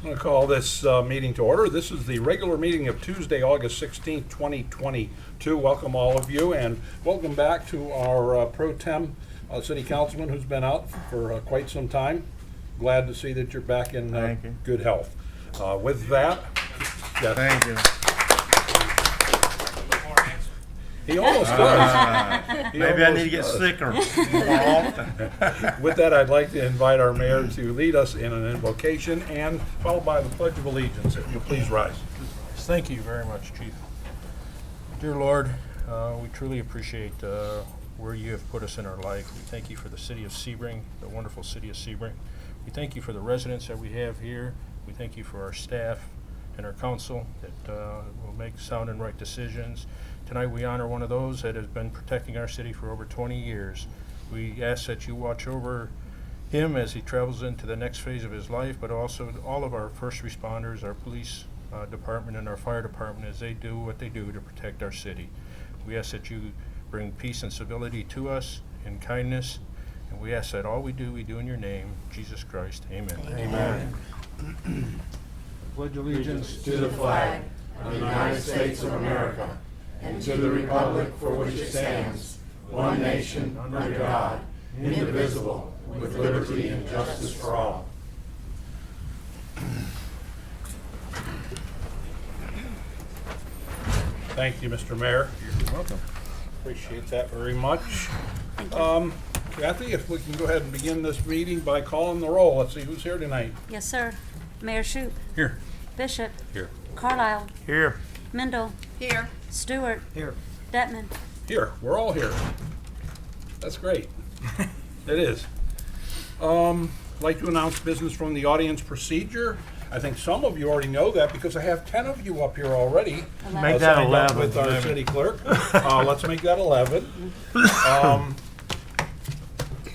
going to call this meeting to order. This is the regular meeting of Tuesday, August 16th, 2022. Welcome all of you, and welcome back to our pro tem city councilman who's been out for quite some time. Glad to see that you're back in good health. With that, yes. Thank you. He almost does. Maybe I need to get sicker more often. With that, I'd like to invite our mayor to lead us in an invocation and followed by the Pledge of Allegiance. If you'll please rise. Thank you very much, Chief. Dear Lord, we truly appreciate where you have put us in our life. We thank you for the city of Sebring, the wonderful city of Sebring. We thank you for the residents that we have here. We thank you for our staff and our council that will make sound and right decisions. Tonight we honor one of those that has been protecting our city for over 20 years. We ask that you watch over him as he travels into the next phase of his life, but also all of our first responders, our police department and our fire department as they do what they do to protect our city. We ask that you bring peace and civility to us and kindness, and we ask that all we do in your name, Jesus Christ. Amen. Amen. Pledge allegiance to the flag of the United States of America and to the republic for which it stands, one nation, under God, indivisible, with liberty and justice for all. Thank you, Mr. Mayor. You're welcome. Appreciate that very much. Kathy, if we can go ahead and begin this meeting by calling the roll. Let's see who's here tonight. Yes, sir. Mayor Shoup. Here. Bishop. Here. Carlisle. Here. Mendel. Here. Stewart. Here. Detman. Here. We're all here. That's great. It is. Like to announce business from the audience procedure. I think some of you already know that because I have 10 of you up here already. Make that signed up 11. with our city clerk. Let's make that 11.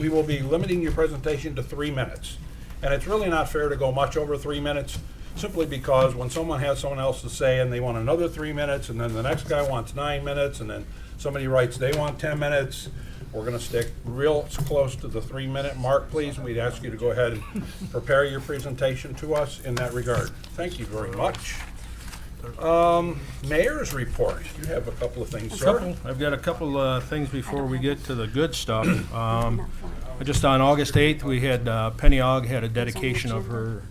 We will be limiting your presentation to 3 minutes. And it's really not fair to go much over 3 minutes, simply because when someone has someone else to say and they want another 3 minutes, and then the next guy wants 9 minutes, and then somebody writes they want 10 minutes, we're going to stick real close to the 3 minute mark, please. And we'd ask you to go ahead and prepare your presentation to us in that regard. Thank you very much. Mayor's report. You have a couple of things, sir. I've got a couple things before we get to the good stuff. Just on August 8th, we had Penny Ogg had a dedication of her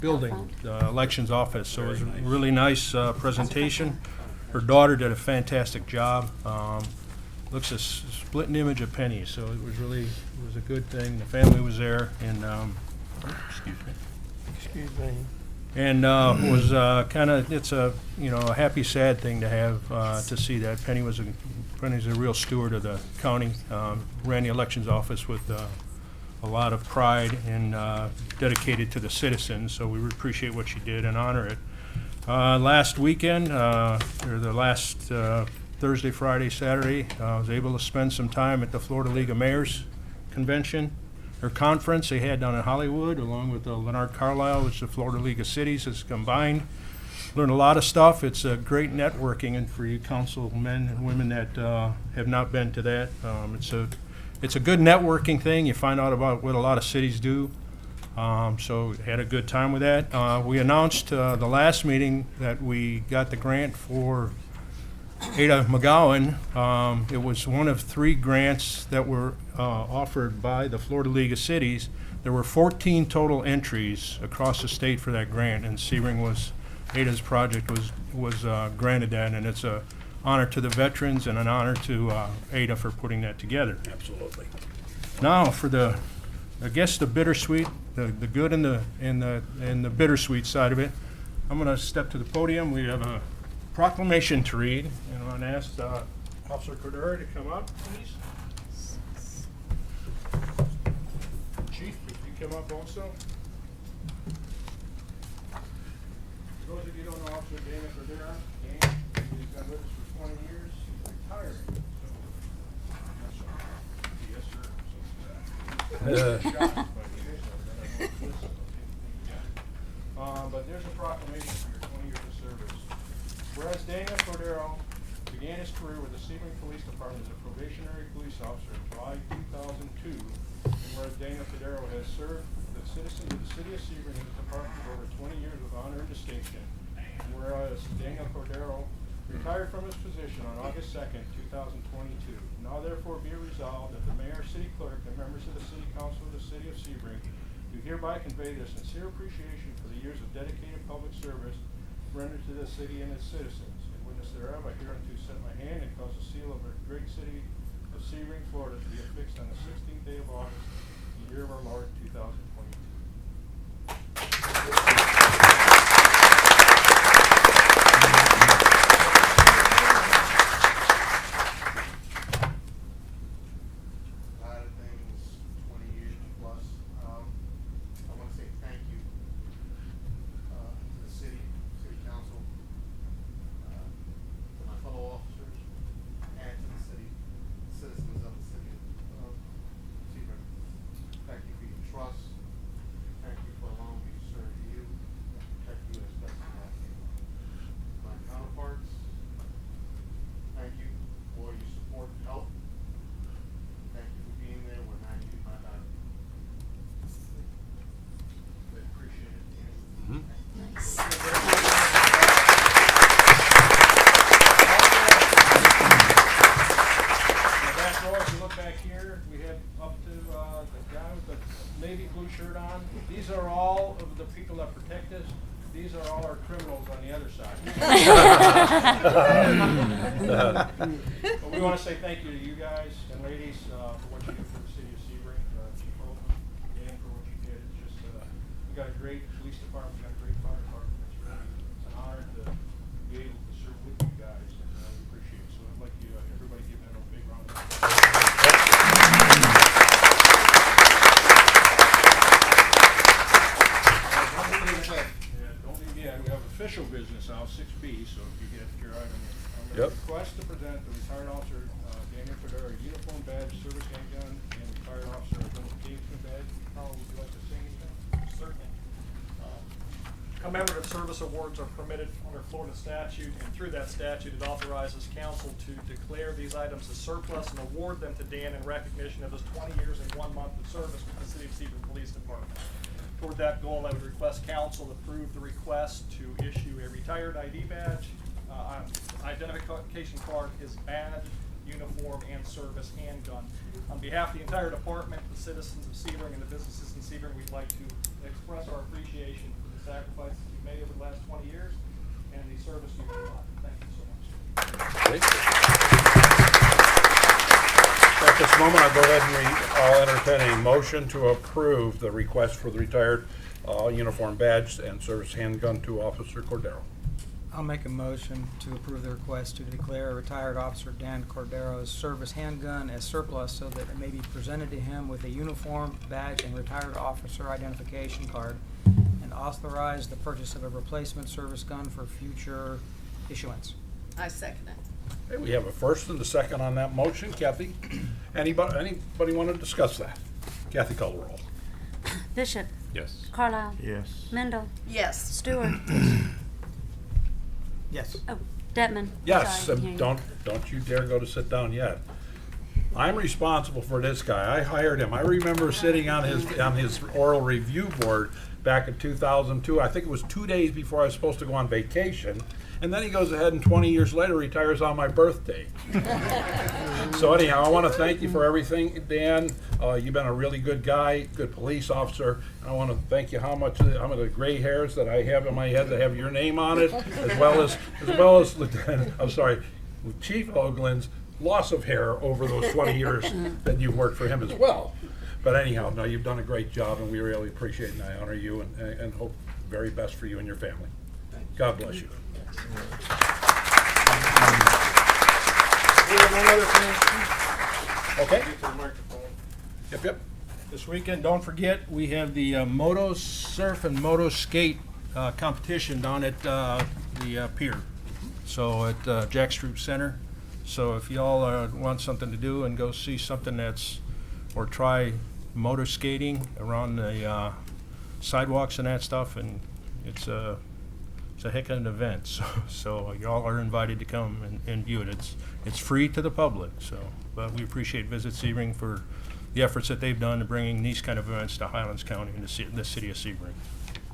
building, the elections office. So it was a really nice presentation. Her daughter did a fantastic job. Looks a splitting image of Penny, so it was a good thing. The family was there, and excuse me. And was kind of, it's a a happy sad thing to have to see that. Penny's a real steward of the county. Ran the elections office with a lot of pride and dedicated to the citizens. So we appreciate what she did and honor it. Last weekend, or the last Thursday, Friday, Saturday, I was able to spend some time at the Florida League of Mayors convention. Or conference they had down in Hollywood, along with Leonard Carlisle, which the Florida League of Cities has combined. Learned a lot of stuff. It's a great networking, and for you councilmen and women that have not been to that, it's a good networking thing. You find out about what a lot of cities do. So had a good time with that. We announced the last meeting that we got the grant for Ada McGowan. It was one of 3 grants that were offered by the Florida League of Cities. There were 14 total entries across the state for that grant, and Sebring Ada's project was granted that, and it's an honor to the veterans and an honor to Ada for putting that together. Absolutely. Now for the bittersweet, the good and the bittersweet side of it. I'm going to step to the podium. We have a proclamation to read, and I'm going to ask Officer Cordero to come up, please. Chief, if you come up also. For those of you who don't know Officer Dana Cordero, he's been with us for 20 years. He's retired. Yes, sir. But there's a proclamation for your 20 years of service. Whereas Dana Cordero began his career with the Sebring Police Department as a probationary police officer in July 2002, and whereas Dana Cordero has served the and citizens of the city of Sebring and the department for over 20 years with honor and distinction. Whereas Daniel Cordero retired from his position on August 2nd, 2022. Now therefore be it resolved that the mayor, city clerk, and members of the city council of the city of Sebring do hereby convey their sincere appreciation for the years of dedicated public service rendered to the city and its citizens. In witness thereof, I hereunto set my hand and cause the seal of our great city of Sebring, Florida to be affixed on the 16th day of August, the year of our Lord, 2022. A lot of things, 20 years plus. I want to say thank you to the city council, to my fellow officers, and to the citizens of the city of Sebring. Thank you for your trust. Thank you for allowing me to serve you. Thank you as best as I can. My counterparts, thank you for your support and help. Thank you for being there when I need my help. We appreciate it. In the back row, if you look back here, we have up to the guy with the navy blue shirt on. These are all of the people that protect us. These are all our criminals on the other side. But we want to say thank you to you guys and ladies for what you do for the city of Sebring. Chief Holman, Dan, for what you did. It's just, we got a great police department, we got a great fire department. It's an honor to be able to serve with you guys, and we appreciate it. So I'd like you, everybody give them a big round of applause. Don't leave yet. We have official business now, 6B, so if you get your item. I'm going Yep. to request to present the retired officer, Daniel Cordero, uniform badge, service handgun, and retired officer identification badge. Carl, would you like to say anything? Certainly. Commemorative service awards are permitted under Florida statute, and through that statute, it authorizes council to declare these items as surplus and award them to Dan in recognition of his 20 years and 1 month of service with the City of Sebring Police Department. Toward that goal, I would request council approve the request to issue a retired ID badge, identification card, his badge, uniform, and service handgun. On behalf of the entire department, the citizens of Sebring, and the businesses in Sebring, we'd like to express our appreciation for the sacrifices you've made over the last 20 years and the service you've provided. Thank you so much. Great. At this moment, I'll go ahead and I'll entertain a motion to approve the request for the retired uniform badge and service handgun to Officer Cordero. I'll make a motion to approve the request to declare retired Officer Dan Cordero's service handgun as surplus so that it may be presented to him with a uniform, badge, and retired officer identification card, and authorize the purchase of a replacement service gun for future issuance. I second it. Okay, we have a first and a second on that motion. Kathy, anybody want to discuss that? Kathy, call the roll. Bishop, Yes. Carlisle, Yes. Mendel, Yes. Stewart. Yes. Oh, Detman. Yes, Sorry, I and can't hear you. don't you dare go to sit down yet. I'm responsible for this guy. I hired him. I remember sitting on his oral review board back in 2002. I think it was 2 days before I was supposed to go on vacation. And then he goes ahead and 20 years later retires on my birthday. So anyhow, I want to thank you for everything, Dan. You've been a really good guy, good police officer. And I want to thank you how much of the gray hairs that I have in my head that have your name on it, as well as Lieutenant, I'm sorry, Chief Oglin's loss of hair over those 20 years that you've worked for him as well. But anyhow, no, you've done a great job, and we really appreciate it, and I honor you and hope very best for you and your family. God bless you. Okay. Get to the microphone. Yep. This weekend, don't forget, we have the Moto Surf and Moto Skate competition down at the pier. So at Jack Street Center. So if y'all want something to do and go see something or try motor skating around the sidewalks and that stuff, and it's a heck of an event. So y'all are invited to come and view it. It's free to the public. So, but we appreciate Visit Sebring for the efforts that they've done to bringing these kind of events to Highlands County and the city of Sebring.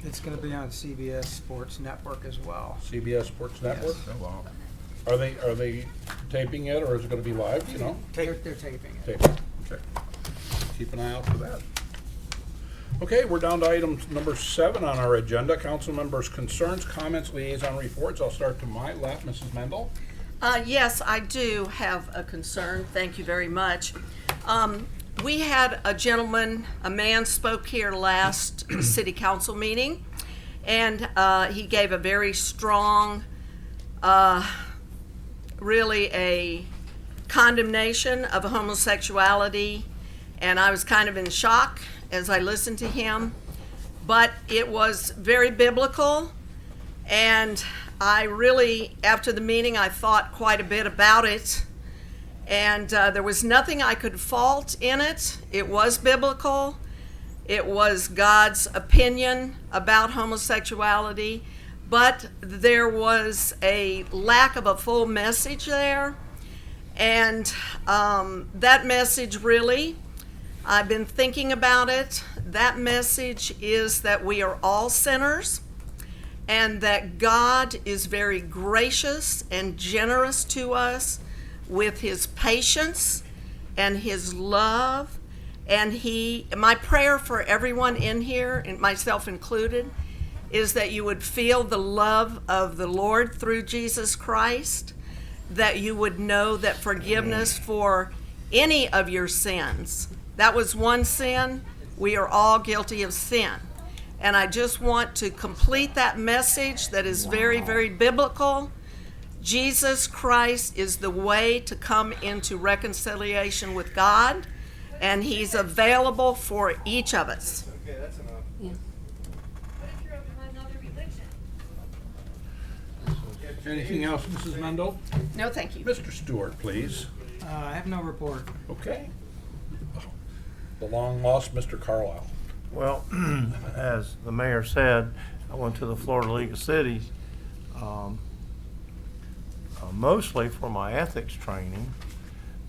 It's going to be on CBS Sports Network as well. CBS Sports Network? Yes. Oh, wow. Are they taping it, or is it gonna be live, you know? They're taping it. Taping, okay. Keep an eye out for that. Okay, we're down to item number 7 on our agenda. Council members' concerns, comments, liaison reports. I'll start to my left, Mrs. Mendel. Yes, I do have a concern. Thank you very much. We had a man spoke here last city council meeting, and he gave a very strong, really a condemnation of homosexuality, and I was kind of in shock as I listened to him. But it was very biblical, and I really, after the meeting, I thought quite a bit about it, and there was nothing I could fault in it. It was biblical. It was God's opinion about homosexuality, but there was a lack of a full message there, and that message really, I've been thinking about it. That message is that we are all sinners, and that God is very gracious and generous to us with his patience and his love. And my prayer for everyone in here, and myself included, is that you would feel the love of the Lord through Jesus Christ, that you would know that forgiveness for any of your sins, that was one sin, we are all guilty of sin. And I just want to complete that message that is very, very biblical. Jesus Christ is the way to come into reconciliation with God, and he's available for each of us. Okay, that's enough. Anything else, Mrs. Mendel? No, thank you. Mr. Stewart, please. I have no report. Okay. The long-lost Mr. Carlisle. Well, as the mayor said, I went to the Florida League of Cities, mostly for my ethics training.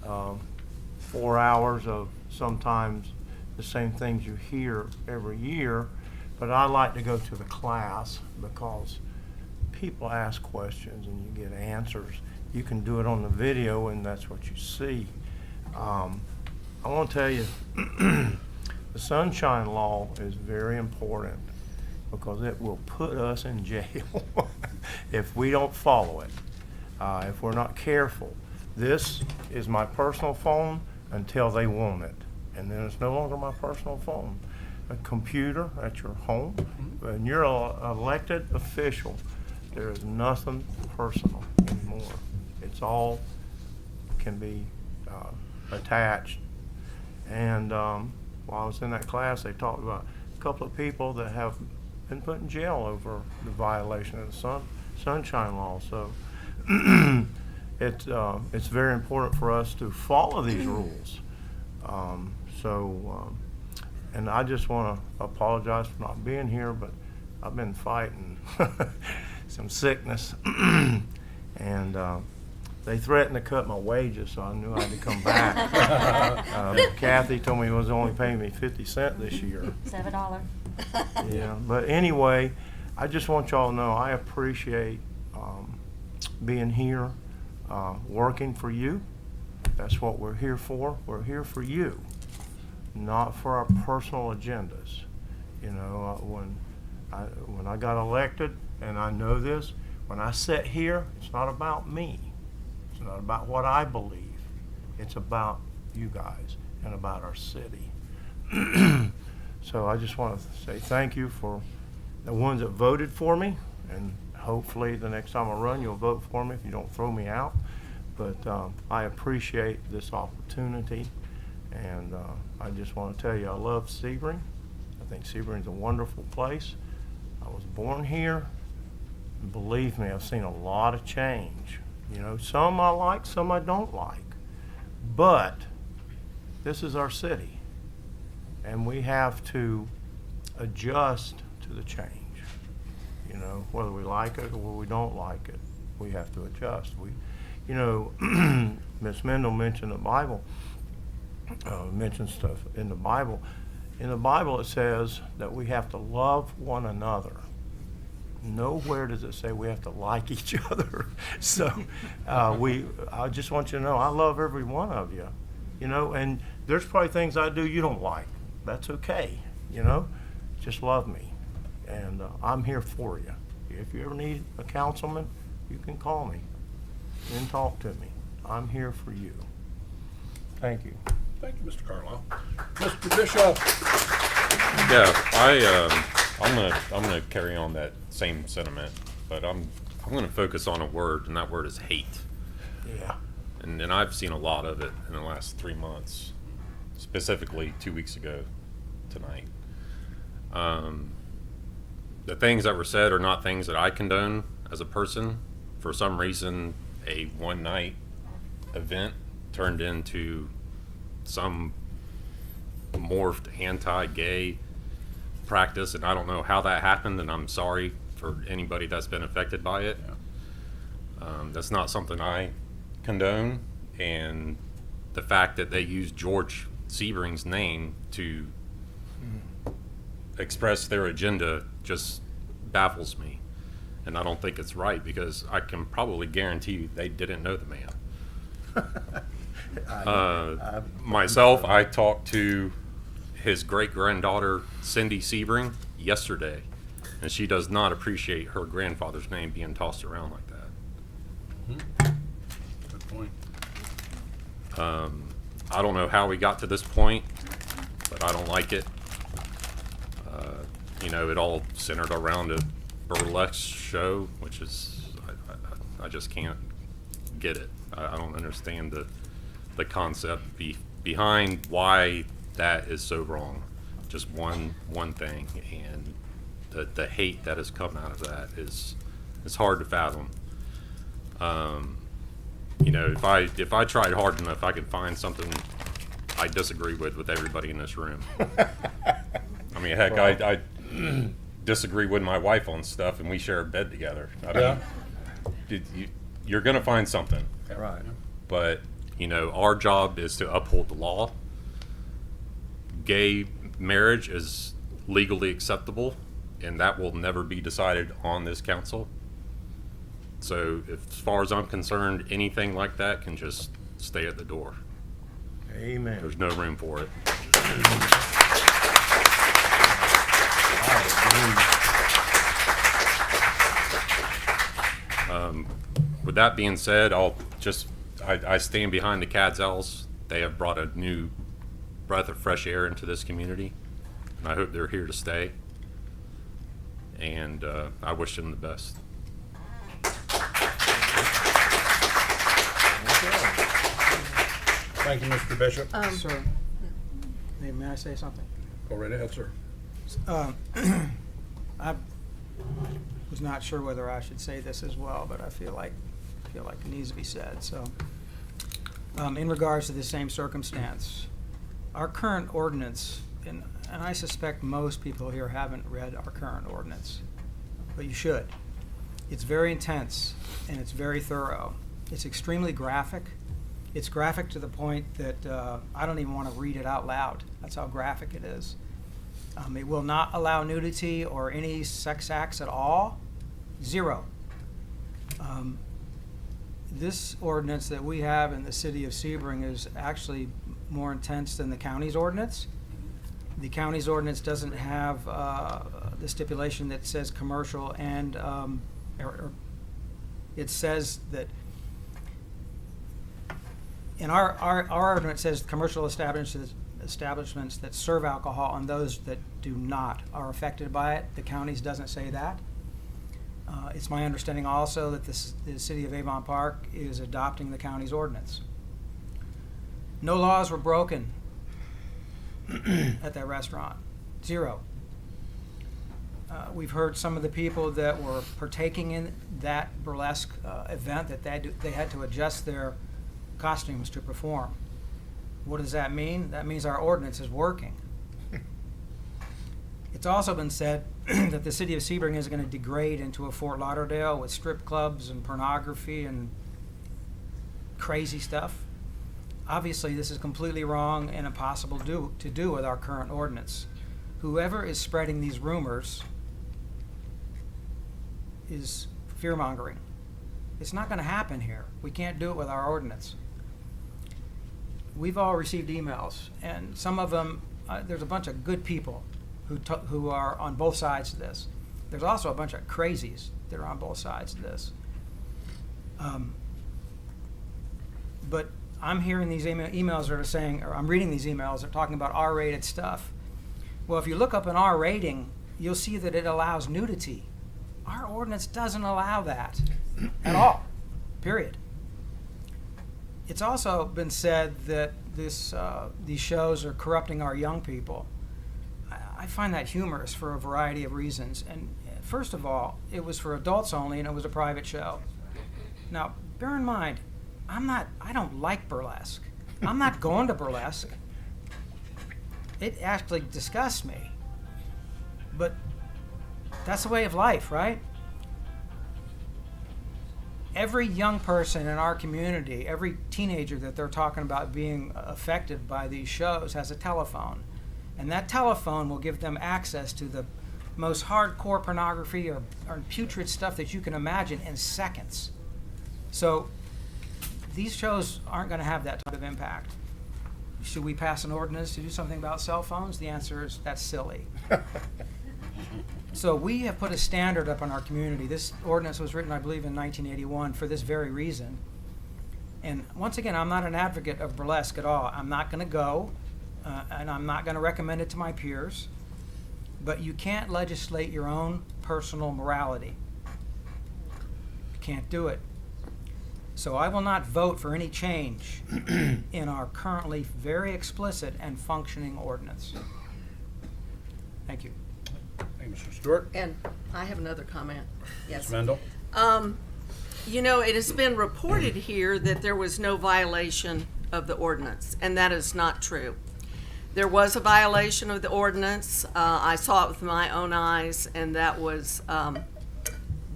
4 hours of sometimes the same things you hear every year, but I like to go to the class because people ask questions and you get answers. You can do it on the video and that's what you see. I want to tell you, the Sunshine Law is very important because it will put us in jail if we don't follow it, if we're not careful. This is my personal phone until they want it, and then it's no longer my personal phone. A computer at your home, and you're an elected official, there is nothing personal anymore. It's all can be attached. And while I was in that class, they talked about a couple of people that have been put in jail over the violation of the Sunshine Law. So it's very important for us to follow these rules. And I just want to apologize for not being here, but I've been fighting some sickness, and they threatened to cut my wages, so I knew I had to come back. Kathy told me it was only paying me 50 cents this year. $7. Yeah, but anyway, I just want y'all to know I appreciate being here, working for you. That's what we're here for. We're here for you, not for our personal agendas. You know, when I got elected, and I know this, when I sit here, it's not about me. It's not about what I believe. It's about you guys and about our city. So I just want to say thank you for the ones that voted for me, and hopefully the next time I run, you'll vote for me if you don't throw me out. But I appreciate this opportunity, and I just want to tell you I love Sebring. I think Sebring's a wonderful place. I was born here. Believe me, I've seen a lot of change. You know, some I like, some I don't like. But this is our city, and we have to adjust to the change. You know, whether we like it or we don't like it, we have to adjust. You know, Ms. Mendel mentioned the Bible. mentioned stuff in the Bible. In the Bible, it says that we have to love one another. Nowhere does it say we have to like each other. So I just want you to know I love every one of you, you know, and there's probably things I do you don't like. That's okay, you know, just love me. And I'm here for you. If you ever need a councilman, you can call me and talk to me. I'm here for you. Thank you. Thank you, Mr. Carlisle. Mr. Bishop? Yeah, I'm gonna carry on that same sentiment, but I'm gonna focus on a word, and that word is hate. Yeah. And I've seen a lot of it in the last 3 months, specifically 2 weeks ago tonight. The things that were said are not things that I condone as a person. For some reason, a one-night event turned into some morphed anti-gay practice, and I don't know how that happened, and I'm sorry for anybody that's been affected by it. That's not something I condone, and the fact that they used George Sebring's name to express their agenda just baffles me, and I don't think it's right, because I can probably guarantee you they didn't know the man. Myself, I talked to his great-granddaughter, Cindy Sebring, yesterday, and she does not appreciate her grandfather's name being tossed around like that. Good point. I don't know how we got to this point, but I don't like it. You know, it all centered around a burlesque show, which is, I just can't get it. I don't understand the concept behind why that is so wrong. Just one thing, and the hate that has come out of that is hard to fathom. You know, if I tried hard enough, I could find something I disagree with everybody in this room. I mean, heck, I disagree with my wife on stuff, and we share a bed together. You're gonna find something. Right. But, you know, our job is to uphold the law. Gay marriage is legally acceptable, and that will never be decided on this council. So, as far as I'm concerned, anything like that can just stay at the door. Amen. There's no room for it. With that being said, I stand behind the Cadzels. They have brought a new breath of fresh air into this community, and I hope they're here to stay. And I wish them the best. Thank you, Mr. Bishop. Sir, may I say something? Go right ahead, sir. I was not sure whether I should say this as well, but I feel like it needs to be said. So, in regards to the same circumstance, our current ordinance, and I suspect most people here haven't read our current ordinance, but you should. It's very intense and it's very thorough. It's extremely graphic. It's graphic to the point that I don't even want to read it out loud. That's how graphic it is. It will not allow nudity or any sex acts at all. Zero. This ordinance that we have in the city of Sebring is actually more intense than the county's ordinance. The county's ordinance doesn't have the stipulation that says commercial, and it says that in our ordinance says commercial establishments that serve alcohol and those that do not are affected by it. The county's doesn't say that. It's my understanding also that the city of Avon Park is adopting the county's ordinance. No laws were broken at that restaurant. Zero. We've heard some of the people that were partaking in that burlesque event that they had to adjust their costumes to perform. What does that mean? That means our ordinance is working. It's also been said that the city of Sebring is going to degrade into a Fort Lauderdale with strip clubs and pornography and crazy stuff. Obviously, this is completely wrong and impossible to do with our current ordinance. Whoever is spreading these rumors is fear-mongering. It's not going to happen here. We can't do it with our ordinance. We've all received emails, and some of them, there's a bunch of good people who are on both sides of this. There's also a bunch of crazies that are on both sides of this. But I'm hearing these emails that are saying, or I'm reading these emails that are talking about R-rated stuff. Well, if you look up an R rating, you'll see that it allows nudity. Our ordinance doesn't allow that at all, period. It's also been said that these shows are corrupting our young people. I find that humorous for a variety of reasons. And first of all, it was for adults only, and it was a private show. Now, bear in mind, I don't like burlesque. I'm not going to burlesque. It actually disgusts me. But that's the way of life, right? Every young person in our community, every teenager that they're talking about being affected by these shows has a telephone. And that telephone will give them access to the most hardcore pornography or putrid stuff that you can imagine in seconds. So these shows aren't going to have that type of impact. Should we pass an ordinance to do something about cell phones? The answer is that's silly. So we have put a standard up in our community. This ordinance was written, I believe, in 1981 for this very reason. And once again, I'm not an advocate of burlesque at all. I'm not going to go, and I'm not going to recommend it to my peers. But you can't legislate your own personal morality. You can't do it. So I will not vote for any change in our currently very explicit and functioning ordinance. Thank you. Hey, Mr. Stewart? And I have another comment. Yes. Ms. Mendel? You know, it has been reported here that there was no violation of the ordinance, and that is not true. There was a violation of the ordinance. I saw it with my own eyes, and that was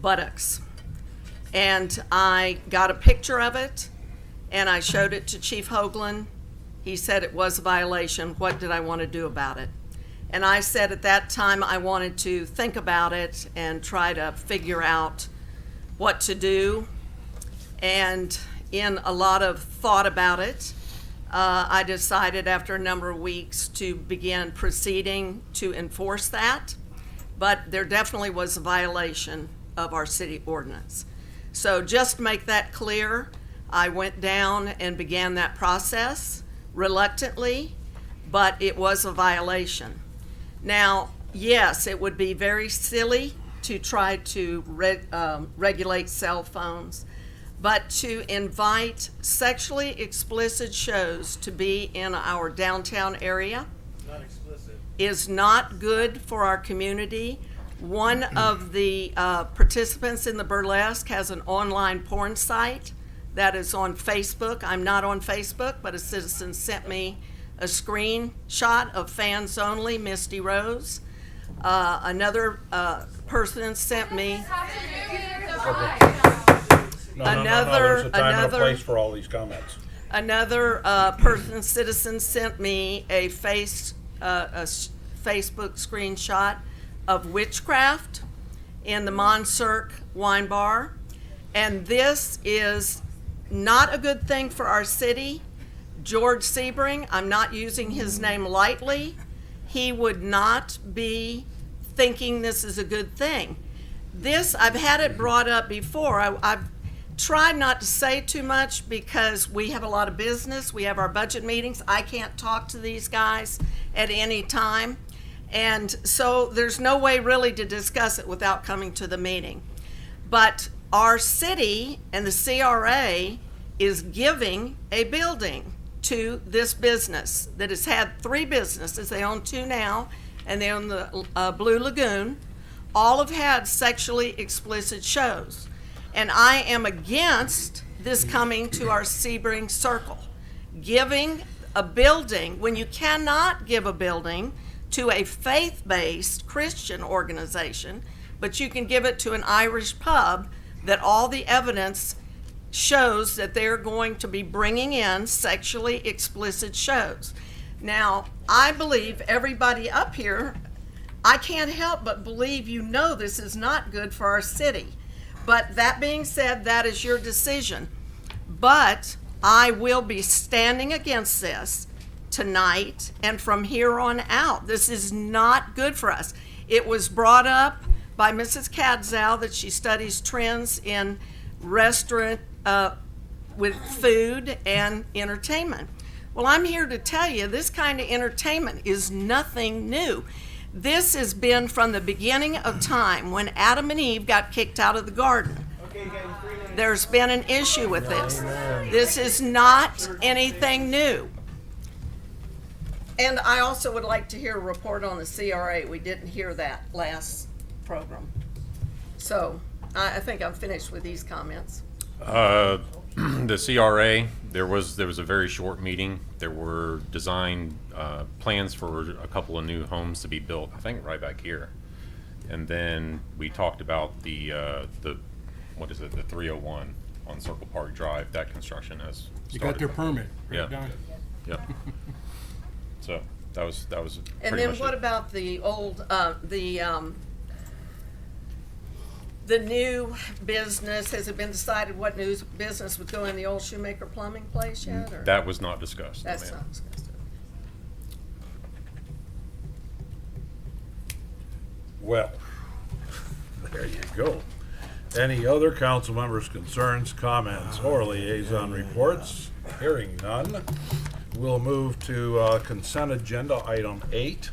buttocks. And I got a picture of it, and I showed it to Chief Hoagland. He said it was a violation. What did I want to do about it? And I said at that time I wanted to think about it and try to figure out what to do. And in a lot of thought about it, I decided after a number of weeks to begin proceeding to enforce that. But there definitely was a violation of our city ordinance. So just to make that clear, I went down and began that process reluctantly, but it was a violation. Now, yes, it would be very silly to try to regulate cell phones, but to invite sexually explicit shows to be in our downtown area Not explicit. is not good for our community. One of the participants in the burlesque has an online porn site that is on Facebook. I'm not on Facebook, but a citizen sent me a screenshot of Fans Only, Misty Rose. Another person sent me No, there's a time and a place for all these comments. another citizen sent me a Facebook screenshot of witchcraft in the Monserc wine bar. And this is not a good thing for our city. George Sebring, I'm not using his name lightly. He would not be thinking this is a good thing. This, I've had it brought up before. I've tried not to say too much because we have a lot of business. We have our budget meetings. I can't talk to these guys at any time. And so there's no way really to discuss it without coming to the meeting. But our city and the CRA is giving a building to this business that has had 3 businesses. They own 2 now, and they own the Blue Lagoon. All have had sexually explicit shows. And I am against this coming to our Sebring Circle. Giving a building, when you cannot give a building to a faith-based Christian organization, but you can give it to an Irish pub that all the evidence shows that they're going to be bringing in sexually explicit shows. Now, I believe everybody up here, I can't help but believe you know this is not good for our city. But that being said, that is your decision. But I will be standing against this tonight and from here on out. This is not good for us. It was brought up by Mrs. Kadzow that she studies trends in restaurant with food and entertainment. Well, I'm here to tell you this kind of entertainment is nothing new. This has been from the beginning of time when Adam and Eve got kicked out of the garden. There's been an issue with this. This is not anything new. And I also would like to hear a report on the CRA. We didn't hear that last program. So I think I'm finished with these comments. The CRA, there was a very short meeting. There were design plans for a couple of new homes to be built, I think right back here. And then we talked about the what is it, the 301 on Circle Park Drive. That construction has You got their started. permit, right, Yeah. Don? Yep. So that was And pretty then much what it. about the old, the new business? Has it been decided what new business would go in the old Shoemaker Plumbing place yet? Or That was not discussed. no, that's ma'am. not discussed. Well, there you go. Any other council members' concerns, comments, or liaison reports? Hearing none, we'll move to consent agenda item 8.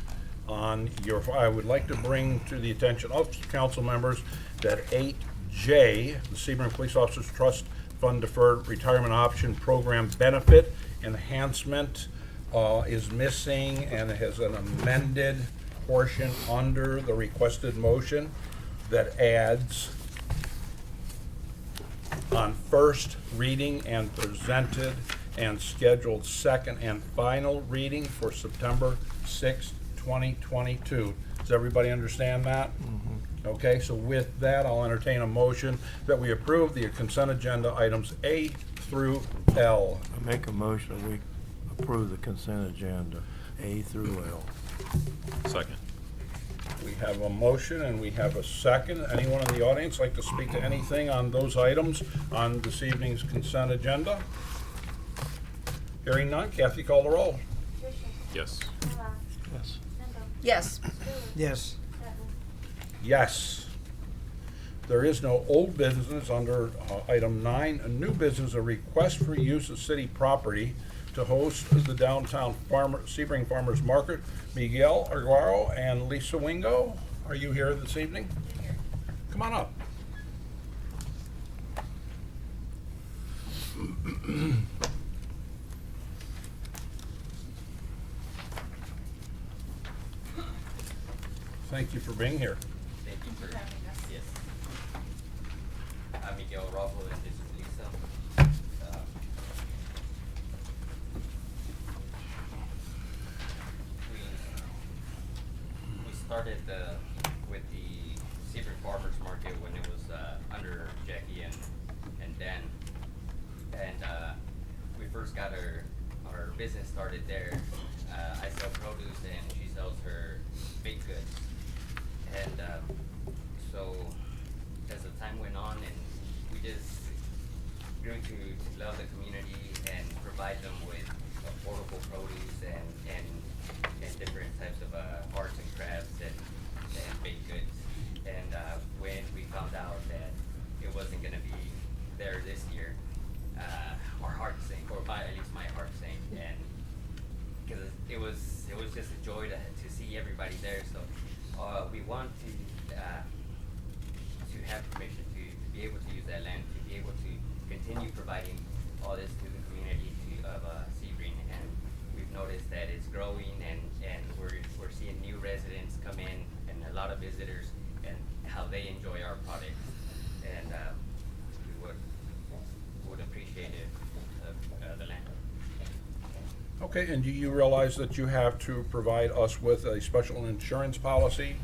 I would like to bring to the attention of council members that 8J, the Sebring Police Officers Trust Fund Deferred Retirement Option Program Benefit Enhancement is missing and has an amended portion under the requested motion that adds on first reading and presented and scheduled second and final reading for September 6th, 2022. Does everybody understand that? Okay, so with that, I'll entertain a motion that we approve the consent agenda items A through L. I make a motion that we approve the consent agenda, A through L. Second. We have a motion and we have a second. Anyone in the audience like to speak to anything on those items on this evening's consent agenda? Hearing none, Kathy, call the roll. Yes. Yes. Yes. Yes. Yes. There is no old business under item 9. A new business, a request for use of city property to host the downtown Sebring Farmers Market. Miguel Arguaro and Lisa Wingo, are you here this evening? Come on up. Thank you for being here. Thank you for having us. Yes. I'm Miguel Rojo and this is Lisa. We started with the Sebring Farmers Market when it was under Jackie and Dan. And we first got our business started there. I sell produce and she sells her baked goods. And so as the time went on and we just grew to love the community and provide them with affordable produce and different types of arts and crafts and baked goods. And when we found out that it wasn't going to be there this year, our heart sank, or at least my heart sank, and because it was just a joy to see everybody there. So we want to have permission to be able to use that land, to be able to continue providing all this to the community of Sebring. And we've noticed that it's growing, and we're seeing new residents come in and a lot of visitors, and how they enjoy our products. And we would appreciate it, the land. Okay, and do you realize that you have to provide us with a special insurance policy?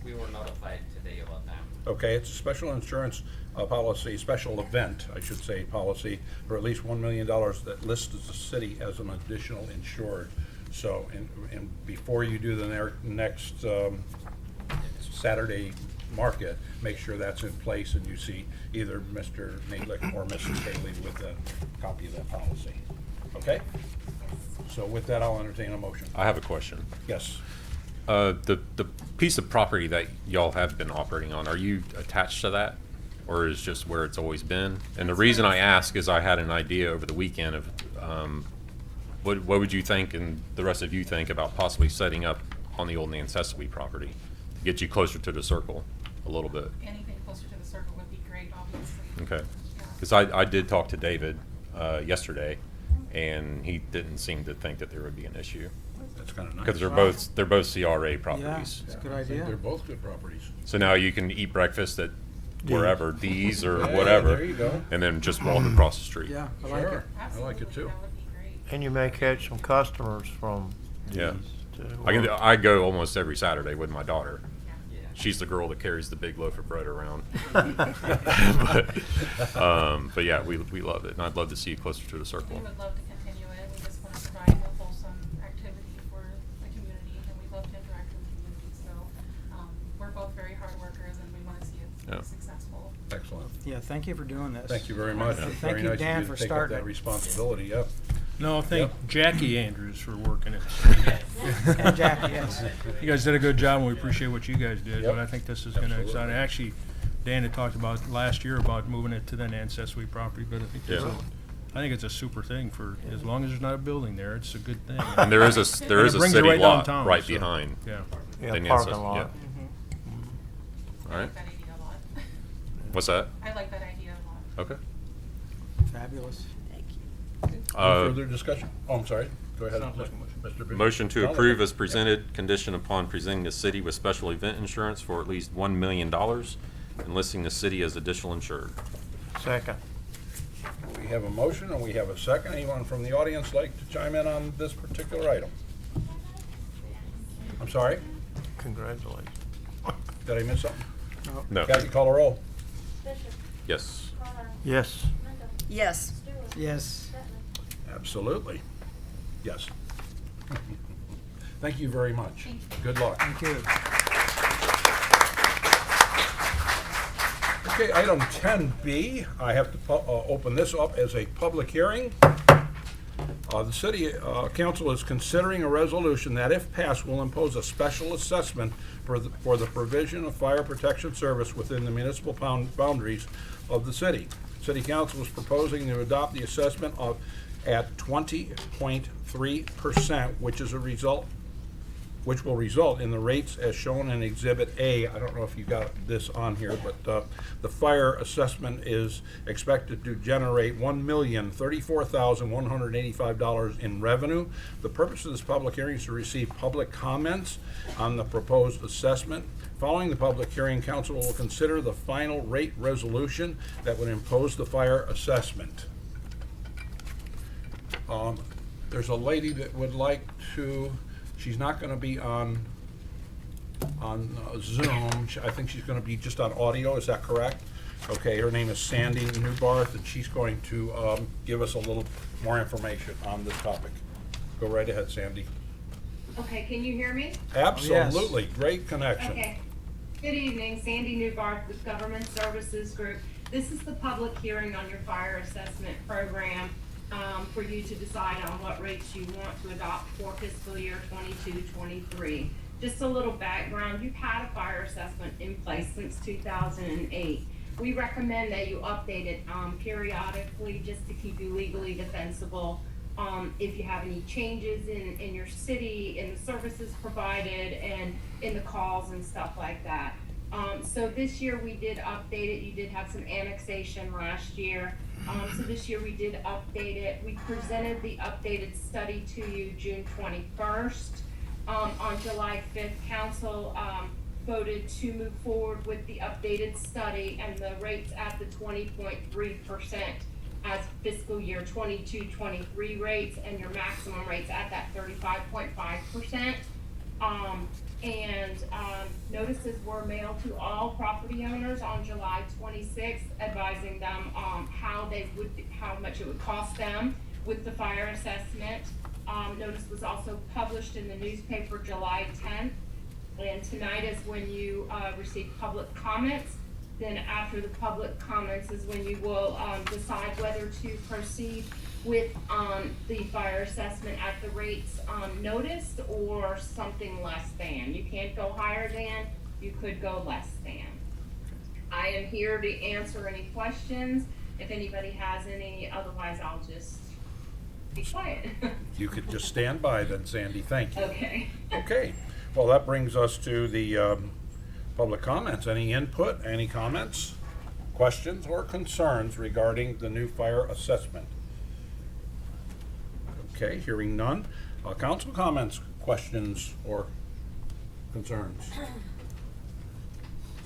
We were notified today about them. Okay, it's a special insurance policy, special event, I should say, policy for at least $1 million that lists the city as an additional insured. So, and before you do the next Saturday market, make sure that's in place and you see either Mr. Nalick or Mrs. Haley with a copy of that policy. Okay? So with that, I'll entertain a motion. I have a question. Yes. The piece of property that y'all have been operating on, are you attached to that? Or is just where it's always been? And the reason I ask is I had an idea over the weekend of what would you think and the rest of you think about possibly setting up on the old Nancessory property to get you closer to the circle a little bit? Anything closer to the circle would be great, obviously. Okay. Yeah. Because I did talk to David yesterday, and he didn't seem to think that there would be an issue. That's kind of nice. Because they're both CRA properties. It's a good I think idea. they're both good properties. So now you can eat breakfast at wherever, D's or Yeah, whatever, there you go. and then just walk across the street. Yeah, I like it. Sure, I Absolutely, like it too. that would be great. And you may catch some customers from Yeah. these too. I go almost every Saturday with my daughter. Yeah. She's the girl that carries the big loaf of bread around. But yeah, we love it, and I'd love to see you closer to the We circle. would love to continue it. We just want to provide a wholesome activity for the community, and we love to interact with the community. So we're both very hard workers, and we want to see it Yeah. successful. Excellent. Yeah, thank you for doing this. Thank you very much. Thank Very you, nice of Dan, you for to take up starting that it. responsibility, yep. No, thank Yep. Jackie Andrews for working it. And Jackie, yes. You guys did a good job, and we appreciate what you guys did, Yep. but I think this is gonna Absolutely. excite. Actually, Dan had talked about last year about moving it to the Ancestry property, but I think Yeah. I think it's a super thing for, as long as there's not a building there, it's a good thing. And there is a And it brings it city right lot downtown, right so, behind. Yeah. Yeah, the parking Nancet- lot. yeah. I All right. like that idea a lot. What's that? I like that idea a lot. Okay. Fabulous. Any further discussion? Oh, I'm sorry. Go ahead. Sounds like a Mr. Bishop. Motion to Sounds approve like as presented, condition upon presenting the city with special event insurance for at least $1 million and listing the city as additional insured. Second. We have a motion and we have a second. Anyone from the audience like to chime in on this particular item? I'm sorry? Congratulations. Did I miss something? No. Kathy, call a roll. Yes. Yes. Yes. Yes. Absolutely. Yes. Thank you very much. Good luck. Thank you. Okay, item 10B, I have to open this up as a public hearing. The city council is considering a resolution that, if passed, will impose a special assessment for the provision of fire protection service within the municipal boundaries of the city. City council is proposing to adopt the assessment at 20.3%, which will result in the rates as shown in Exhibit A. I don't know if you got this on here, but the fire assessment is expected to generate $1,034,185 in revenue. The purpose of this public hearing is to receive public comments on the proposed assessment. Following the public hearing, council will consider the final rate resolution that would impose the fire assessment. There's a lady that would like to, she's not going to be on Zoom. I think she's going to be just on audio. Is that correct? Okay, her name is Sandy Newbarth, and she's going to give us a little more information on this topic. Go right ahead, Sandy. Okay, can you hear me? Absolutely. Great connection. Okay. Good evening, Sandy Newbarth with Government Services Group. This is the public hearing on your fire assessment program for you to decide on what rates you want to adopt for fiscal year 22-23. Just a little background, you've had a fire assessment in place since 2008. We recommend that you update it periodically just to keep you legally defensible. If you have any changes in your city, in the services provided, and in the calls and stuff like that. So this year we did update it. You did have some annexation last year. So this year we did update it. We presented the updated study to you June 21st. On July 5th, council voted to move forward with the updated study and the rates at the 20.3% as fiscal year 22-23 rates, and your maximum rates at that 35.5%. Notices were mailed to all property owners on July 26th, advising them, how much it would cost them with the fire assessment. Notice was also published in the newspaper July 10th. And tonight is when you, receive public comments. Then after the public comments is when you will, decide whether to proceed with, the fire assessment at the rates, noticed or something less than. You can't go higher than, you could go less than. I am here to answer any questions, if anybody has any, otherwise I'll just be quiet. You could just stand by then, Sandy, thank you. Okay. Okay, well, that brings us to the public comments. Any input, any comments, questions, or concerns regarding the new fire assessment? Okay, hearing none. Council comments, questions, or concerns?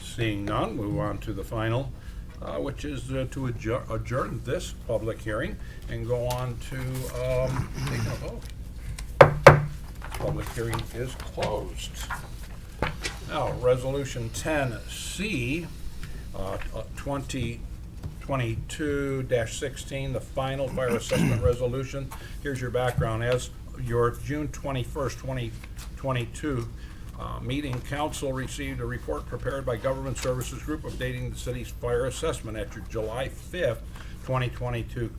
Seeing none, move on to the final, which is to adjourn this public hearing and go on to take a vote. Public hearing is closed. Now, Resolution 10C, 2022-16, the final fire assessment resolution. Here's your background. As your June 21st, 2022 meeting, council received a report prepared by Government Services Group updating the city's fire assessment. At your July 5th, 2022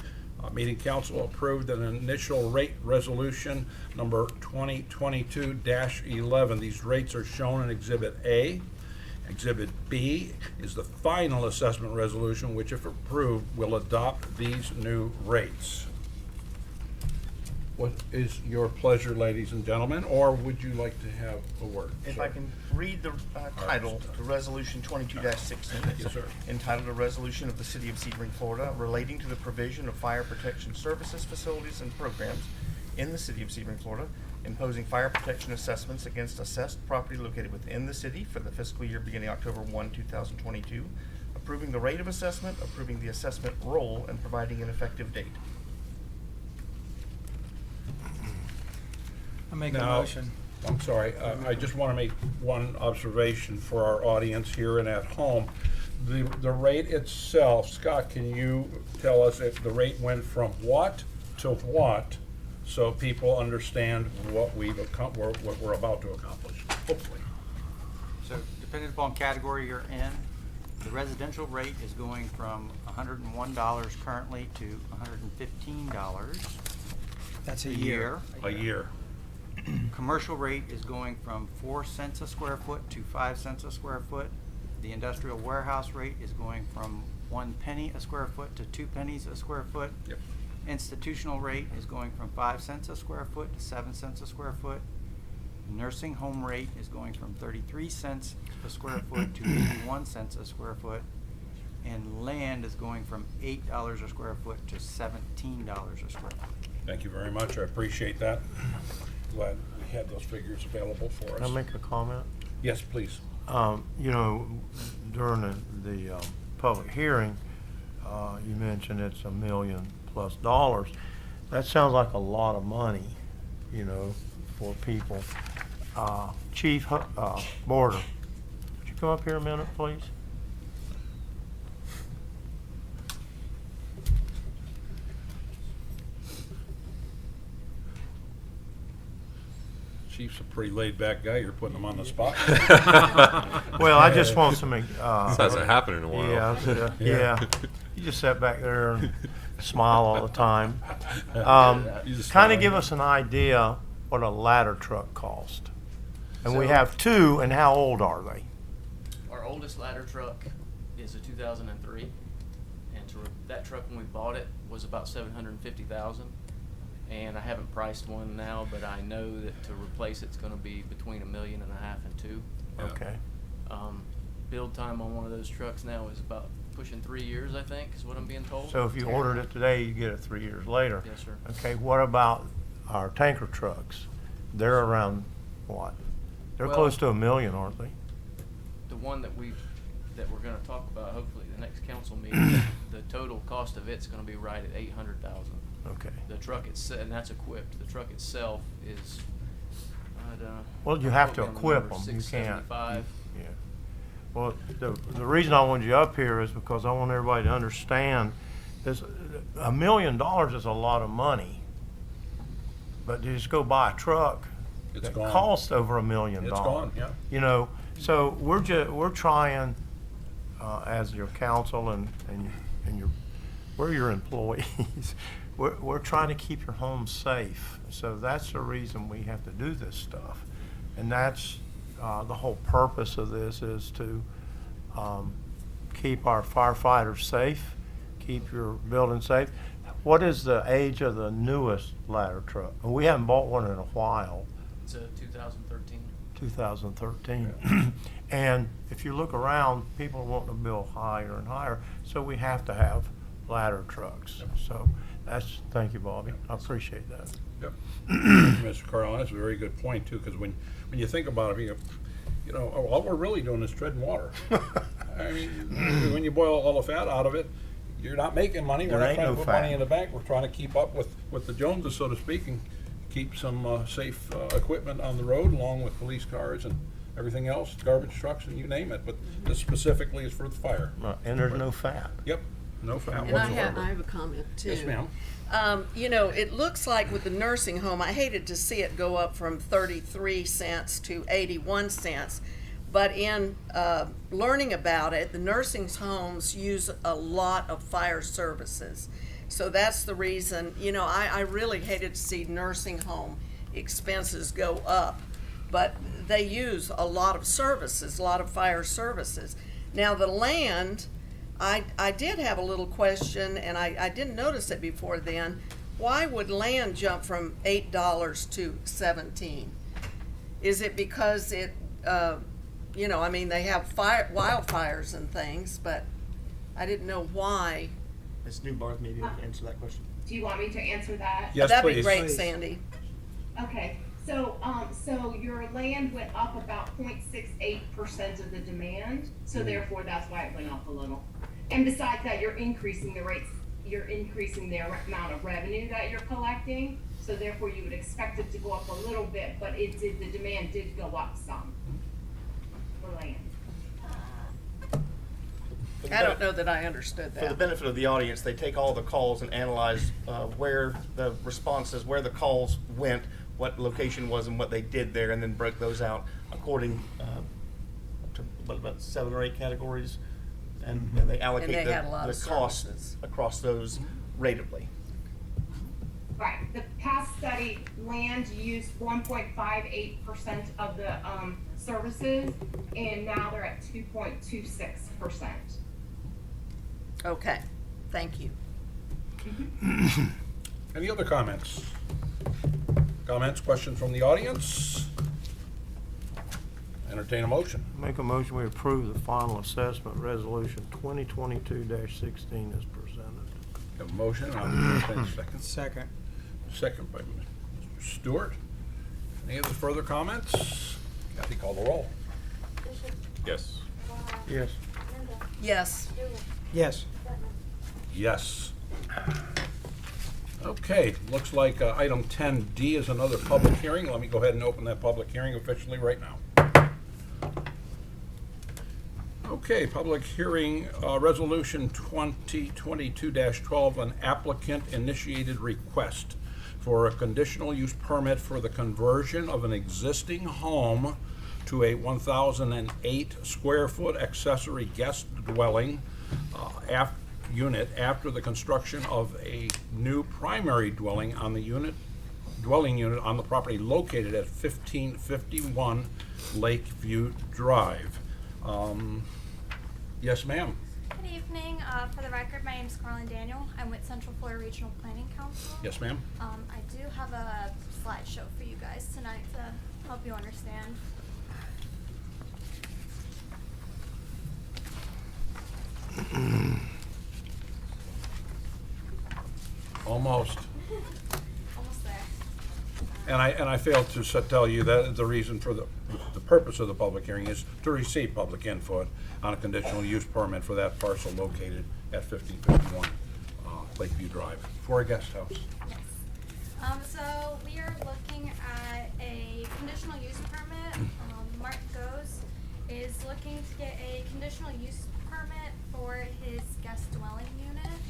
meeting, council approved an initial rate resolution number 2022-11. These rates are shown in Exhibit A. Exhibit B is the final assessment resolution, which, if approved, will adopt these new rates. What is your pleasure, ladies and gentlemen, or would you like to have a word? If sir? I can read the title to Resolution 22-16. Yes, sir. Entitled, "A Resolution of the City of Sebring, Florida, relating to the provision of fire protection services, facilities, and programs in the City of Sebring, Florida, imposing fire protection assessments against assessed property located within the city for the fiscal year beginning October 1, 2022, approving the rate of assessment, approving the assessment roll, and providing an effective date." I make a Now, motion. I'm sorry, I just want to make one observation for our audience here and at home. The rate itself, Scott, can you tell us if the rate went from what to what, so people understand what what we're about to accomplish, hopefully? So depending upon category you're in, the residential rate is going from $101 currently to $115 That's a year. A year. Commercial rate is going from 4 cents a square foot to 5 cents a square foot. The industrial warehouse rate is going from 1 penny a square foot to 2 pennies a square foot. Yep. Institutional rate is going from 5 cents a square foot to 7 cents a square foot. Nursing home rate is going from 33 cents a square foot to 81 cents a square foot. And land is going from $8 a square foot to $17 a square foot. Thank you very much, I appreciate that. Glad we had those figures available for us. Can I make a comment? Yes, please. You know, during the public hearing, you mentioned it's $1 million+ dollars. That sounds like a lot of money, you know, for people. Chief Border, would you come up here a minute, please? Chief's a pretty laid-back guy, you're putting him on the spot. Well, I just want some. This hasn't happened in a while. Yeah. You just sat back there and smile all the time. You just Kind smile. of give us an idea what a ladder truck cost. And we So- have two, and how old are they? Our oldest ladder truck is a 2003, and that truck when we bought it was about $750,000. And I haven't priced one now, but I know that to replace it's going to be between $1.5 million and $2 million. Yeah. Okay. Build time on one of those trucks now is about pushing 3 years, I think, is what I'm being told. So if you ordered it today, you get it 3 years later. Yes, sir. Okay, what about our tanker trucks? They're around what? They're Well- close to $1 million, aren't they? The one that we're going to talk about, hopefully the next council meeting, the total cost of it's going to be right at $800,000. Okay. The truck itself, and that's equipped. The truck itself is Well, you have to quote me on the equip number, them. You can't. 675. Yeah. Well, the reason I wanted you up here is because I want everybody to understand this. $1 million is a lot of money, but to just go buy a truck It's that gone. costs over $1 million. It's gone, yeah. You know, so we're trying, as your council and we're your employees. We're trying to keep your home safe. So that's the reason we have to do this stuff. And that's the whole purpose of this is to keep our firefighters safe, keep your building safe. What is the age of the newest ladder truck? We haven't bought one in a while, It's a 2013. 2013. And if you look around, people are wanting to build higher and higher, so we have to have ladder trucks. So thank you, Bobby. I appreciate that. Yep. Mr. Carlin, that's a very good point too, because when you think about it, you know, all we're really doing is treading water. I mean, when you boil all the fat out of it, you're not making money. We're There not ain't trying no to put fat. money in the bank. We're trying to keep up with the Joneses, so to speak, and keep some safe equipment on the road, along with police cars and everything else, garbage trucks, and you name it. But this specifically is for the fire. Right, and there's no fat. Yep, no fat And whatsoever. I have a comment too. Yes, ma'am. You know, it looks like with the nursing home, I hated to see it go up from 33 cents to 81 cents. But in learning about it, the nursing homes use a lot of fire services. So that's the reason, you know, I really hated to see nursing home expenses go up. But they use a lot of services, a lot of fire services. Now the land, I did have a little question, and I didn't notice it before then. Why would land jump from $8 to 17? Is it because it, you know, I mean, they have wildfires and things, but I didn't know why. Ms. Newbarth, maybe you can answer that question. Do you want me to answer that? Yes, That'd be please. great, Please. Sandy. Okay, so your land went up about 0.68% of the demand, so therefore that's why it went up a little. And besides that, you're increasing the rates, you're increasing the amount of revenue that you're collecting, so therefore you would expect it to go up a little bit, but the demand did go up some for land. I don't know that I understood For the that. benefit of the audience, they take all the calls and analyze where the responses, where the calls went, what location was, and what they did there, and then break those out according to about 7 or 8 categories, and they allocate they had a lot the of costs services. across those ratably. Right, the past study, land used 1.58% of the services, and now they're at 2.26%. Okay, thank you. Any other comments? Comments, questions from the audience? Entertain a motion. Make a motion, we approve the final assessment resolution 2022-16 as presented. Have a motion, and I'll entertain a second. Second. Second by Mr. Stewart. Any other further comments? Kathy, call the roll. Yes. Yes. Yes. Yes. Yes. Okay, looks like item 10D is another public hearing. Let me go ahead and open that public hearing officially right now. Okay, public hearing, resolution 2022-12, an applicant-initiated request for a conditional use permit for the conversion of an existing home to a 1,008 square foot accessory guest dwelling unit after the construction of a new primary dwelling on the dwelling unit on the property located at 1551 Lakeview Drive. Yes, ma'am. Good evening. For the record, my name is Carlin Daniel. I'm with Central Florida Regional Planning Council. Yes, ma'am. I do have a slideshow for you guys tonight to help you understand. Almost. Almost there. And I failed to tell you that the reason for the purpose of the public hearing is to receive public input on a conditional use permit for that parcel located at 1551 Lakeview Drive for a guest house. Yes. So we are looking at a conditional use permit. Mark Goes is looking to get a conditional use permit for his guest dwelling unit.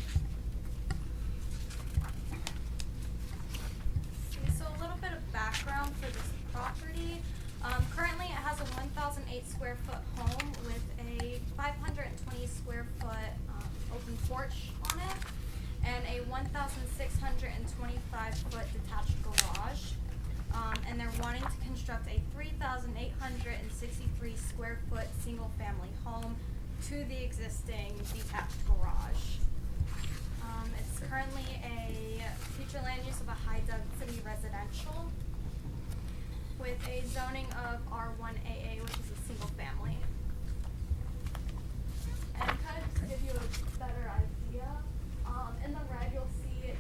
So a little bit of background for this property. Currently it has a 1,008 square foot home with a 520 square foot open porch on it and a 1,625 foot detached garage. And they're wanting to construct a 3,863 square foot single family home to the existing detached garage. It's currently a future land use of a high density residential with a zoning of R1AA, which is a single family. And kind of to give you a better idea, in the red you'll see the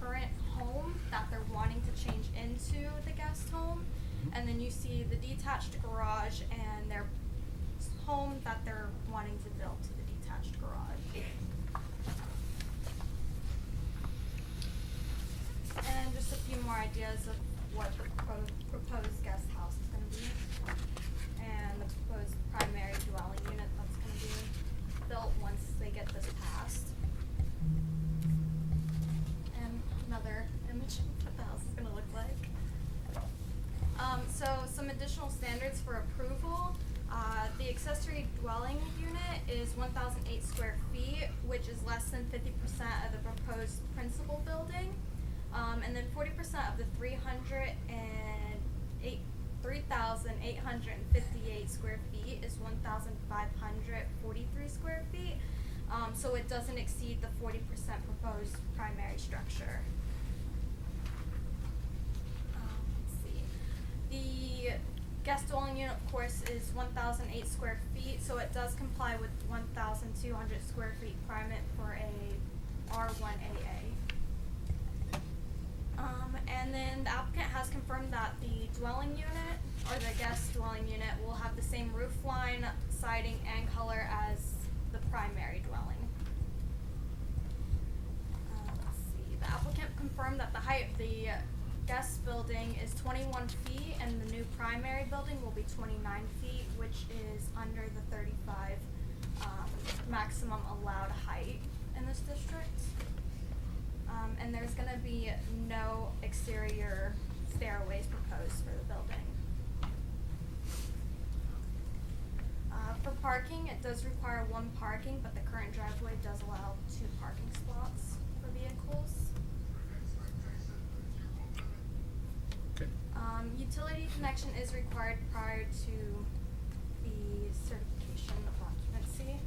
current home that they're wanting to change into the guest home, and then you see the detached garage and their home that they're wanting to build to the detached garage. And just a few more ideas of what the proposed guest house is going to be, and the proposed primary dwelling unit that's going to be built once they get this passed. And another image of what the house is going to look like. So some additional standards for approval. The accessory dwelling unit is 1,008 square feet, which is less than 50% of the proposed principal building. And then 40% of the 3,858 square feet is 1,543 square feet. So it doesn't exceed the 40% proposed primary structure. Let's see. The guest dwelling unit, of course, is 1,008 square feet, so it does comply with 1,200 square feet requirement for a R1AA. And then the applicant has confirmed that the dwelling unit, or the guest dwelling unit, will have the same roof line, siding, and color as the primary dwelling. Let's see, the applicant confirmed that the height of the guest building is 21 feet, and the new primary building will be 29 feet, which is under the 35 maximum allowed height in this district. And there's going to be no exterior stairways proposed for the building. For parking, it does require one parking, but the current driveway does allow 2 parking spots for vehicles. Okay. Utility connection is required prior to the certification of occupancy.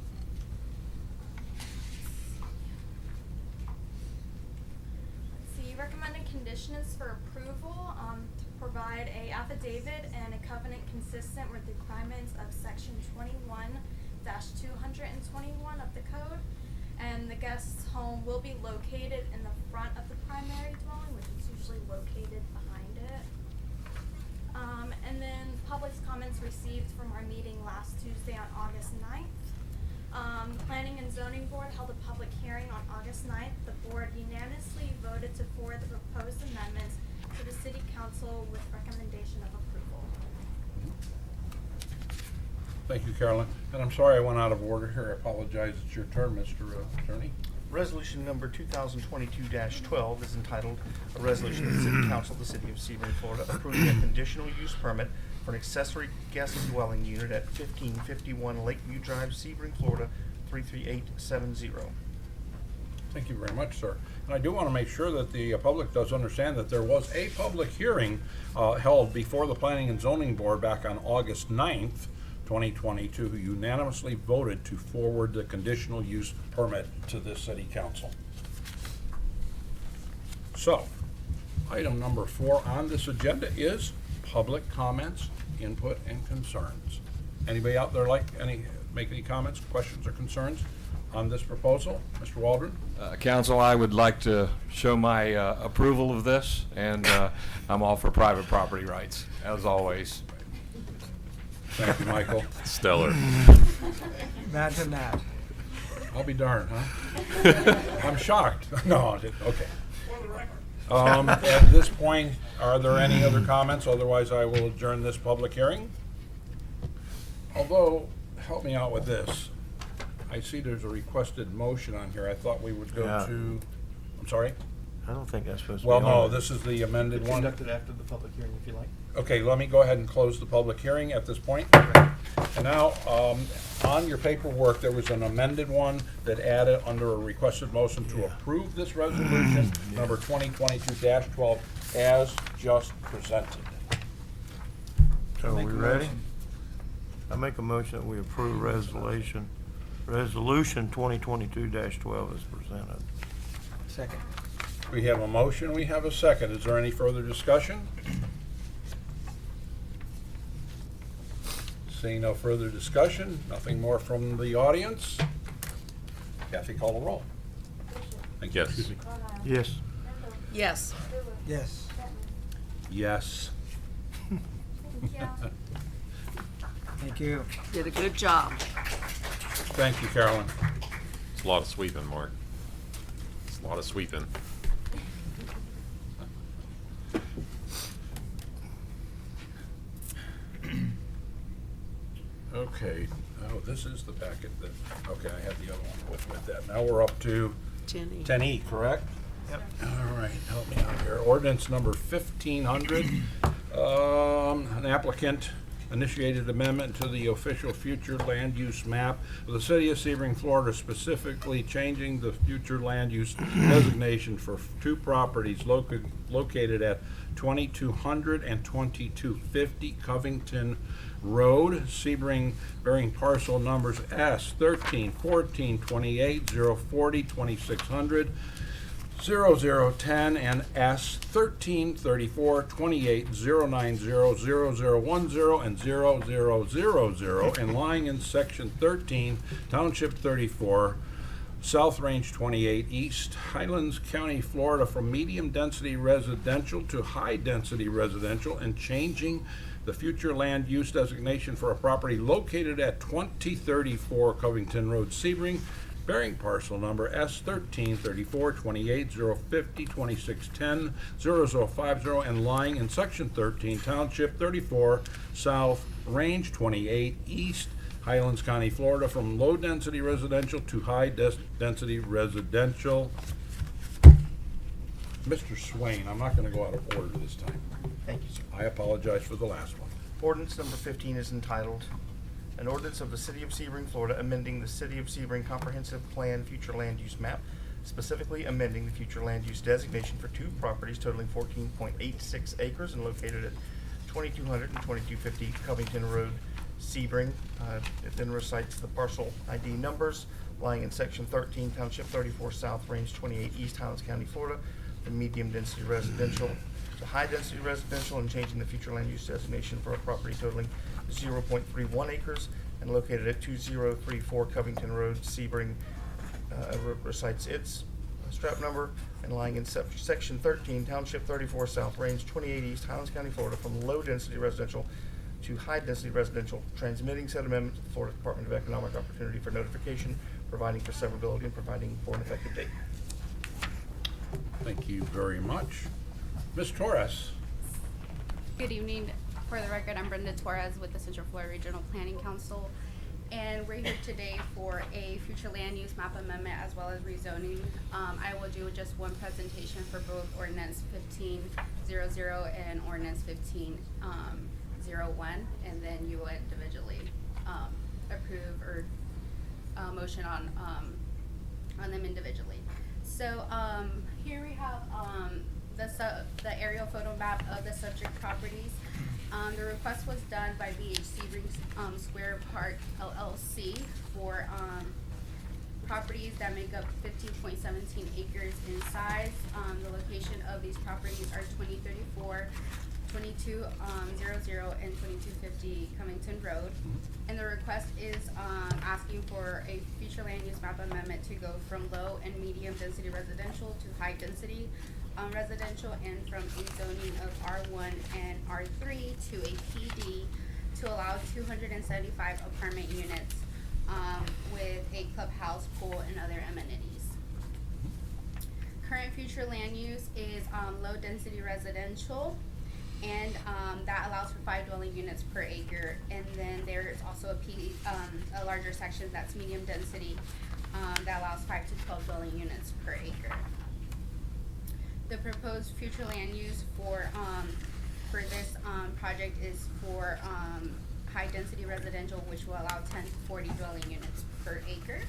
Recommended conditions for approval to provide a affidavit and a covenant consistent with the requirements of section 21-221 of the code, and the guest's home will be located in the front of the primary dwelling, which is usually located behind it. And then public's comments received from our meeting last Tuesday on August 9th. Planning and Zoning Board held a public hearing on August 9th. The board unanimously voted to forward the proposed amendments to the City Council with recommendation of approval. Thank you, Carolyn. And I'm sorry I went out of order here. I apologize. It's your turn, Mr. Attorney. Resolution number 2022-12 is entitled, "A Resolution of the City Council of the City of Sebring, Florida, approving a conditional use permit for an accessory guest dwelling unit at 1551 Lakeview Drive, Sebring, Florida, 33870. Thank you very much, sir. And I do want to make sure that the public does understand that there was a public hearing held before the Planning and Zoning Board back on August 9th, 2022, who unanimously voted to forward the conditional use permit to this City Council. So, item number 4 on this agenda is public comments, input, and concerns. Anybody out there make any comments, questions, or concerns on this proposal? Mr. Waldron? Council, I would like to show my approval of this, and I'm all for private property rights, as always. Thank you, Michael. Stellar. Imagine that. I'll be darned, huh? I'm shocked. No, okay. At this point, are there any other comments? Otherwise, I will adjourn this public hearing. Although, help me out with this. I see there's a requested motion on here. I thought we would go Yeah. to, I'm sorry? I don't think that's supposed to be Well, on no, there. this is the amended one. Conducted after the public hearing, if you like. Okay, let me go ahead and close the public hearing at this point. And now, on your paperwork, there was an amended one that added under a requested motion to approve this resolution, number 2022-12, as just presented. So are we Make a ready? motion. I make a motion that we approve resolution 2022-12 as presented. Second. We have a motion, we have a second. Is there any further discussion? Seeing no further discussion, nothing more from the audience. Kathy, call the roll. Thank you. Yes. Excuse me. Yes. Yes. Yes. Yes. Thank you. Did a good job. Thank you, Carolyn. It's a lot of sweeping, Mark. It's a lot of sweeping. Okay, oh, this is the packet that, okay, I have the other one with that. Now we're up to 10E. 10E, correct? Yep. All right, help me out here. Ordinance number 1500. An applicant initiated amendment to the official future land use map of the city of Sebring, Florida, specifically changing the future land use designation for two properties located at 2200 and 2250 Covington Road, Sebring, bearing parcel numbers S 13, 14, 28, 040, 2600, 0010, and S 13, 34, 28, 090, 0010, and 0000, and lying in section 13, township 34, South Range 28 East, Highlands County, Florida, from medium-density residential to high-density residential, and changing the future land use designation for a property located at 2034 Covington Road, Sebring, bearing parcel number S 13, 34, 28, 050, 2610, 0050, and lying in section 13, township 34, South Range 28 East, Highlands County, Florida, from low-density residential to high-density residential. Mr. Swain, I'm not going to go out of order this time. Thank you, sir. I apologize for the last one. Ordinance number 15 is entitled, An Ordinance of the City of Sebring, Florida, amending the City of Sebring Comprehensive Plan Future Land Use Map, specifically amending the future land use designation for two properties totaling 14.86 acres and located at 2200 and 2250 Covington Road, Sebring. It then recites the parcel ID numbers lying in section 13, township 34, South Range 28 East, Highlands County, Florida, from medium-density residential to high-density residential, and changing the future land use designation for a property totaling 0.31 acres and located at 2034 Covington Road, Sebring. Recites its strap number, and lying in section 13, township 34, South Range 28 East, Highlands County, Florida, from low-density residential to high-density residential, transmitting said amendment to the Florida Department of Economic Opportunity for notification, providing for severability, and providing for an effective date. Thank you very much. Ms. Torres. Good evening. For the record, I'm Brenda Torres with the Central Florida Regional Planning Council, and we're here today for a future land use map amendment as well as rezoning. I will do just one presentation for both ordinance 1500 and ordinance 1501, and then you will individually approve or motion on them individually. So here we have the aerial photo map of the subject properties. The request was done by BHC Square Park LLC for properties that make up 15.17 acres in size. The location of these properties are 2034, 2200, and 2250 Covington Road. And the request is asking for a future land use map amendment to go from low and medium density residential to high density residential, and from a zoning of R1 and R3 to a PD to allow 275 apartment units with a clubhouse, pool, and other amenities. current future land use is low density residential, and that allows for 5 dwelling units per acre. And then there's also a larger section that's medium density that allows 5 to 12 dwelling units per acre. The proposed future land use for this project is for high density residential, which will allow 10 to 40 dwelling units per acre.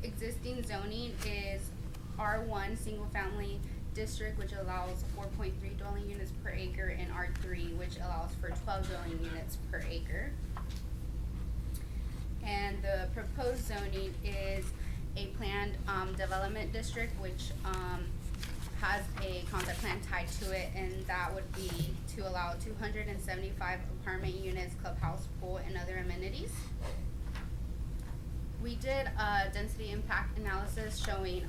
Existing zoning is R1 single family district, which allows 4.3 dwelling units per acre, and R3, which allows for 12 dwelling units per acre. And the proposed zoning is a planned development district, which has a concept plan tied to it, and that would be to allow 275 apartment units, clubhouse, pool, and other amenities. We did a density impact analysis showing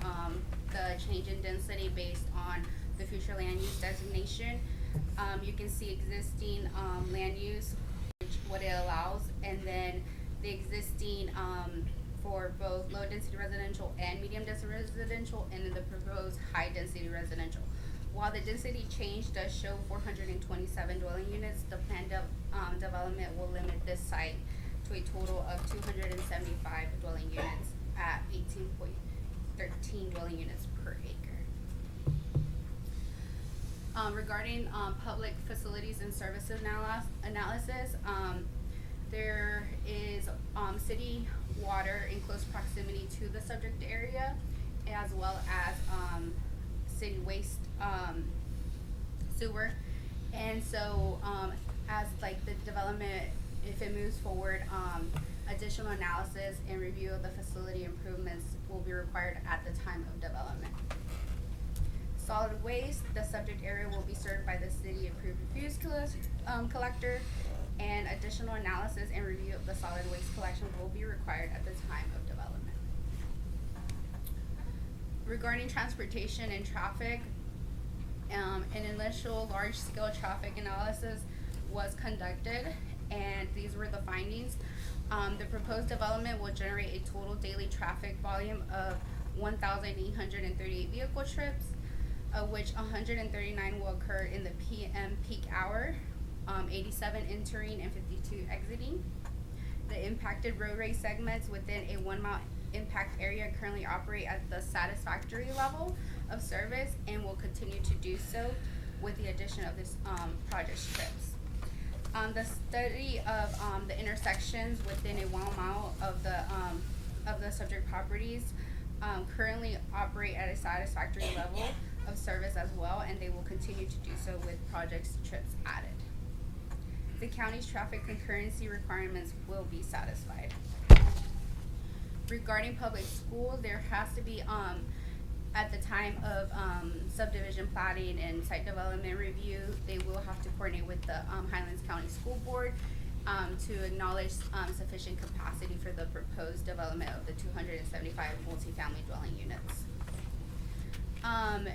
the change in density based on the future land use designation. You can see existing land use, what it allows, and then the existing for both low density residential and medium density residential, and then the proposed high density residential. While the density change does show 427 dwelling units, the planned development will limit this site to a total of 275 dwelling units at 18.13 dwelling units per acre. Regarding public facilities and services analysis, there is city water in close proximity to the subject area, as well as city waste sewer. And so as like the development, if it moves forward, additional analysis and review of the facility improvements will be required at the time of development. Solid waste, the subject area will be served by the city approved refuse collector, and additional analysis and review of the solid waste collection will be required at the time of development. Regarding transportation and traffic, an initial large-scale traffic analysis was conducted, and these were the findings. The proposed development will generate a total daily traffic volume of 1,838 vehicle trips, of which 139 will occur in the PM peak hour, 87 entering and 52 exiting. The impacted roadway segments within a 1 mile impact area currently operate at the satisfactory level of service and will continue to do so with the addition of this project strips. The study of the intersections within a 1 mile of the subject properties currently operate at a satisfactory level of service as well, and they will continue to do so with project strips added. The county's traffic concurrency requirements will be satisfied. Regarding public schools, there has to be at the time of subdivision platting and site development review, they will have to coordinate with the Highlands County School Board to acknowledge sufficient capacity for the proposed development of the 275 multifamily dwelling units.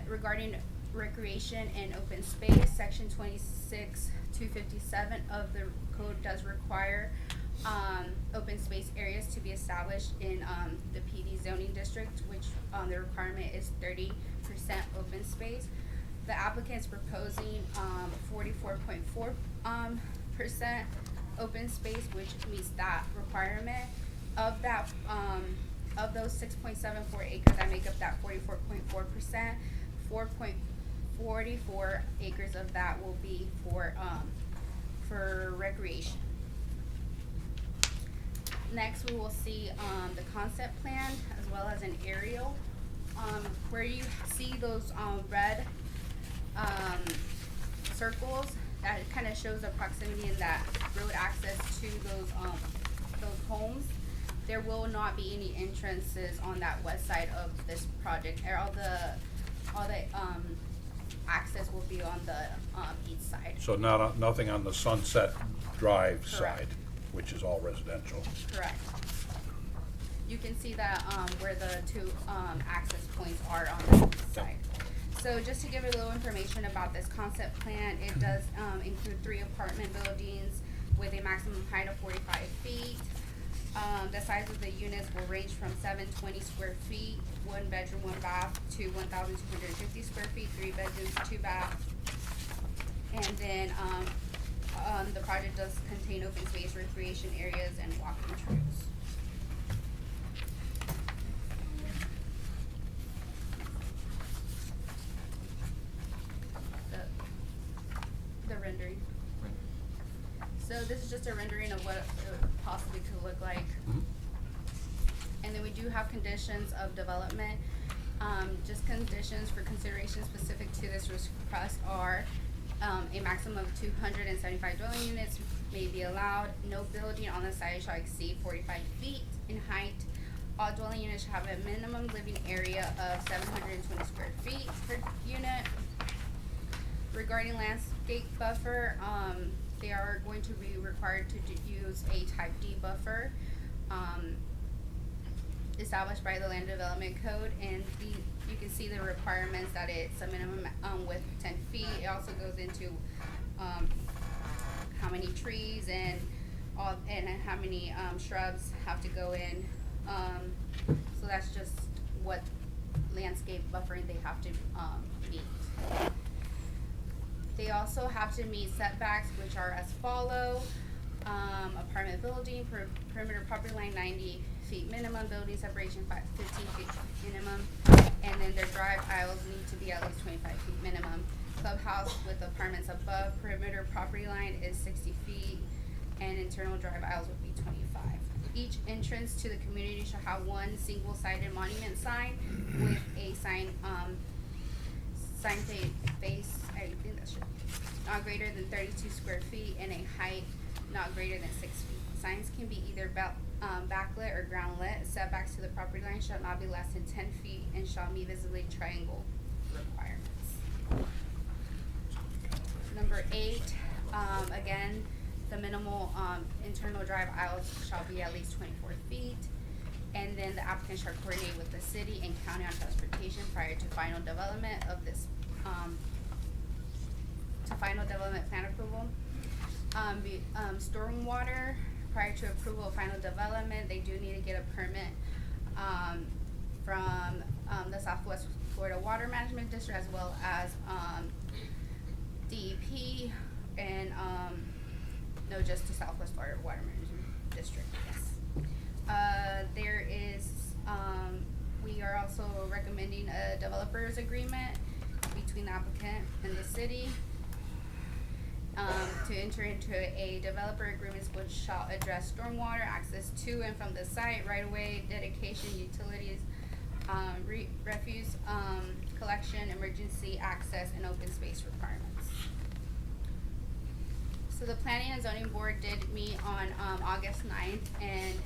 Regarding recreation and open space, section 26-257 of the code does require open space areas to be established in the PD zoning district, which the requirement is 30% open space. The applicant is proposing 44.4% open space, which meets that requirement. Of that, of those 6.74 acres that make up that 44.4%, 4.44 acres of that will be for recreation. Next, we will see the concept plan as well as an aerial, where you see those red circles. That kind of shows the proximity and that road access to those homes. There will not be any entrances on that west side of this project. All the access will be on the east side. So nothing on the Sunset Drive Correct. side, which is all residential. Correct. You can see that where the two access points are on the east side. So just to give you a little information about this concept plan, it does include 3 apartment buildings with a maximum height of 45 feet. The size of the units will range from 720 square feet, 1 bedroom, 1 bath, to 1,250 square feet, 3 bedrooms, 2 baths. And then, the project does contain open space, recreation areas, and walking trails. The rendering. So this is just a rendering of what it possibly could look like. And then we do have conditions of development. Just conditions for consideration specific to this request are a maximum of 275 dwelling units may be allowed. No building on the site shall exceed 45 feet in height. All dwelling units shall have a minimum living area of 720 square feet per unit. Regarding landscape buffer, they are going to be required to use a type D buffer established by the Land Development Code, and you can see the requirements that it's a minimum width of 10 feet. It also goes into how many trees and how many shrubs have to go in. So that's just what landscape buffering they have to meet. They also have to meet setbacks, which are as follow. Apartment building, perimeter property line 90 feet minimum, building separation 15 feet minimum, and then their drive aisles need to be at least 25 feet minimum. Clubhouse with apartments above perimeter property line is 60 feet, and internal drive aisles would be 25. Each entrance to the community shall have one single-sided monument sign with a sign face, I think that should be not greater than 32 square feet and a height not greater than 6 feet. Signs can be either backlit or ground lit. Setbacks to the property line shall not be less than 10 feet and shall meet visibly triangle requirements. Number 8, again, the minimal internal drive aisles shall be at least 24 feet. And then the applicant shall coordinate with the city and county on transportation prior to final development of this, to final development plan approval. Stormwater, prior to approval of final development, they do need to get a permit from the Southwest Florida Water Management District, as well as DEP and no, just the Southwest Florida Water Management District. Yes. There is we are also recommending a developers agreement between the applicant and the city. To enter into a developer agreements which shall address stormwater, access to and from the site, right of way, dedication, utilities, refuse collection, emergency access, and open space requirements. So the Planning and Zoning Board did meet on August 9th, and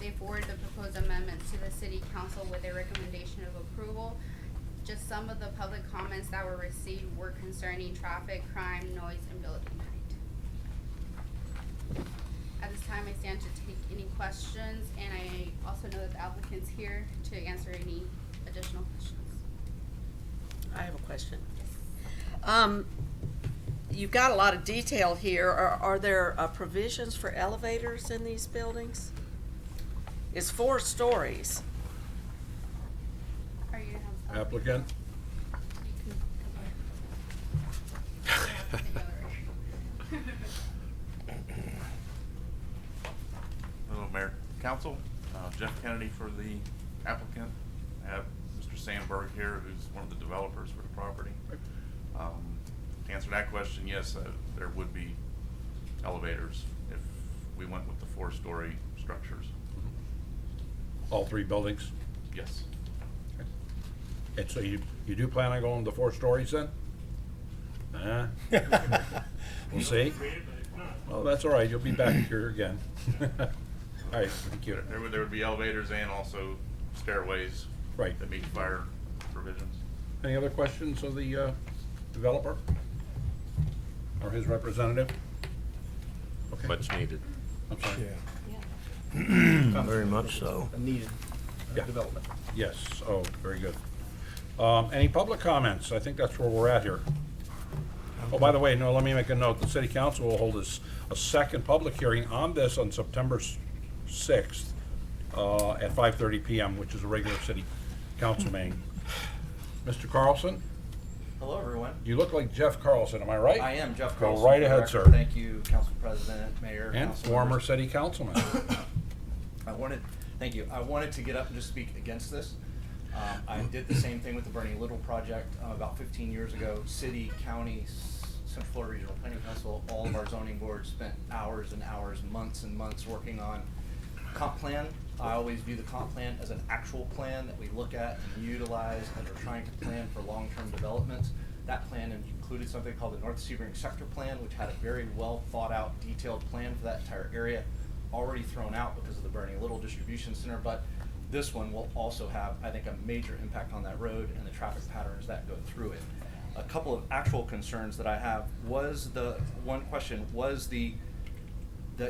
they forwarded the proposed amendments to the City Council with a recommendation of approval. Just some of the public comments that were received were concerning traffic, crime, noise, and building height. At this time, I stand to take any questions, and I also know that the applicant's here to answer any additional questions. I have a question. You've got a lot of detail here. Are there provisions for elevators in these buildings? It's 4 stories. Are you gonna have Applicant? Hello, Mayor, Council. Jeff Kennedy for the applicant. I have Mr. Sandberg here, who's one of the developers for the property. To answer that question, yes, there would be elevators if we went with the 4-story structures. All 3 buildings? Yes. And so you do plan on going to 4 stories then? We'll see. Well, that's all right, you'll be back here again. All right, thank you. There would be elevators and also stairways. Right. That meet fire provisions. Any other questions of the developer? Or his representative? Okay. Much needed. I'm sorry. Very much so. Needed Yeah. development. Yes, oh, very good. Any public comments? I think that's where we're at here. Oh, by the way, no, let me make a note. The city council will hold a second public hearing on this on September 6th at 5:30 PM, which is a regular city council meeting. Mr. Carlson, Hello, everyone. you look like Jeff Carlson, am I right? I am Jeff Go Carlson. right for the ahead, record. sir. Thank you, Council President, Mayor. And council former members. city councilman. Thank you. I wanted to get up and just speak against this. I did the same thing with the Bernie Little project about 15 years ago. City, county, Central Florida Regional Planning Council, all of our zoning boards spent hours and hours, months and months working on comp plan. I always view the comp plan as an actual plan that we look at and utilize as we're trying to plan for long-term developments. That plan included something called the North Sebring Sector Plan, which had a very well thought out, detailed plan for that entire area, already thrown out because of the Bernie Little Distribution Center. But this one will also have, I think, a major impact on that road and the traffic patterns that go through it. A couple of actual concerns that I have was the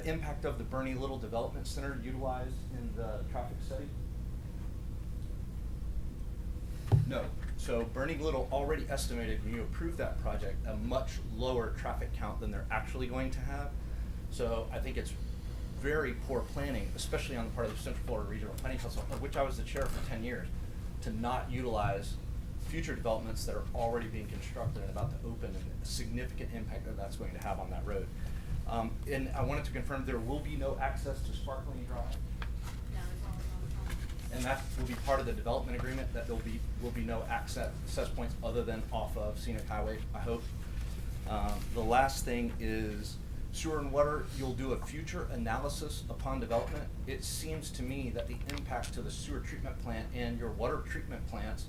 impact of the Bernie Little Development Center utilized in the traffic study? No. So Bernie Little already estimated when you approved that project a much lower traffic count than they're actually going to have. So I think it's very poor planning, especially on the part of the Central Florida Regional Planning Council, of which I was the chair for 10 years, to not utilize future developments that are already being constructed and about to open, and the significant impact that that's going to have on that road. And I wanted to confirm there will be no access to Sparkling Drive. And that will be part of the development agreement, that will be no access points other than off of Scenic Highway, I hope. The last thing is sewer and water. You'll do a future analysis upon development. It seems to me that the impact to the sewer treatment plant and your water treatment plants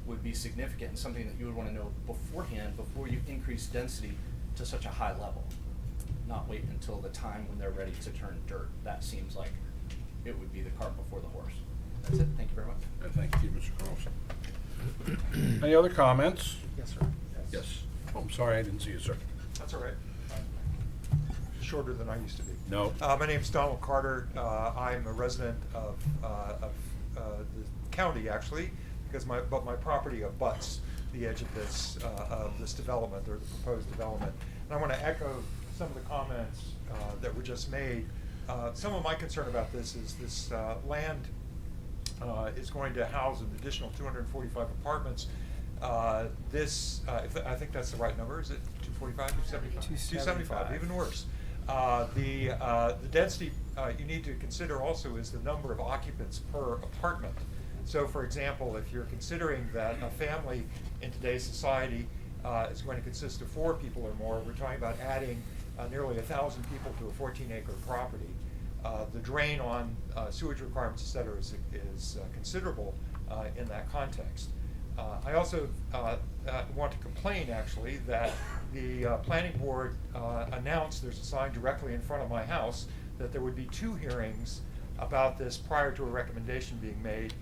would be significant and something that you would want to know beforehand before you increase density to such a high level. Not wait until the time when they're ready to turn dirt. That seems like it would be the cart before the horse. That's it. Thank you very much. Thank you, Mr. Carlson. Any other comments? Yes, sir. Yes. Oh, I'm sorry, I didn't see you, sir. That's all right. I'm shorter than I used to be. No. My name's Donald Carter. I'm a resident of the county, actually, because my property abuts the edge of this development, or the proposed development. And I want to echo some of the comments that were just made. Some of my concern about this is this land is going to house an additional 245 apartments. I think that's the right number. Is it 245, 275? 275, even worse. The density you need to consider also is the number of occupants per apartment. So, for example, if you're considering that a family in today's society is going to consist of 4 people or more, we're talking about adding nearly 1,000 people to a 14-acre property. The drain on sewage requirements, et cetera, is considerable in that context. I also want to complain, actually, that the planning board announced, there's a sign directly in front of my house, that there would be 2 hearings about this prior to a recommendation being made,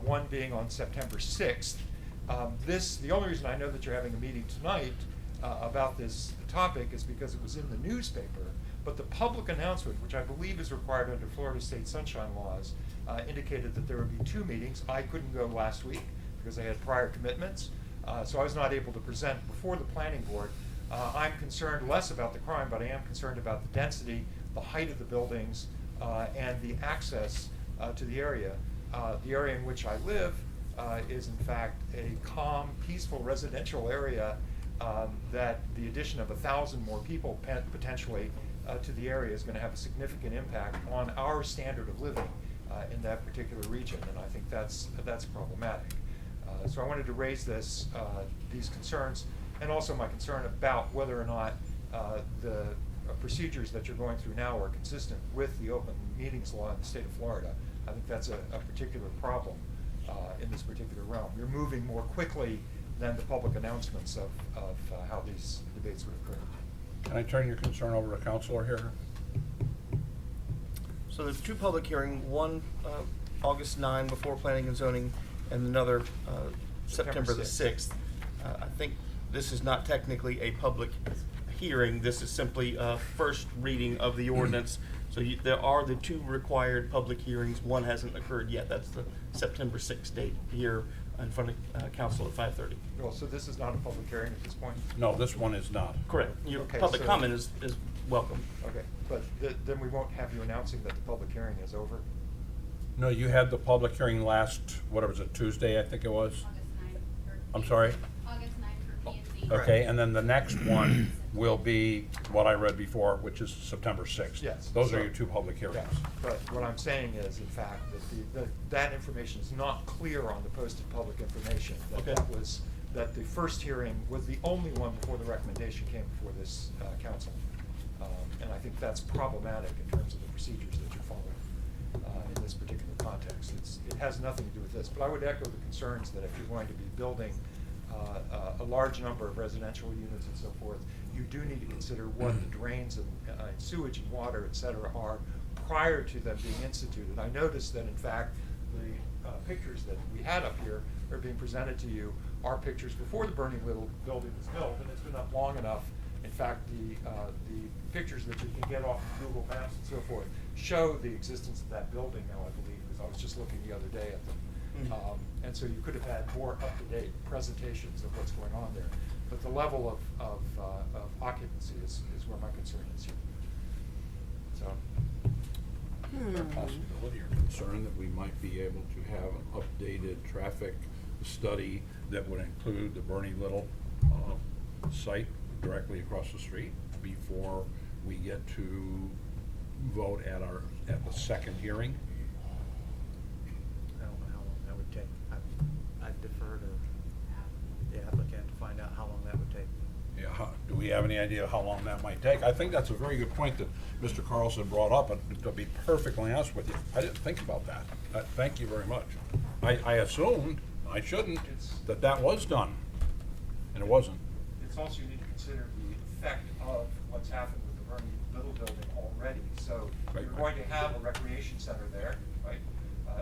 one being on September 6th. The only reason I know that you're having a meeting tonight about this topic is because it was in the newspaper, but the public announcement, which I believe is required under Florida state sunshine laws, indicated that there would be 2 meetings. I couldn't go last week because I had prior commitments, so I was not able to present before the planning board. I'm concerned less about the crime, but I am concerned about the density, the height of the buildings, and the access to the area. The area in which I live is in fact a calm, peaceful residential area that the addition of 1,000 more people potentially to the area is going to have a significant impact on our standard of living in that particular region, and I think that's problematic. So I wanted to raise these concerns, and also my concern about whether or not the procedures that you're going through now are consistent with the open meetings law in the state of Florida. I think that's a particular problem in this particular realm. You're moving more quickly than the public announcements of how these debates would occur. Can I turn your concern over to Counselor here? So there's 2 public hearings, one August 9 before Planning and Zoning, and another September the 6th. I think this is not technically a public hearing. This is simply a first reading of the ordinance. So there are the 2 required public hearings. One hasn't occurred yet. That's the September 6th date here in front of council at 5:30. Well, so this is not a public hearing at this point? No, this one is not. Correct. Your Okay, public so- comment is welcome. Okay, but then we won't have you announcing that the public hearing is over? No, you had the public hearing last, whatever was it, Tuesday, I think it was? I'm sorry? August 9th for P&Z. Okay, and then the next one will be what I read before, which is September 6th. Yes. Those So- are your two public hearings. Yes, but what I'm saying is, in fact, that that information is not clear on the posted public information. Okay. That the first hearing was the only one before the recommendation came before this council. And I think that's problematic in terms of the procedures that you're following in this particular context. It has nothing to do with this, but I would echo the concerns that if you're going to be building a large number of residential units and so forth, you do need to consider what the drains and sewage and water, et cetera, are prior to them being instituted. I noticed that, in fact, the pictures that we had up here are being presented to you are pictures before the Bernie Little building was built, and it's been up long enough. In fact, the pictures that you can get off of Google Maps and so forth show the existence of that building now, I believe, because I was just looking the other day at them. And so you could have had more up-to-date presentations of what's going on there. But the level of occupancy is where my concern is here. So. Is there a possibility or concern that we might be able to have an updated traffic study that would include the Bernie Little site directly across the street before we get to vote at the second hearing? I don't know how long that would take. I'd defer to the applicant to find out how long that would take. Yeah, do we have any idea how long that might take? I think that's a very good point that Mr. Carlson brought up, and to be perfectly honest with you, I didn't think about that. Thank you very much. I assumed, I shouldn't, that was done, and it wasn't. It's also, you need to consider the effect of what's happened with the Bernie Little building already. So Right, you're right. going to have a recreation center there, right?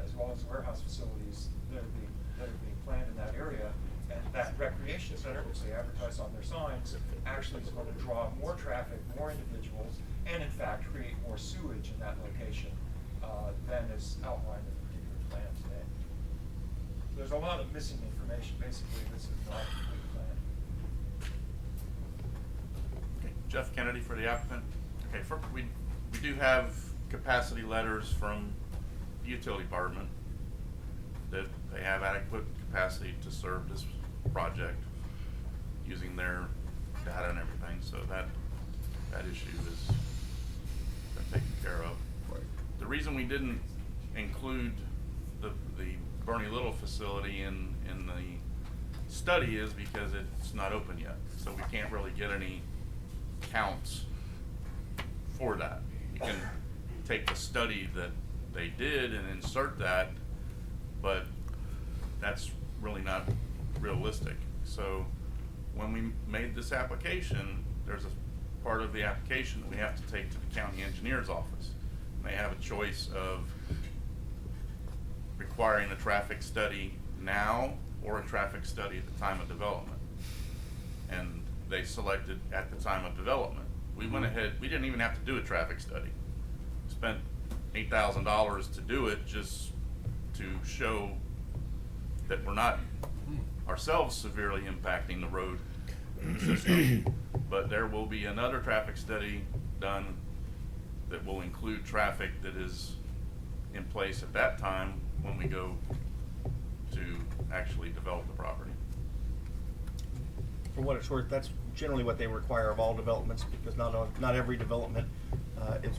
As well as warehouse facilities that are being planned in that area. And that recreation center, which they advertise on their signs, actually is going to draw more traffic, more individuals, and in fact create more sewage in that location than is outlined in the particular plan today. There's a lot of missing information. Basically, this is not a complete plan. Okay, Jeff Kennedy for the applicant. Okay, we do have capacity letters from the utility department that they have adequate capacity to serve this project using their data and everything, so that issue is been taken care of. Right. The reason we didn't include the Bernie Little facility in the study is because it's not open yet, so we can't really get any counts for that. You can take the study that they did and insert that, but that's really not realistic. So when we made this application, there's a part of the application that we have to take to the county engineer's office. And they have a choice of requiring a traffic study now or a traffic study at the time of development. And they selected at the time of development. We went ahead, we didn't even have to do a traffic study. Spent $8,000 to do it just to show that we're not ourselves severely impacting the road system. But there will be another traffic study done that will include traffic that is in place at that time when we go to actually develop the property. For what it's worth, that's generally what they require of all developments, because not every development is,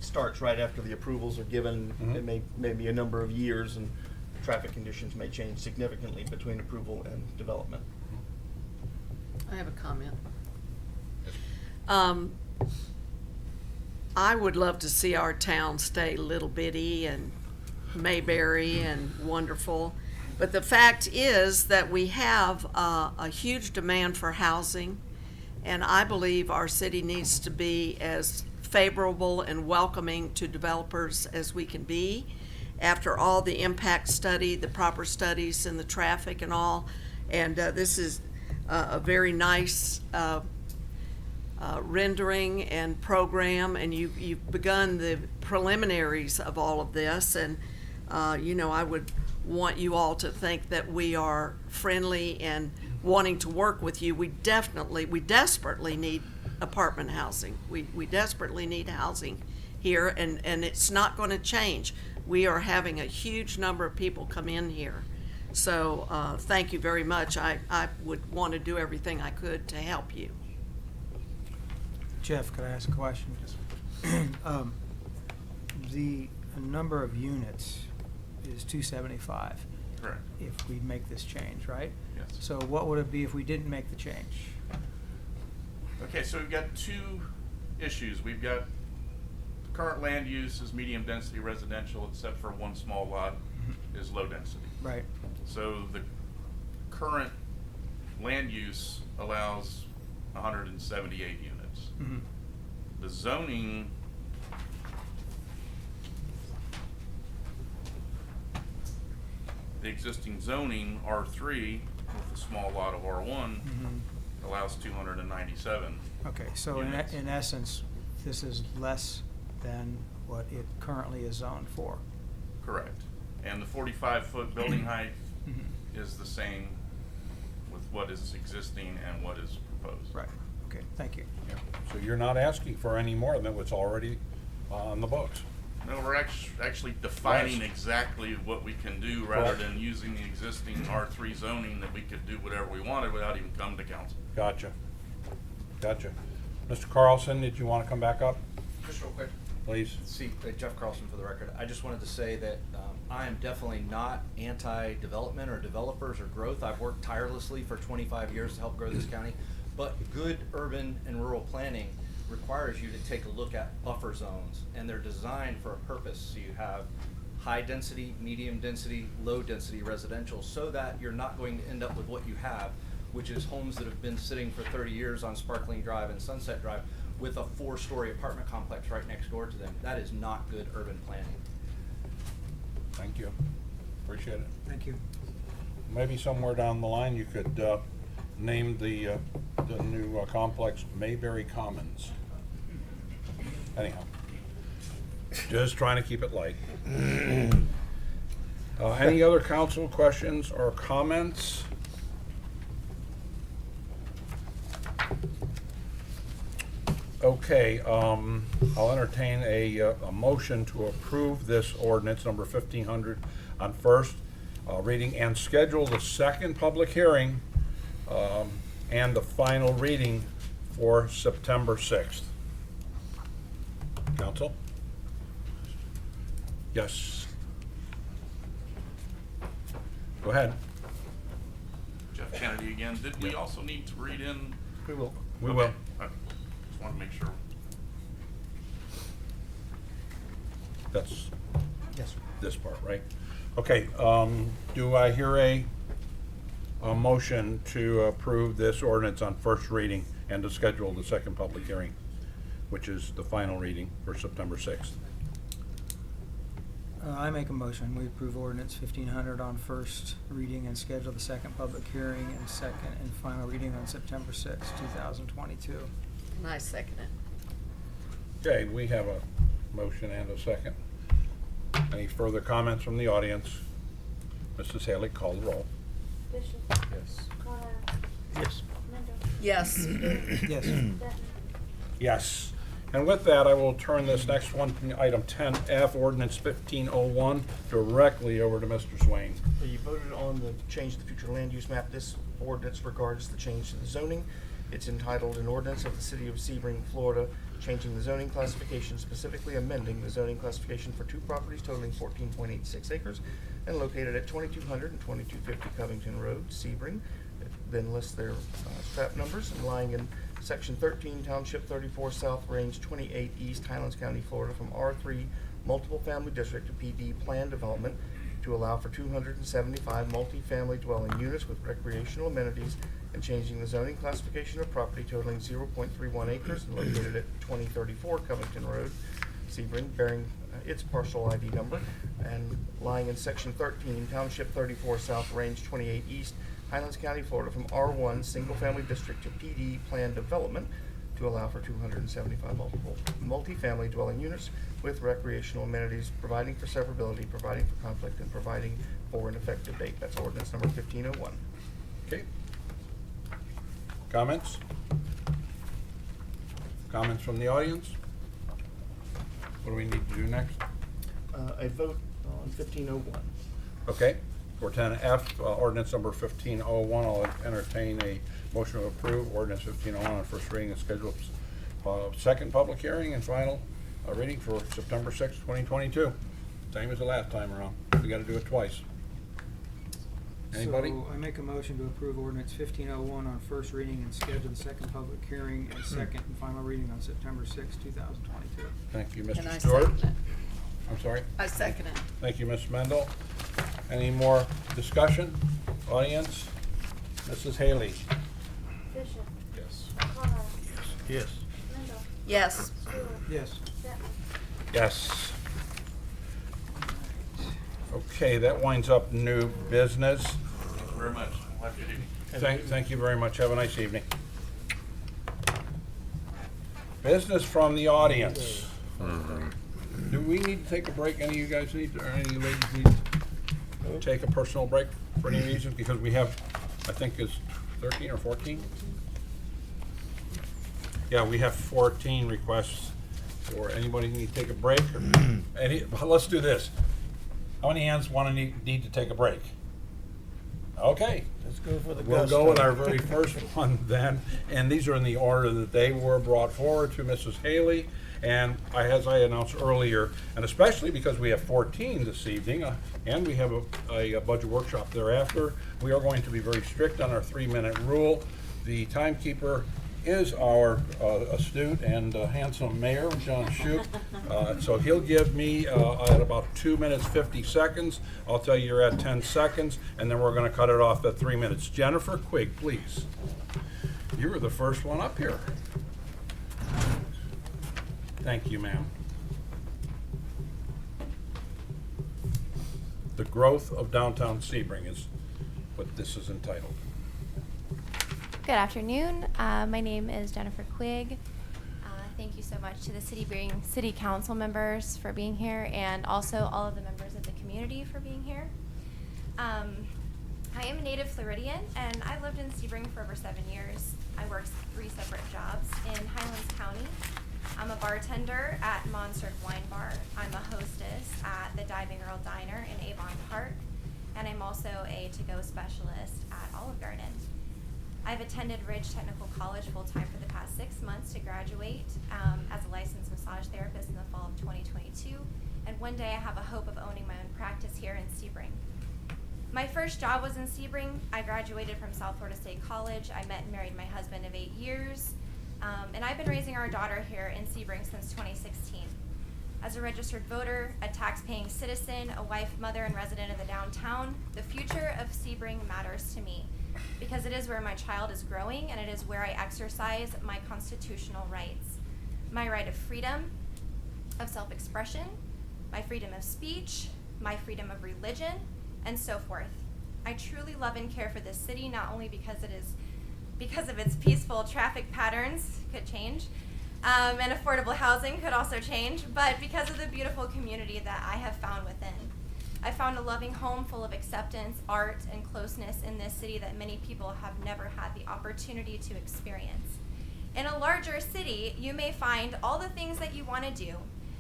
starts right after the approvals are given. It may be a number of years, and traffic conditions may change significantly between approval and development. I have a comment. I would love to see our town stay little bitty and Mayberry and wonderful. But the fact is that we have a huge demand for housing, and I believe our city needs to be as favorable and welcoming to developers as we can be. After all the impact study, the proper studies and the traffic and all, and this is a very nice rendering and program, and you've begun the preliminaries of all of this, and I would want you all to think that we are friendly and wanting to work with you. We desperately need apartment housing. We desperately need housing here, and it's not going to change. We are having a huge number of people come in here. So thank you very much. I would want to do everything I could to help you. Jeff, could I ask a question? The number of units is 275. Correct. If we make this change, right? Yes. So what would it be if we didn't make the change? Okay, so we've got two issues. We've got the current land use is medium density residential, except for one small lot is low density. Right. So the current land use allows 178 units. Mm-hmm. The zoning the existing zoning R3 with a small lot of R1 Mm-hmm. allows 297. Okay, so units. in essence, this is less than what it currently is zoned for. Correct. And the 45-foot building height Mhm. is the same with what is existing and what is proposed. Right. Okay, thank you. Yeah. So you're not asking for any more than what's already on the books? No, we're actually defining Right. exactly what we can do rather Correct. than using the existing R3 zoning that we could do whatever we wanted without even coming to council. Gotcha. Gotcha. Mr. Carlson, did you want to come back up, Just real quick. please? See, Jeff Carlson for the record. I just wanted to say that I am definitely not anti-development or developers or growth. I've worked tirelessly for 25 years to help grow this county. But good urban and rural planning requires you to take a look at buffer zones, and they're designed for a purpose. So you have high density, medium density, low density residential, so that you're not going to end up with what you have, which is homes that have been sitting for 30 years on Sparkling Drive and Sunset Drive with a 4-story apartment complex right next door to them. That is not good urban planning. Thank you. Appreciate it. Thank you. Maybe somewhere down the line you could name the new complex Mayberry Commons. Anyhow, just trying to keep it light. Any other council questions or comments? Okay, I'll entertain a motion to approve this ordinance number 1500 on first reading and schedule the second public hearing and the final reading for September 6th. Council? Yes. Go ahead. Jeff Kennedy again. Did we also need to read in? We will. We Okay. will. Just want to make sure. That's Yes, sir. this part, right? Okay, do I hear a motion to approve this ordinance on first reading and to schedule the second public hearing, which is the final reading for September 6th? I make a motion. We approve ordinance 1500 on first reading and schedule the second public hearing and second and final reading on September 6th, 2022. And I second it. Okay, we have a motion and a second. Any further comments from the audience? Mrs. Haley, call the roll. Bishop. Yes. Carter. Yes. Mendel. Yes. Yes. Benton. Yes. And with that, I will turn this next one, item 10F, ordinance 1501, directly over to Mr. Swain. You voted on the change to the future land use map. This ordinance regards the change to the zoning. It's entitled an ordinance of the city of Sebring, Florida, changing the zoning classification, specifically amending the zoning classification for two properties totaling 14.86 acres and located at 2200 and 2250 Covington Road, Sebring. It then lists their strap numbers and lying in Section 13, Township 34 South, Range 28 East, Highlands County, Florida, from R3 Multiple Family District to PD Plan Development to allow for 275 multifamily dwelling units with recreational amenities and changing the zoning classification of property totaling 0.31 acres and located at 2034 Covington Road, Sebring, bearing its parcel ID number, and lying in Section 13, Township 34 South, Range 28 East, Highlands County, Florida, from R1 Single Family District to PD Plan Development to allow for 275 multifamily dwelling units with recreational amenities, providing for severability, providing for conflict, and providing for an effective date. That's ordinance number 1501. Okay. Comments? Comments from the audience? What do we need to do next? A vote on 1501. Okay, for 10F, ordinance number 1501, I'll entertain a motion to approve ordinance 1501 on first reading and schedule second public hearing and final reading for September 6, 2022. Same as the last time around. We got to do it twice. Anybody? So I make a motion to approve ordinance 1501 on first reading and schedule the second public hearing and second and final reading on September 6, 2022. Thank you, And Mr. I Stewart. second it. I'm sorry? I second it. Thank you, Ms. Mendel. Any more discussion? Audience? Mrs. Haley? Bishop. Yes. Connor. Yes. Mendel. Yes. Stewart. Yes. Detman. Yes. Okay, that winds up new business. Thank you very much. Have a good evening. Thank you very much. Have a nice evening. Business from the audience. Do we need to take a break? Any of you guys need, or any of you ladies need to take a personal break for any reason? Because we have, I think it's 13 or 14? Yeah, we have 14 requests. Or anybody need to take a break? Or let's do this. How many hands want to need to take a break? Okay. Let's go for the We'll gusto. go with our very first one then, and these are in the order that they were brought forward to Mrs. Haley. And as I announced earlier, and especially because we have 14 this evening, and we have a budget workshop thereafter, we are going to be very strict on our 3-minute rule. The timekeeper is our astute and handsome mayor, John Shoup. So he'll give me at about 2 minutes, 50 seconds. I'll tell you you're at 10 seconds, and then we're going to cut it off at 3 minutes. Jennifer Quigg, please. You were the first one up here. Thank you, ma'am. The growth of downtown Sebring is what this is entitled. Good afternoon. My name is Jennifer Quigg. Thank you so much to the City Council members for being here, and also all of the members of the community for being here. I am a native Floridian, and I've lived in Sebring for over 7 years. I work 3 separate jobs in Highlands County. I'm a bartender at Monsterk Wine Bar. I'm a hostess at the Diving Earl Diner in Avon Park, and I'm also a to-go specialist at Olive Garden. I've attended Ridge Technical College full-time for the past 6 months to graduate as a licensed massage therapist in the fall of 2022, and one day I have a hope of owning my own practice here in Sebring. My first job was in Sebring. I graduated from South Florida State College. I met and married my husband of 8 years, and I've been raising our daughter here in Sebring since 2016. As a registered voter, a tax-paying citizen, a wife, mother, and resident of the downtown, the future of Sebring matters to me, because it is where my child is growing, and it is where I exercise my constitutional rights. My right of freedom, of self-expression, my freedom of speech, my freedom of religion, and so forth. I truly love and care for this city, not only because of its peaceful traffic patterns could change, and affordable housing could also change, but because of the beautiful community that I have found within. I found a loving home full of acceptance, art, and closeness in this city that many people have never had the opportunity to experience. In a larger city, you may find all the things that you want to do.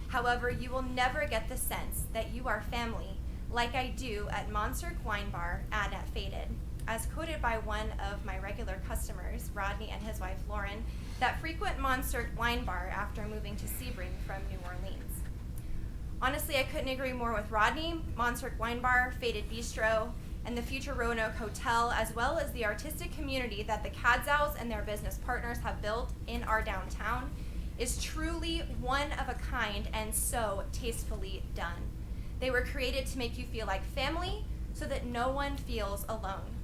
However, you will never get the sense that you are family like I do at Monsterk Wine Bar and at Faded. As quoted by one of my regular customers, Rodney and his wife Lauren, that frequent Monsterk Wine Bar after moving to Sebring from New Orleans. Honestly, I couldn't agree more with Rodney. Monsterk Wine Bar, Faded Bistro, and the future Roanoke Hotel, as well as the artistic community that the Kadzows and their business partners have built in our downtown, is truly one of a kind and so tastefully done. They were created to make you feel like family so that no one feels alone.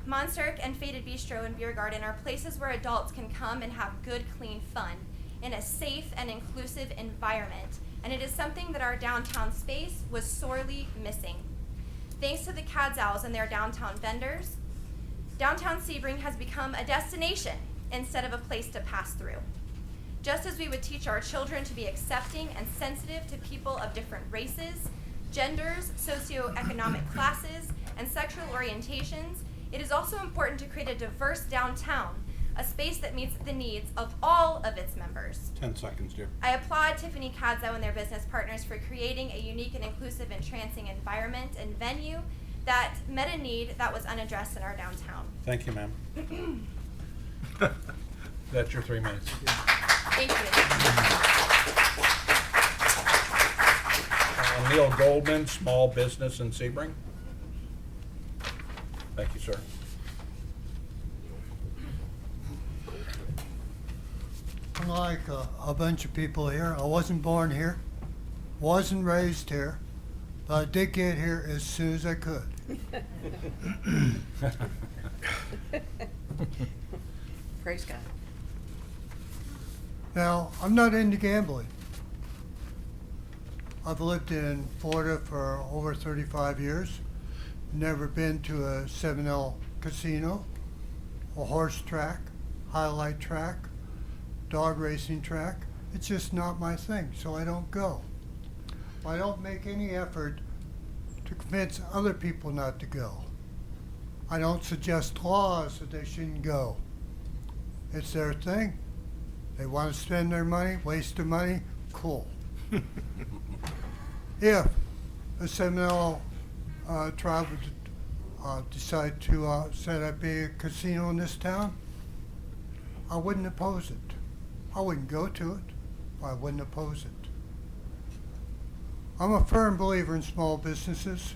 Monsterk and Faded Bistro and Beer Garden are places where adults can come and have good, clean fun in a safe and inclusive environment, and it is something that our downtown space was sorely missing. Thanks to the Kadzows and their downtown vendors, downtown Sebring has become a destination instead of a place to pass through. Just as we would teach our children to be accepting and sensitive to people of different races, genders, socioeconomic classes, and sexual orientations, it is also important to create a diverse downtown a space that meets the needs of all of its members. 10 seconds, dear. I applaud Tiffany Cadzo and their business partners for creating a unique and inclusive entrancing environment and venue that met a need that was unaddressed in our downtown. Thank you, ma'am. That's your 3 minutes. Thank you. Neil Goldman, Small Business in Sebring. Thank you, sir. Like a bunch of people here, I wasn't born here, wasn't raised here, but I did get here as soon as I could. Praise God. Now, I'm not into gambling. I've lived in Florida for over 35 years. Never been to a 7L casino, a horse track, highlight track, dog racing track. It's just not my thing, so I don't go. I don't make any effort to convince other people not to go. I don't suggest laws that they shouldn't go. It's their thing. They want to spend their money, waste their money, cool. If a 7L tribe would decide to set up a casino in this town, I wouldn't oppose it. I wouldn't go to it, but I wouldn't oppose it. I'm a firm believer in small businesses.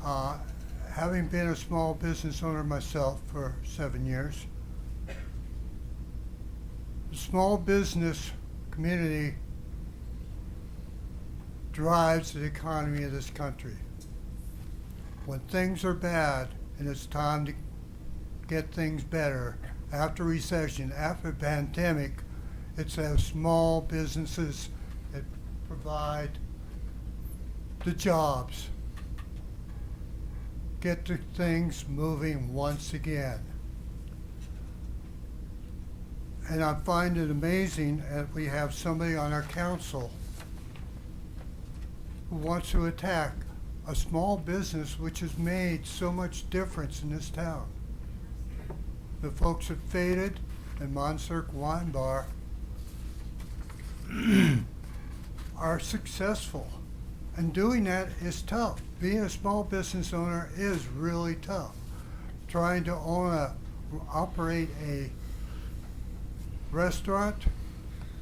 Having been a small business owner myself for 7 years, the small business community drives the economy of this country. When things are bad and it's time to get things better, after recession, after pandemic, it's those small businesses that provide the jobs, get the things moving once again. And I find it amazing that we have somebody on our council who wants to attack a small business which has made so much difference in this town. The folks at Faded and Monserk Wine Bar are successful. And doing that is tough. Being a small business owner is really tough. Trying to operate a restaurant,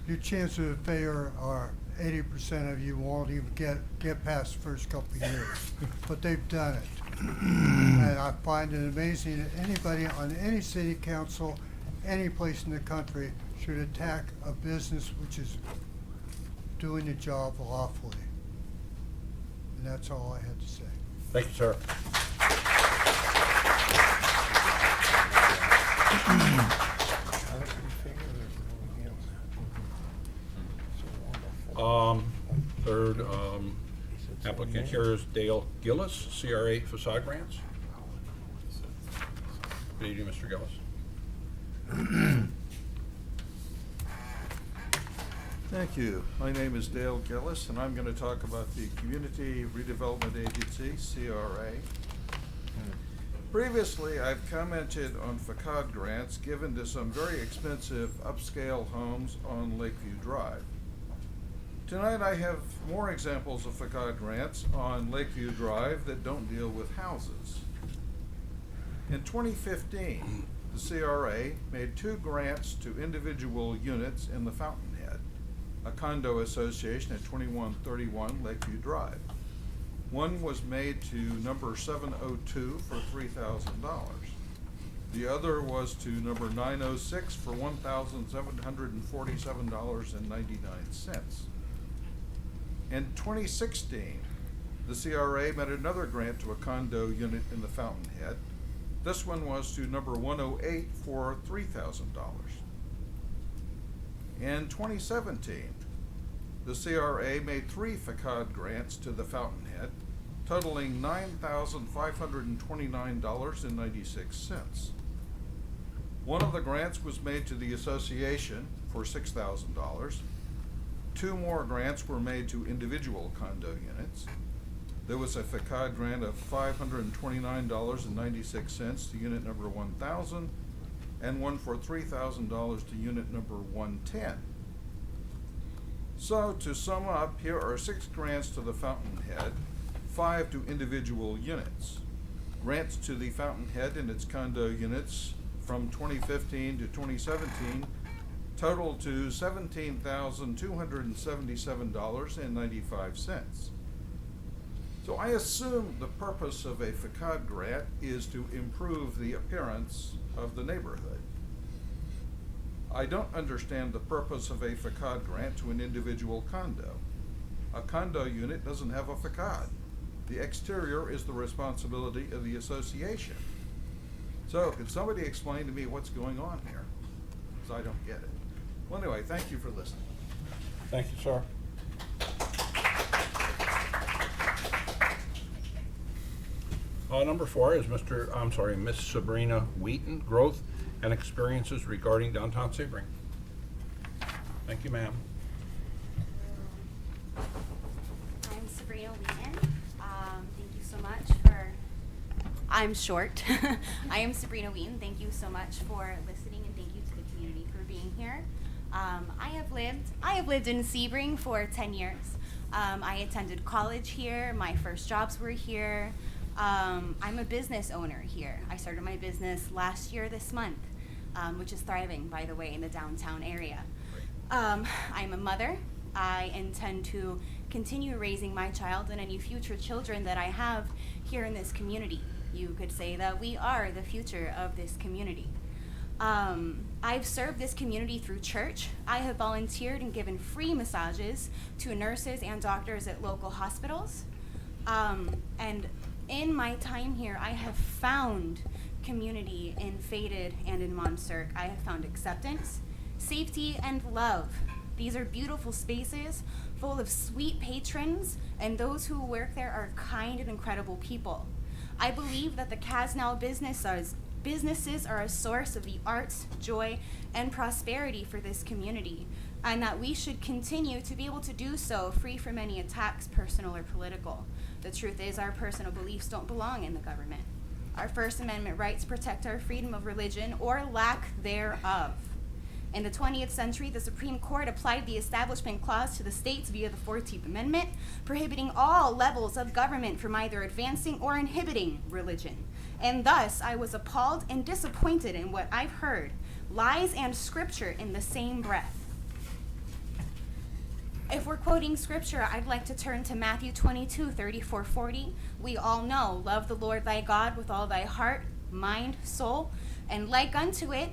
your chances of failure are 80% of you won't even get past the first couple of years. But they've done it. And I find it amazing that anybody on any city council, any place in the country, should attack a business which is doing the job lawfully. And that's all I had to say. Thank you, sir. Third applicant here is Dale Gillis, CRA Facade Grants. Good evening, Mr. Gillis. Thank you. My name is Dale Gillis, and I'm going to talk about the Community Redevelopment Agency, CRA. Previously, I've commented on facade grants given to some very expensive upscale homes on Lakeview Drive. Tonight, I have more examples of facade grants on Lakeview Drive that don't deal with houses. In 2015, the CRA made 2 grants to individual units in the Fountainhead, a condo association at 2131 Lakeview Drive. One was made to number 702 for $3,000. The other was to number 906 for $1,747.99. In 2016, the CRA made another grant to a condo unit in the Fountainhead. This one was to number 108 for $3,000. In 2017, the CRA made 3 facade grants to the Fountainhead, totaling $9,529.96. One of the grants was made to the association for $6,000. 2 more grants were made to individual condo units. There was a facade grant of $529.96 to unit number 1000, and one for $3,000 to unit number 110. So, to sum up, here are 6 grants to the Fountainhead, 5 to individual units. Grants to the Fountainhead and its condo units from 2015 to 2017 total to $17,277.95. So I assume the purpose of a facade grant is to improve the appearance of the neighborhood. I don't understand the purpose of a facade grant to an individual condo. A condo unit doesn't have a facade. The exterior is the responsibility of the association. So, could somebody explain to me what's going on here? Because I don't get it. Well, anyway, thank you for listening. Thank you, sir. Number 4 is Miss Sabrina Wheaton, Growth and Experiences Regarding Downtown Sebring. Thank you, ma'am. I'm Sabrina Wheaton. Thank you so much for, I'm short. I am Sabrina Wheaton. Thank you so much for listening, and thank you to the community for being here. I have lived in Sebring for 10 years. I attended college here. My first jobs were here. I'm a business owner here. I started my business last year this month, which is thriving, by the way, in the downtown area. I'm a mother. I intend to continue raising my child and any future children that I have here in this community. You could say that we are the future of this community. I've served this community through church. I have volunteered and given free massages to nurses and doctors at local hospitals. And in my time here, I have found community in Faded and in Monserc. I have found acceptance, safety, and love. These are beautiful spaces full of sweet patrons, and those who work there are kind and incredible people. I believe that the Casnell businesses are a source of the arts, joy, and prosperity for this community, and that we should continue to be able to do so free from any attacks, personal or political. The truth is, our personal beliefs don't belong in the government. Our First Amendment rights protect our freedom of religion or lack thereof. In the 20th century, the Supreme Court applied the Establishment Clause to the states via the 14th Amendment, prohibiting all levels of government from either advancing or inhibiting religion. And thus, I was appalled and disappointed in what I've heard, lies and scripture in the same breath. If we're quoting scripture, I'd like to turn to Matthew 22:34-40. We all know, love the Lord thy God with all thy heart, mind, soul, and like unto it,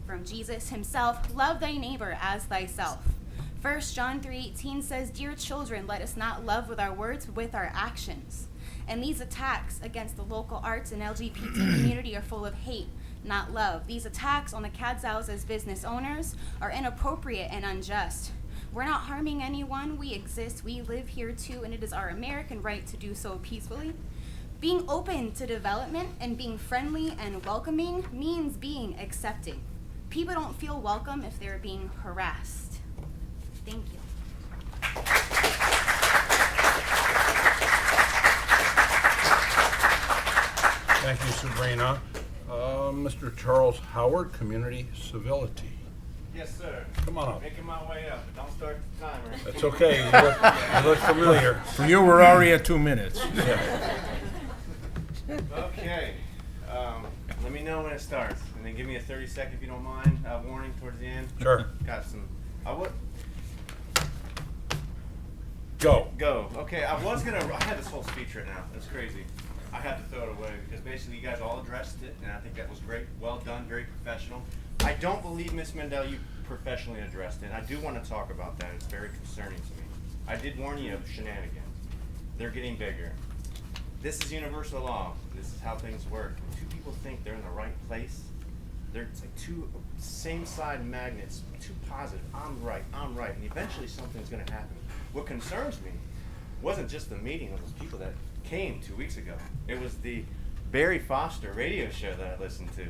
from Jesus himself, love thy neighbor as thyself. 1 John 3:18 says, dear children, let us not love with our words, but with our actions. And these attacks against the local arts and LGBT community are full of hate, not love. These attacks on the Cadzows as business owners are inappropriate and unjust. We're not harming anyone. We exist. We live here too, and it is our American right to do so peacefully. Being open to development and being friendly and welcoming means being accepting. People don't feel welcome if they're being harassed. Thank you. Thank you, Sabrina. Mr. Charles Howard, Community Civility. Yes, sir. Come on up. Making my way up, but don't start the timer. That's okay. You look familiar. For you, we're already at 2 minutes. Yeah. Okay. Let me know when it starts, and then give me a 30-second, if you don't mind, warning towards the end. Sure. Got some. Go. Go. Okay, I had this whole speech right now. That's crazy. I had to throw it away because basically you guys all addressed it, and I think that was great. Well done, very professional. I don't believe, Ms. Mendel, you professionally addressed it. I do want to talk about that. It's very concerning to me. I did warn you of shenanigans. They're getting bigger. This is universal law. This is how things work. When two people think they're in the right place, it's like two same-side magnets, too positive. I'm right, and eventually something's going to happen. What concerns me wasn't just the meeting of those people that came 2 weeks ago. It was the Barry Foster radio show that I listened to.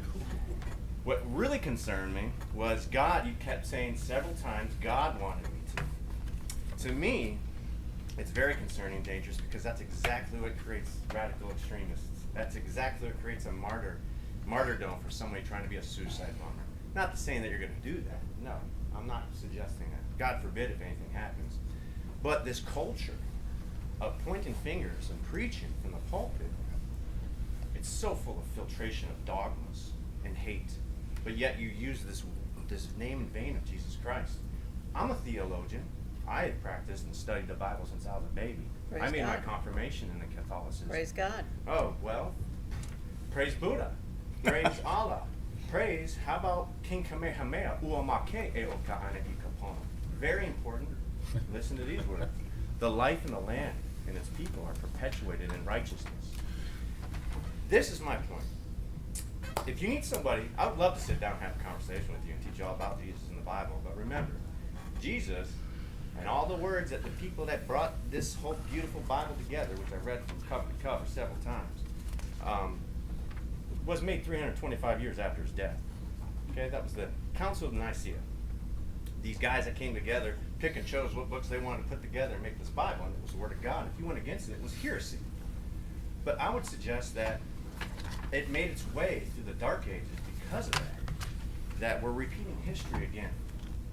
What really concerned me was God. You kept saying several times, God wanted me to. To me, it's very concerning and dangerous because that's exactly what creates radical extremists. That's exactly what creates a martyr martyrdom for somebody trying to be a suicide bomber. Not saying that you're going to do that. No, I'm not suggesting that. God forbid if anything happens. But this culture of pointing fingers and preaching from the pulpit, it's so full of filtration of dogmas and hate. But yet you use this name in vain of Jesus Christ. I'm a theologian. I had practiced and studied the Bible since I was a baby. Praise I made my God. confirmation in the Catholicism. Praise God. Oh, well, praise Buddha. Praise Allah. Praise, how about King Kamehameha? Uamake e oka'ane i kapona. Very important. Listen to these words. The life in the land and its people are perpetuated in righteousness. This is my point. If you need somebody, I would love to sit down and have a conversation with you and teach you all about Jesus in the Bible. But remember, Jesus and all the words that the people that brought this whole beautiful Bible together, which I read from cover to cover several times, was made 325 years after his death. Okay, that was the Council of Nicaea. These guys that came together, pick and chose what books they wanted to put together and make this Bible, and it was the Word of God. If you went against it, it was heresy. But I would suggest that it made its way through the Dark Ages because of that we're repeating history again.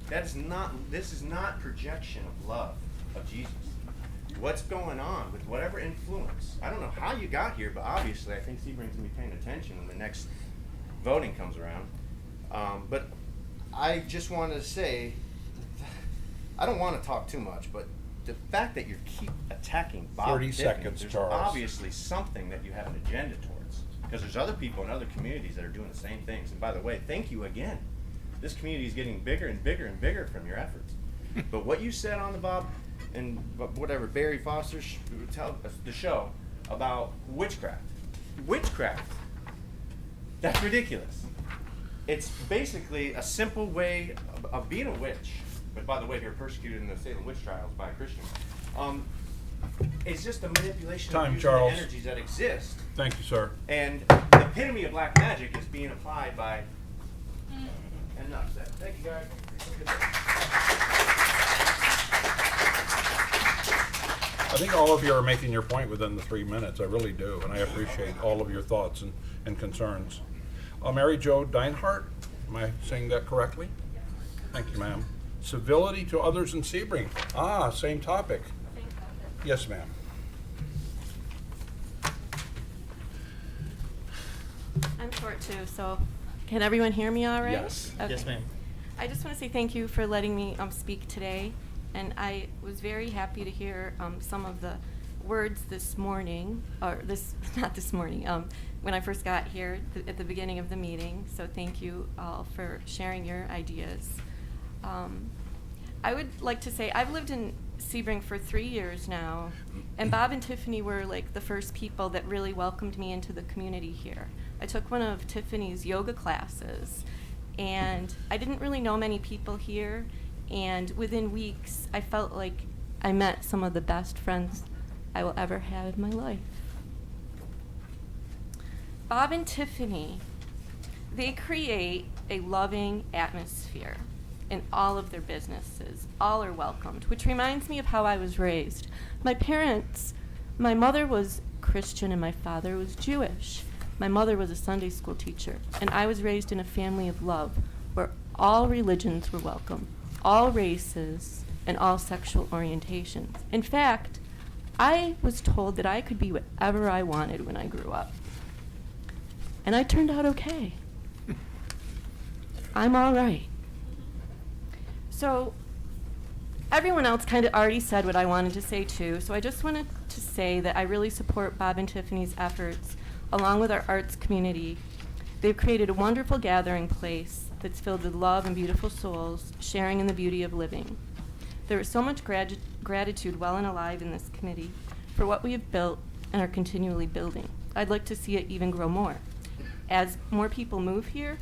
This is not projection of love of Jesus. What's going on with whatever influence? I don't know how you got here, but obviously I think Sebring's going to be paying attention when the next voting comes around. But I just wanted to say, I don't want to talk too much, but the fact that you keep attacking Bob 30 Tiffany, seconds, there's Charles. obviously something that you have an agenda towards. Because there's other people in other communities that are doing the same things. And by the way, thank you again. This community is getting bigger and bigger and bigger from your efforts. But what you said on the Bob and whatever Barry Foster's the show about witchcraft. That's ridiculous. It's basically a simple way of being a witch. But by the way, if you're persecuted in the Salem witch trials by Christians, it's just a manipulation of using Charles. the energies that exist. Thank you, sir. And the epitome of black magic is being applied by. Enough said. Thank you, guys. I think all of you are making your point within the 3 minutes. I really do, and I appreciate all of your thoughts and concerns. Mary Jo Deinhardt, am I saying that correctly? Thank you, ma'am. Civility to others in Sebring. Same topic. Yes, ma'am. I'm short too, so can everyone hear me all right? Yes. Okay. Yes, ma'am. I just want to say thank you for letting me speak today, and I was very happy to hear some of the words this morning, not this morning, when I first got here at the beginning of the meeting, so thank you all for sharing your ideas. I would like to say I've lived in Sebring for 3 years now, and Bob and Tiffany were like the first people that really welcomed me into the community here. I took one of Tiffany's yoga classes, and I didn't really know many people here, and within weeks I felt like I met some of the best friends I will ever have in my life. Bob and Tiffany, they create a loving atmosphere in all of their businesses. All are welcomed, which reminds me of how I was raised. My parents, my mother was Christian and my father was Jewish. My mother was a Sunday school teacher, and I was raised in a family of love where all religions were welcome, all races, and all sexual orientations. In fact, I was told that I could be whatever I wanted when I grew up. And I turned out okay. I'm all right. So everyone else kind of already said what I wanted to say too, so I just wanted to say that I really support Bob and Tiffany's efforts along with our arts community. They've created a wonderful gathering place that's filled with love and beautiful souls, sharing in the beauty of living. There is so much gratitude well and alive in this committee for what we have built and are continually building. I'd like to see it even grow more. As more people move here,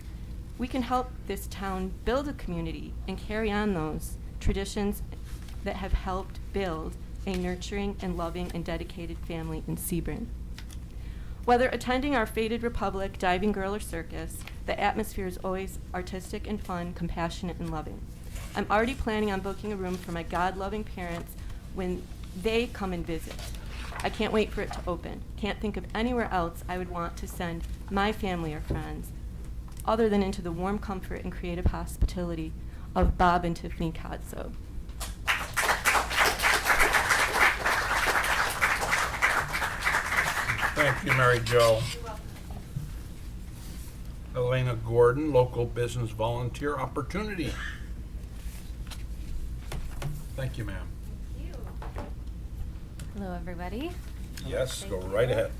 we can help this town build a community and carry on those traditions that have helped build a nurturing and loving and dedicated family in Sebring. Whether attending our Faded Republic, Diving Girl, or Circus, the atmosphere is always artistic and fun, compassionate and loving. I'm already planning on booking a room for my God-loving parents when they come and visit. I can't wait for it to open. Can't think of anywhere else I would want to send my family or friends other than into the warm comfort and creative hospitality of Bob and Tiffany Kotso. Thank you, Mary Jo. Elena Gordon, Local Business Volunteer Opportunity. Thank you, ma'am. Hello, everybody. Yes, go Thank right you. ahead.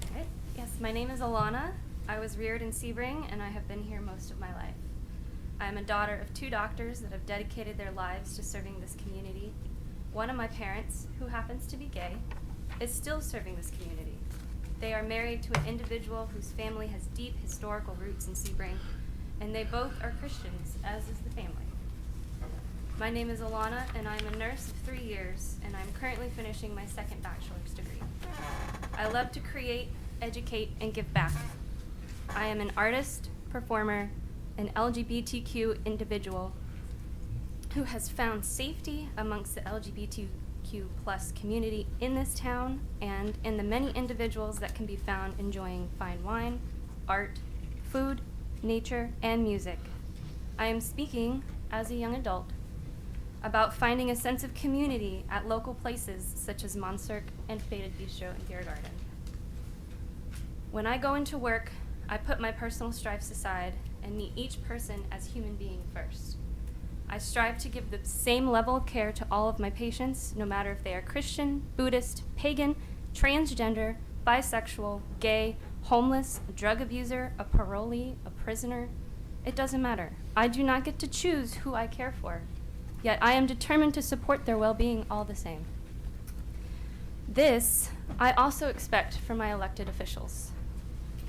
Okay. Yes, my name is Alana. I was reared in Sebring, and I have been here most of my life. I am a daughter of 2 doctors that have dedicated their lives to serving this community. One of my parents, who happens to be gay, is still serving this community. They are married to an individual whose family has deep historical roots in Sebring, and they both are Christians, as is the family. My name is Alana, and I'm a nurse of 3 years, and I'm currently finishing my 2nd bachelor's degree. I love to create, educate, and give back. I am an artist, performer, an LGBTQ individual who has found safety amongst the LGBTQ plus community in this town and in the many individuals that can be found enjoying fine wine, art, food, nature, and music. I am speaking, as a young adult, about finding a sense of community at local places such as Monserc and Faded Bistro in Beer Garden. When I go into work, I put my personal strifes aside and meet each person as human being first. I strive to give the same level of care to all of my patients, no matter if they are Christian, Buddhist, pagan, transgender, bisexual, gay, homeless, a drug abuser, a parolee, a prisoner. It doesn't matter. I do not get to choose who I care for, yet I am determined to support their well-being all the same. This I also expect from my elected officials.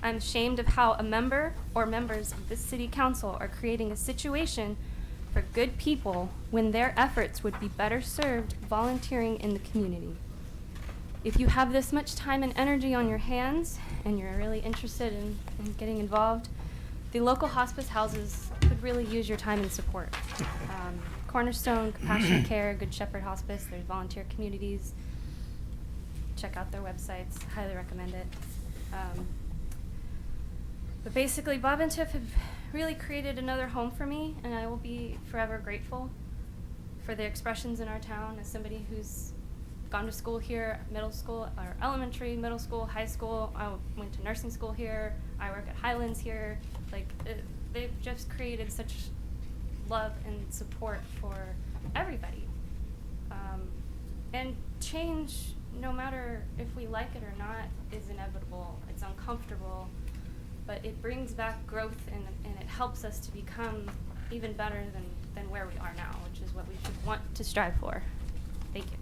I'm ashamed of how a member or members of this city council are creating a situation for good people when their efforts would be better served volunteering in the community. If you have this much time and energy on your hands and you're really interested in getting involved, the local hospice houses could really use your time and support. Cornerstone, Compassionate Care, Good Shepherd Hospice, there's volunteer communities. Check out their websites, highly recommend it. But basically, Bob and Tiff have really created another home for me, and I will be forever grateful for the expressions in our town as somebody who's gone to school here, middle school, or elementary, middle school, high school. I went to nursing school here. I work at Highlands here. They've just created such love and support for everybody. And change, no matter if we like it or not, is inevitable. It's uncomfortable. But it brings back growth and it helps us to become even better than where we are now, which is what we should want to strive for. Thank you.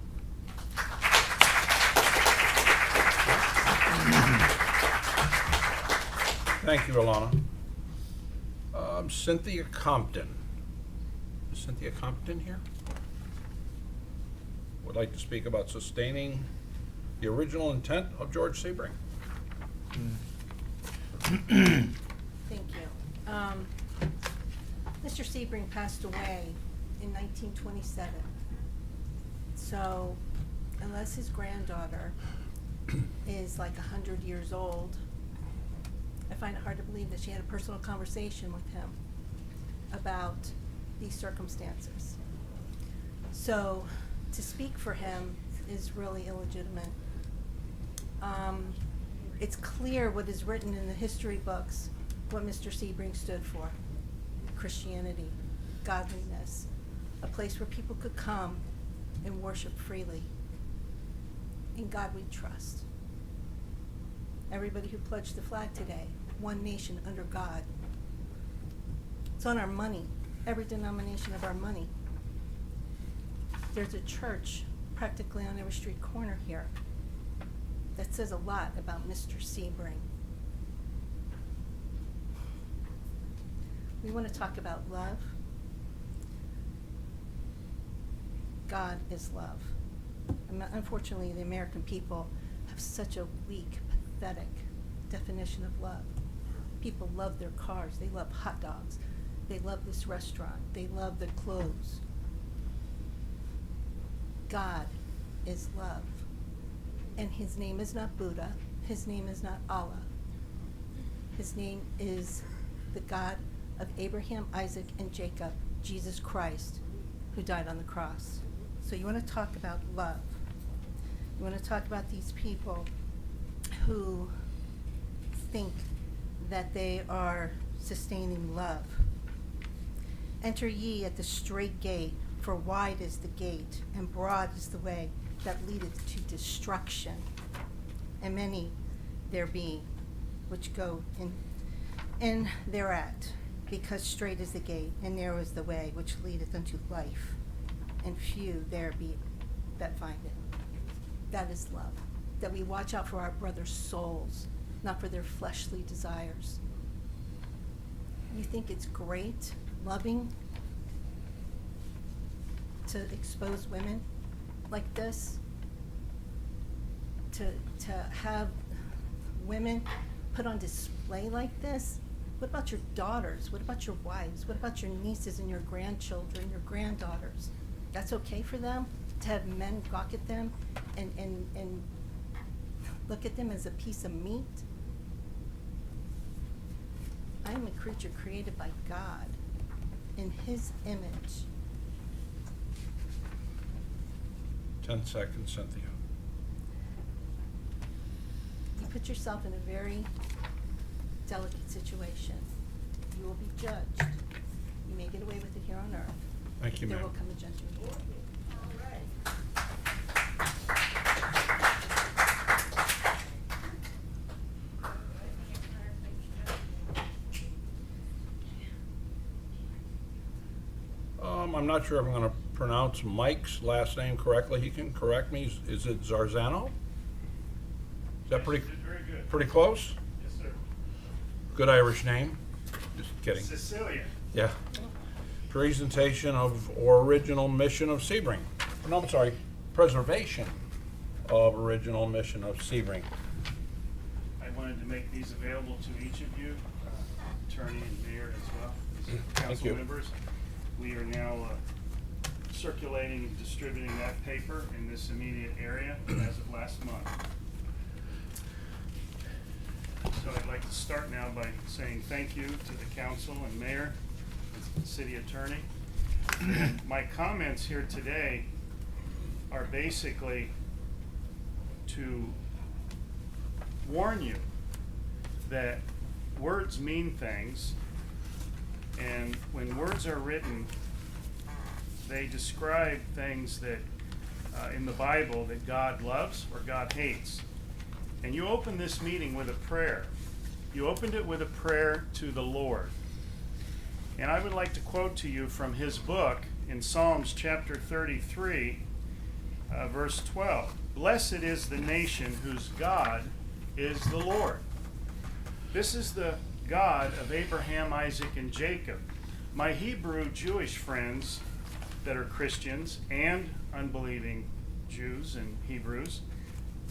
Thank you, Alana. Cynthia Compton. Is Cynthia Compton here? Would like to speak about sustaining the original intent of George Sebring. Thank you. Mr. Sebring passed away in 1927. So unless his granddaughter is like 100 years old, I find it hard to believe that she had a personal conversation with him about these circumstances. So to speak for him is really illegitimate. It's clear what is written in the history books, what Mr. Sebring stood for. Christianity, godliness, a place where people could come and worship freely. In God we trust. Everybody who pledged the flag today, one nation under God. It's on our money, every denomination of our money. There's a church practically on every street corner here. That says a lot about Mr. Sebring. We want to talk about love. God is love. Unfortunately, the American people have such a weak, pathetic definition of love. People love their cars. They love hot dogs. They love this restaurant. They love the clothes. God is love. And his name is not Buddha. His name is not Allah. His name is the God of Abraham, Isaac, and Jacob, Jesus Christ, who died on the cross. So you want to talk about love. You want to talk about these people who think that they are sustaining love. Enter ye at the strait gate, for wide is the gate, and broad is the way that leadeth to destruction. And many there be which go in thereat, because strait is the gate, and narrow is the way which leadeth unto life, and few there be that find it. That is love. That we watch out for our brothers' souls, not for their fleshly desires. You think it's great, loving, to expose women like this? To have women put on display like this? What about your daughters? What about your wives? What about your nieces and your grandchildren, your granddaughters? That's okay for them? To have men gawk at them and look at them as a piece of meat? I am a creature created by God in his image. 10 seconds, Cynthia. You put yourself in a very delicate situation. You will be judged. You may get away with it here on earth. Thank you, There ma'am. will come a judgment. I'm not sure if I'm going to pronounce Mike's last name correctly. He can correct me. Is it Zarzano? Is that pretty, Very good. pretty close? Yes, sir. Good Irish name. Just kidding. Sicilian. Yeah. Presentation of original mission of Sebring. No, I'm sorry. Preservation of original mission of Sebring. I wanted to make these available to each of you, attorney and mayor as well, as Thank council you. members. We are now circulating and distributing that paper in this immediate area as of last month. So I'd like to start now by saying thank you to the council and mayor, and city attorney. My comments here today are basically to warn you that words mean things, and when words are written, they describe things that in the Bible that God loves or God hates. And you opened this meeting with a prayer. You opened it with a prayer to the Lord. And I would like to quote to you from his book in Psalms chapter 33, verse 12. Blessed is the nation whose God is the Lord. This is the God of Abraham, Isaac, and Jacob. My Hebrew Jewish friends that are Christians and unbelieving Jews and Hebrews,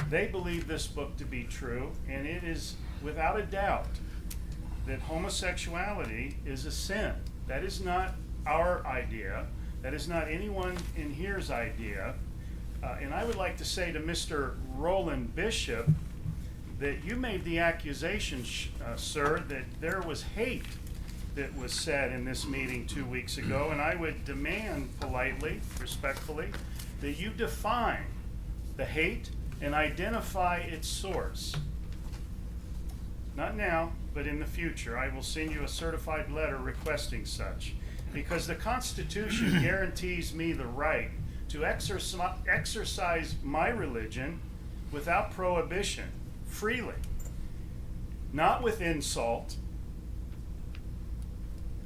they believe this book to be true, and it is without a doubt that homosexuality is a sin. That is not our idea. That is not anyone in here's idea. And I would like to say to Mr. Roland Bishop that you made the accusation, sir, that there was hate that was said in this meeting 2 weeks ago, and I would demand politely, respectfully, that you define the hate and identify its source. Not now, but in the future. I will send you a certified letter requesting such, because the Constitution guarantees me the right to exercise my religion without prohibition, freely, not with insult.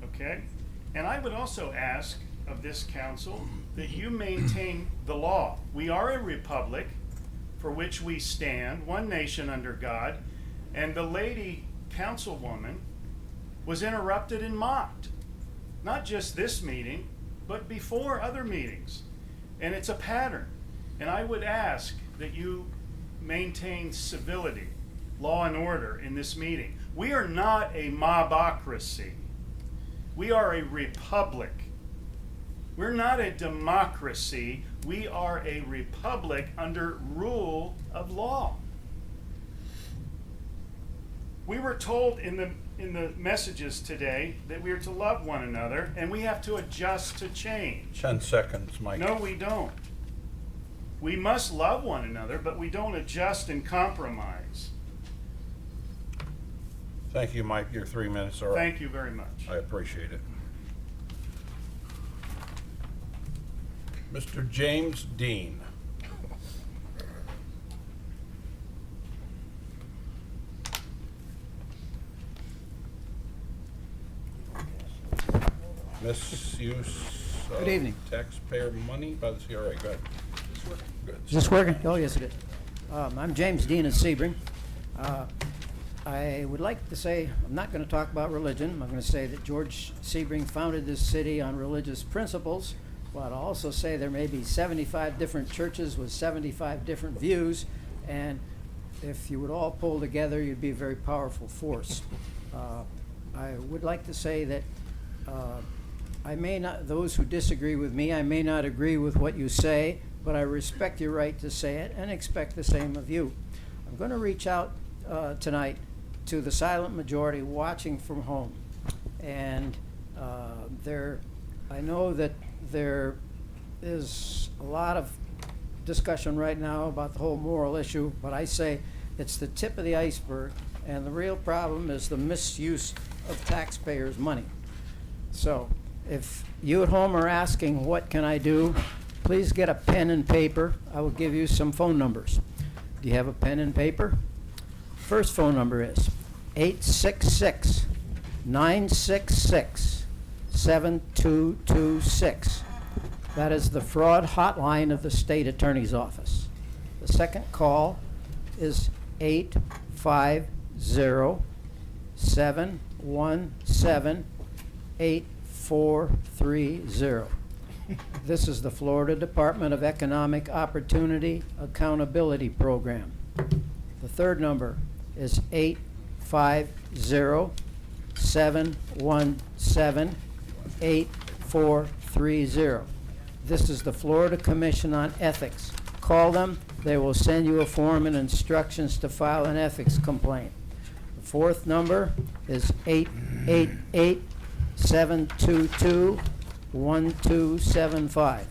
Okay? And I would also ask of this council that you maintain the law. We are a republic for which we stand, one nation under God, and the lady councilwoman was interrupted and mocked. Not just this meeting, but before other meetings. And it's a pattern. And I would ask that you maintain civility, law and order in this meeting. We are not a mobocracy. We are a republic. We're not a democracy We are a republic under rule of law. We were told in the messages today that we are to love one another, and we have to adjust to change. 10 seconds, Mike. No, we don't. We must love one another, but we don't adjust and compromise. Thank you, Mike. Your 3 minutes are up. Thank you very much. I appreciate it. Mr. James Dean. Misuse of Good evening. taxpayer money by the CRA. Go ahead. Good. Is this working? Oh, yes, it is. I'm James Dean of Sebring. I would like to say, I'm not going to talk about religion. I'm going to say that George Sebring founded this city on religious principles, but I'll also say there may be 75 different churches with 75 different views, and if you would all pull together, you'd be a very powerful force. I would like to say that I may not, those who disagree with me, I may not agree with what you say, but I respect your right to say it and expect the same of you. I'm going to reach out tonight to the silent majority watching from home. And I know that there is a lot of discussion right now about the whole moral issue, but I say it's the tip of the iceberg, and the real problem is the misuse of taxpayers' money. So if you at home are asking, what can I do? Please get a pen and paper. I will give you some phone numbers. Do you have a pen and paper? First phone number is 866-966-7226. That is the fraud hotline of the state attorney's office. The second call is 850-717-8430. This is the Florida Department of Economic Opportunity Accountability Program. The third number is 850-717-8430. This is the Florida Commission on Ethics. Call them. They will send you a form and instructions to file an ethics complaint. The fourth number is 888-722-1275.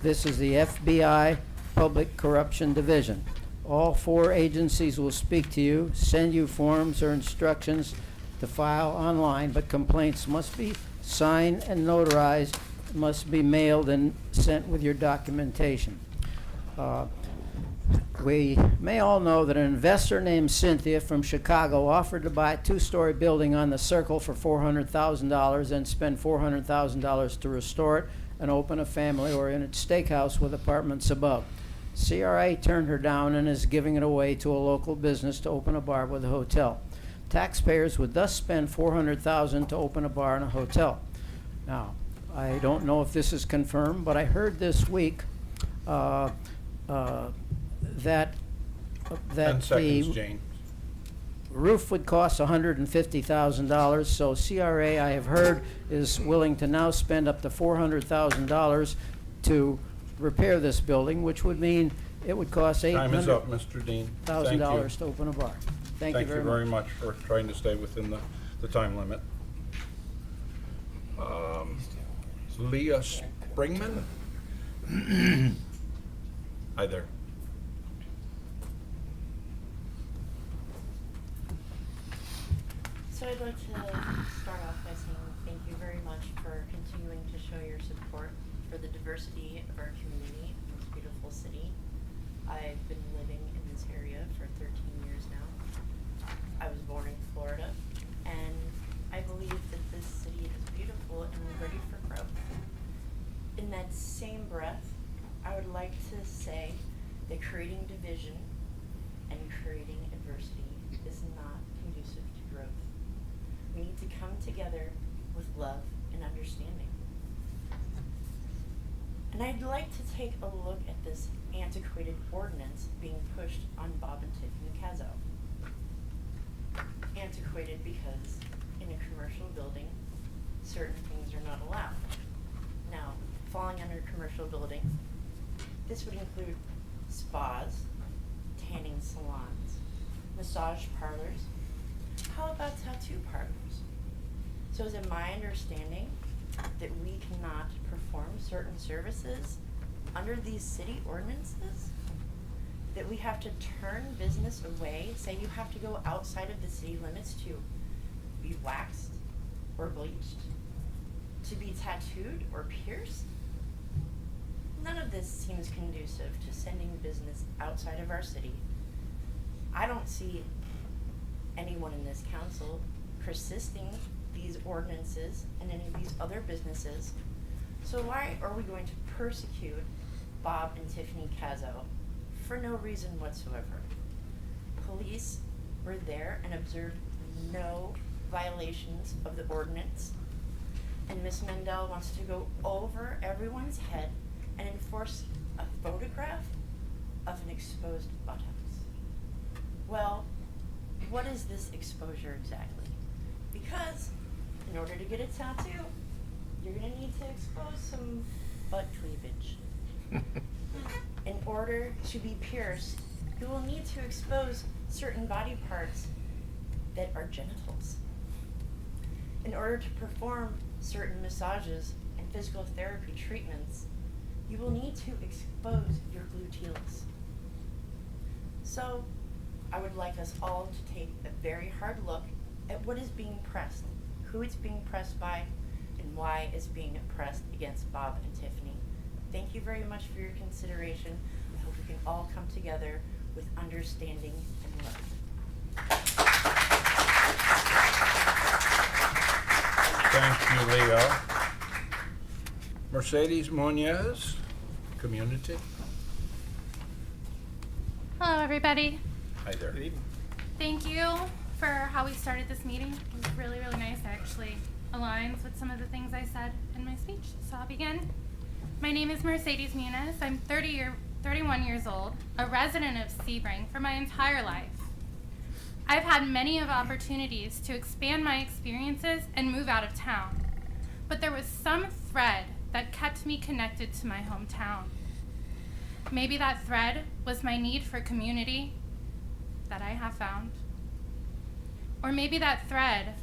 This is the FBI Public Corruption Division. All four agencies will speak to you, send you forms or instructions to file online, but complaints must be signed and notarized, must be mailed and sent with your documentation. We may all know that an investor named Cynthia from Chicago offered to buy a two-story building on the Circle for $400,000 and spend $400,000 to restore it and open a family-oriented steakhouse with apartments above. CRA turned her down and is giving it away to a local business to open a bar with a hotel. Taxpayers would thus spend $400,000 to open a bar and a hotel. Now, I don't know if this is confirmed, but I heard this week that 10 seconds, the Jane. roof would cost $150,000. So CRA, I have heard, is willing to now spend up to $400,000 to repair this building, which would mean it would cost Time is up, Mr. Dean. Thank you. $800,000 to open a bar. Thank you very much. For trying to stay within the time limit. Leah Springman? Hi there. So I'd like to start off by saying thank you very much for continuing to show your support for the diversity of our community in this beautiful city. I've been living in this area for 13 years now. I was born in Florida, and I believe that this city is beautiful and ready for growth. In that same breath, I would like to say that creating division and creating adversity is not conducive to growth. We need to come together with love and understanding. And I'd like to take a look at this antiquated ordinance being pushed on Bob and Tiffany Cazzo. Antiquated because in a commercial building, certain things are not allowed. Now, falling under commercial building, This would include spas, tanning salons, massage parlors. How about tattoo parlors? So is it my understanding that we cannot perform certain services under these city ordinances? That we have to turn business away, say you have to go outside of the city limits to be waxed or bleached, to be tattooed or pierced? None of this seems conducive to sending business outside of our city. I don't see anyone in this council persisting these ordinances and any of these other businesses. So why are we going to persecute Bob and Tiffany Cazzo for no reason whatsoever? Police were there and observed no violations of the ordinance, and Ms. Mendel wants to go over everyone's head and enforce a photograph of an exposed buttocks. Well, what is this exposure exactly? Because in order to get a tattoo, you're going to need to expose some butt cleavage. In order to be pierced, you will need to expose certain body parts that are genitals. In order to perform certain massages and physical therapy treatments, you will need to expose your gluteals. So, I would like us all to take a very hard look at what is being pressed, who it's being pressed by, and why it's being pressed against Bob and Tiffany. Thank you very much for your consideration. I hope we can all come together with understanding and love. Thank you, Leo. Mercedes Munoz, Community. Hello, everybody. Hi there. Good evening. Thank you for how we started this meeting. It was really, really nice. It actually aligns with some of the things I said in my speech. So I'll begin. My name is Mercedes Munoz. I'm 31 years old, a resident of Sebring for my entire life. I've had many of opportunities to expand my experiences and move out of town, but there was some thread that kept me connected to my hometown. Maybe that thread was my need for community that I have found. Or maybe that thread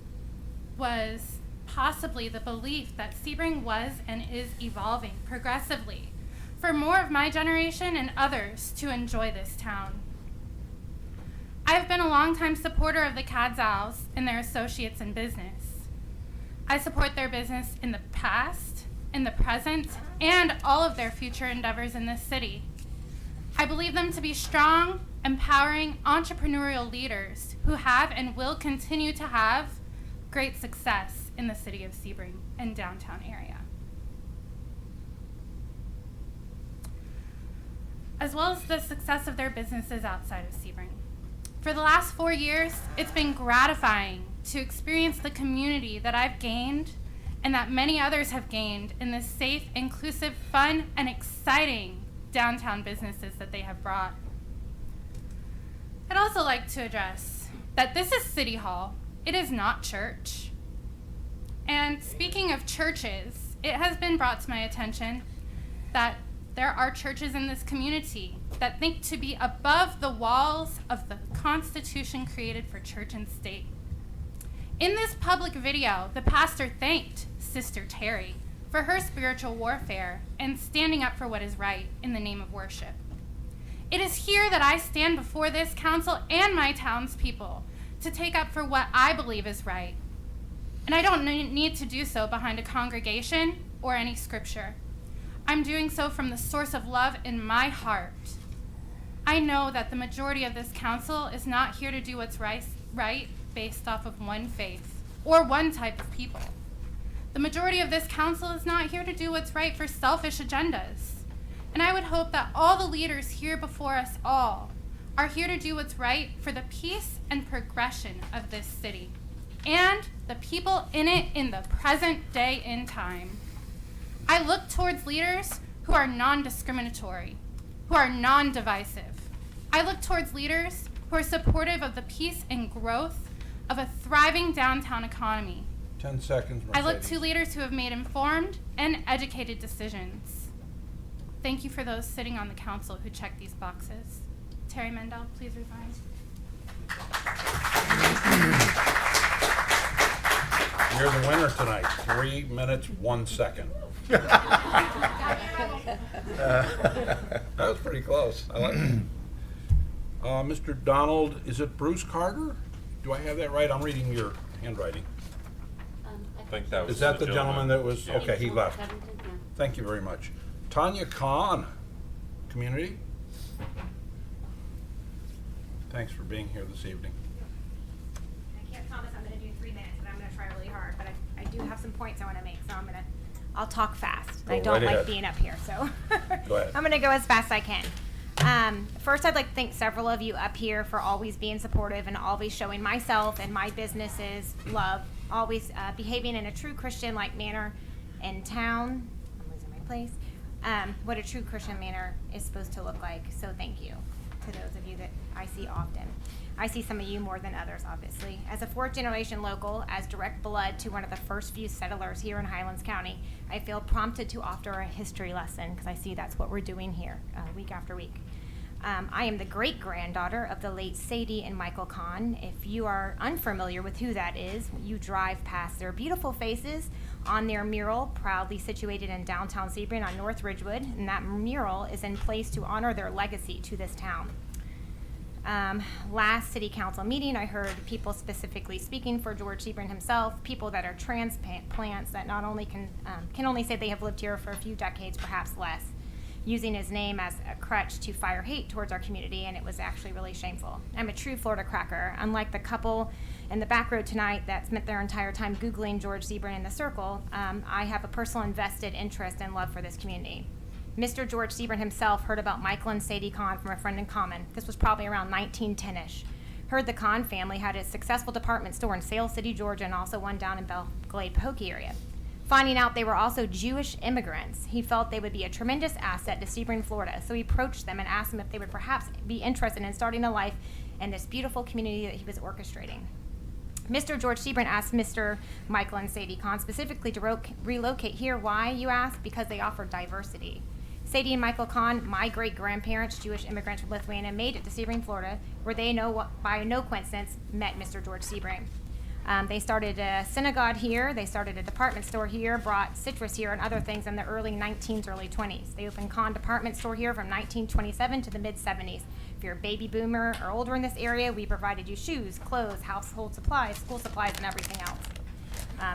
was possibly the belief that Sebring was and is evolving progressively for more of my generation and others to enjoy this town. I've been a longtime supporter of the Cadzows and their associates in business. I support their business in the past, in the present, and all of their future endeavors in this city. I believe them to be strong, empowering, entrepreneurial leaders who have and will continue to have great success in the city of Sebring and downtown area. As well as the success of their businesses outside of Sebring. For the last 4 years, it's been gratifying to experience the community that I've gained and that many others have gained in the safe, inclusive, fun, and exciting downtown businesses that they have brought. I'd also like to address that this is City Hall. It is not church. And speaking of churches, it has been brought to my attention that there are churches in this community that think to be above the walls of the Constitution created for church and state. In this public video, the pastor thanked Sister Terry for her spiritual warfare and standing up for what is right in the name of worship. It is here that I stand before this council and my townspeople to take up for what I believe is right. And I don't need to do so behind a congregation or any scripture. I'm doing so from the source of love in my heart. I know that the majority of this council is not here to do what's right based off of one faith or one type of people. The majority of this council is not here to do what's right for selfish agendas. And I would hope that all the leaders here before us all are here to do what's right for the peace and progression of this city and the people in it in the present day in time. I look towards leaders who are non-discriminatory, who are non-divisive. I look towards leaders who are supportive of the peace and growth of a thriving downtown economy. 10 seconds, Mercedes. I look to leaders who have made informed and educated decisions. Thank you for those sitting on the council who checked these boxes. Terry Mendel, please resign. You're the winner tonight. 3 minutes, 1 second. That was pretty close. I like it. Mr. Donald, is it Bruce Carter? Do I have that right? I'm reading your handwriting. I think that was Is that the the gentleman that was, Yeah. okay, he left. Thank you very much. Tanya Khan, Community. Thanks for being here this evening. I can't promise I'm going to do 3 minutes, but I'm going to try really hard. But I do have some points I want to make, so I'll talk fast. Go I don't right like ahead. being up here, so Go ahead. I'm going to go as fast as I can. First, I'd like to thank several of you up here for always being supportive and always showing myself and my businesses love, always behaving in a true Christian-like manner in town. I'm losing my place. What a true Christian manner is supposed to look like. So thank you to those of you that I see often. I see some of you more than others, obviously. As a 4th-generation local, as direct blood to one of the first few settlers here in Highlands County, I feel prompted to offer a history lesson because I see that's what we're doing here week after week. I am the great-granddaughter of the late Sadie and Michael Kahn. If you are unfamiliar with who that is, you drive past their beautiful faces on their mural, proudly situated in downtown Sebring on North Ridgewood, and that mural is in place to honor their legacy to this town. Last city council meeting, I heard people specifically speaking for George Sebring himself, people that are transplants that not only can only say they have lived here for a few decades, perhaps less, using his name as a crutch to fire hate towards our community, and it was actually really shameful. I'm a true Florida cracker. Unlike the couple in the back row tonight that spent their entire time Googling George Sebring in the circle, I have a personal invested interest and love for this community. Mr. George Sebring himself heard about Michael and Sadie Kahn from a friend in common. This was probably around 1910-ish. Heard the Kahn family had a successful department store in Sale City, Georgia, and also one down in Belle Glade, Pokey area. Finding out they were also Jewish immigrants, he felt they would be a tremendous asset to Sebring, Florida. So he approached them and asked them if they would perhaps be interested in starting a life in this beautiful community that he was orchestrating. Mr. George Sebring asked Mr. Michael and Sadie Kahn specifically to relocate here. Why, you ask? Because they offered diversity. Sadie and Michael Kahn, my great-grandparents, Jewish immigrants from Lithuania, made it to Sebring, Florida, where they, by no coincidence, met Mr. George Sebring. They started a synagogue here, they started a department store here, brought citrus here and other things in the early 19s, early 20s. They opened Kahn department store here from 1927 to the mid-70s. If you're a baby boomer or older in this area, we provided you shoes, clothes, household supplies, school supplies, and everything else.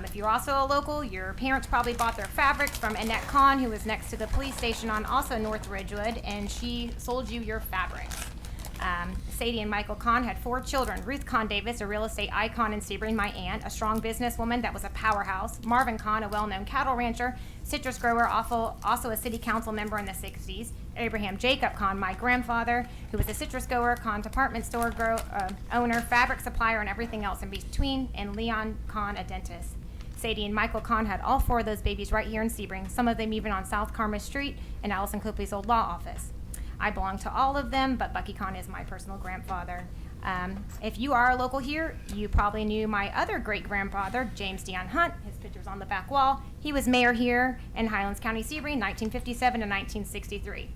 If you're also a local, your parents probably bought their fabrics from Annette Kahn, who was next to the police station on also North Ridgewood, and she sold you your fabrics. Sadie and Michael Kahn had 4 children. Ruth Kahn Davis, a real estate icon in Sebring, my aunt, a strong businesswoman that was a powerhouse. Marvin Kahn, a well-known cattle rancher, citrus grower, also a city council member in the 60s. Abraham Jacob Kahn, my grandfather, who was a citrus grower, Kahn department store owner, fabric supplier, and everything else in between, and Leon Kahn, a dentist. Sadie and Michael Kahn had all 4 of those babies right here in Sebring, some of them even on South Carmel Street in Allison Copley's old law office. I belong to all of them, but Bucky Kahn is my personal grandfather. If you are a local here, you probably knew my other great-grandfather, James Dion Hunt. His picture's on the back wall. He was mayor here in Highlands County, Sebring, 1957 to 1963.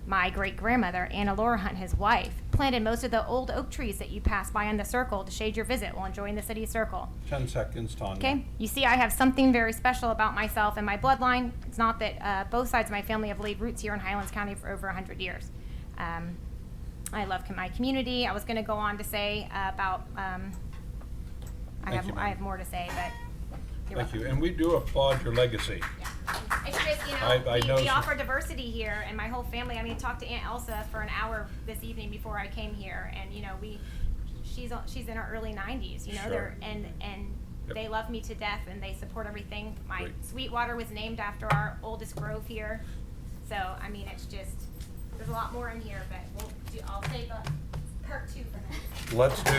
My great-grandmother, Anna Laura Hunt, his wife, planted most of the old oak trees that you pass by in the circle to shade your visit while enjoying the city circle. 10 seconds, Tanya. Okay, you see I have something very special about myself and my bloodline. It's not that both sides of my family have laid roots here in Highlands County for over 100 years. I love my community. I was going to go on to say about, I have more to say, but you're Thank welcome. you, and we do applaud your legacy. It's just, we offer diversity here, and my whole family, I talked to Aunt Elsa for an hour this evening before I came here, and, she's in her early 90s, Sure. and Yep. they love me to death, and they support everything. My Great. Sweetwater was named after our oldest grove here, so, it's just, there's a lot more in here, but I'll save part 2 for that. Let's do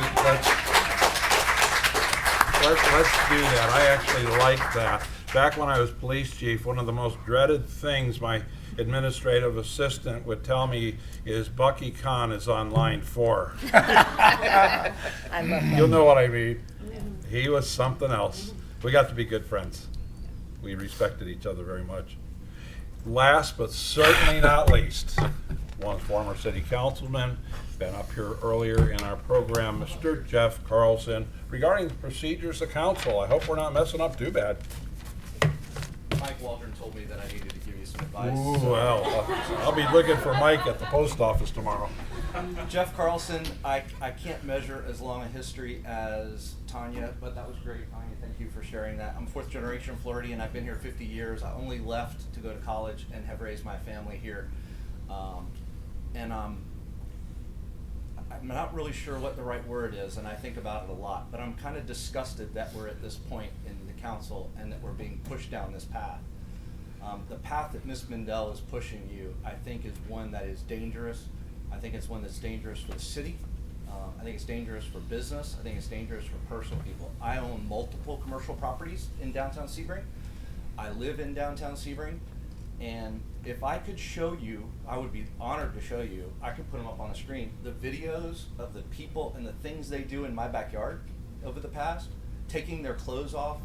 that. I actually like that. Back when I was police chief, one of the most dreaded things my administrative assistant would tell me is Bucky Kahn is on line 4. I love that. You'll know what I mean. He was something else. We got to be good friends. We respected each other very much. last but certainly not least, one former city councilman, been up here earlier in our program, Mr. Jeff Carlson, regarding the procedures of council. I hope we're not messing up too bad. Mike Waldron told me that I needed to give you some advice. Ooh, so- well, I'll be looking for Mike at the post office tomorrow. Jeff Carlson, I can't measure as long a history as Tanya, but that was great, Tanya. Thank you for sharing that. I'm fourth generation Floridian. I've been here 50 years. I only left to go to college and have raised my family here. I'm not really sure what the right word is, and I think about it a lot, but I'm kind of disgusted that we're at this point in the council and that we're being pushed down this path. The path that Ms. Mendel is pushing you, I think, is one that is dangerous. I think it's one that's dangerous for the city. I think it's dangerous for business. I think it's dangerous for personal people. I own multiple commercial properties in downtown Sebring. I live in downtown Sebring. And if I could show you, I would be honored to show you, I could put them up on the screen, the videos of the people and the things they do in my backyard over the past, taking their clothes off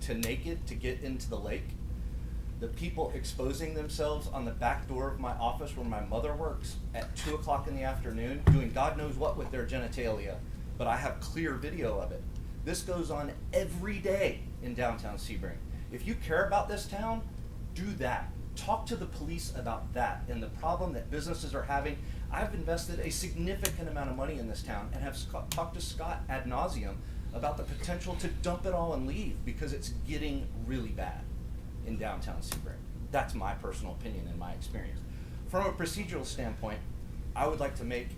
to naked to get into the lake, the people exposing themselves on the back door of my office where my mother works at 2 o'clock in the afternoon, doing God knows what with their genitalia, but I have clear video of it. This goes on every day in downtown Sebring. If you care about this town, do that. Talk to the police about that and the problem that businesses are having. I've invested a significant amount of money in this town and have talked to Scott ad nauseum about the potential to dump it all and leave because it's getting really bad in downtown Sebring. That's my personal opinion and my experience. From a procedural standpoint, I would like to make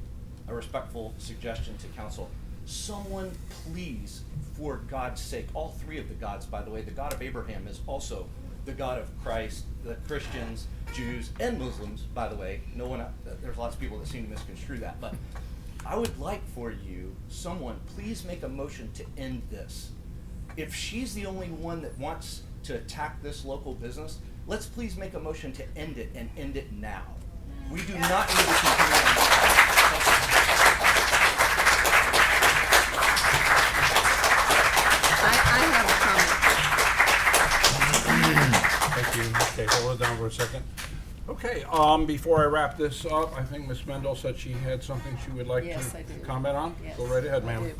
a respectful suggestion to council. Someone please, for God's sake, all three of the gods, by the way, the God of Abraham is also the God of Christ, the Christians, Jews, and Muslims, by the way. No one, there's lots of people that seem to misconstrue that, but I would like for you, someone, please make a motion to end this. If she's the only one that wants to attack this local business, let's please make a motion to end it and end it now. We do not need to continue on. I have a Thank you. Okay, hold it down for a second. Okay, before I wrap this up, I think Ms. Mendel said she had something she would like Yes, to I do. comment on. Yes, Go right ahead, I ma'am. do.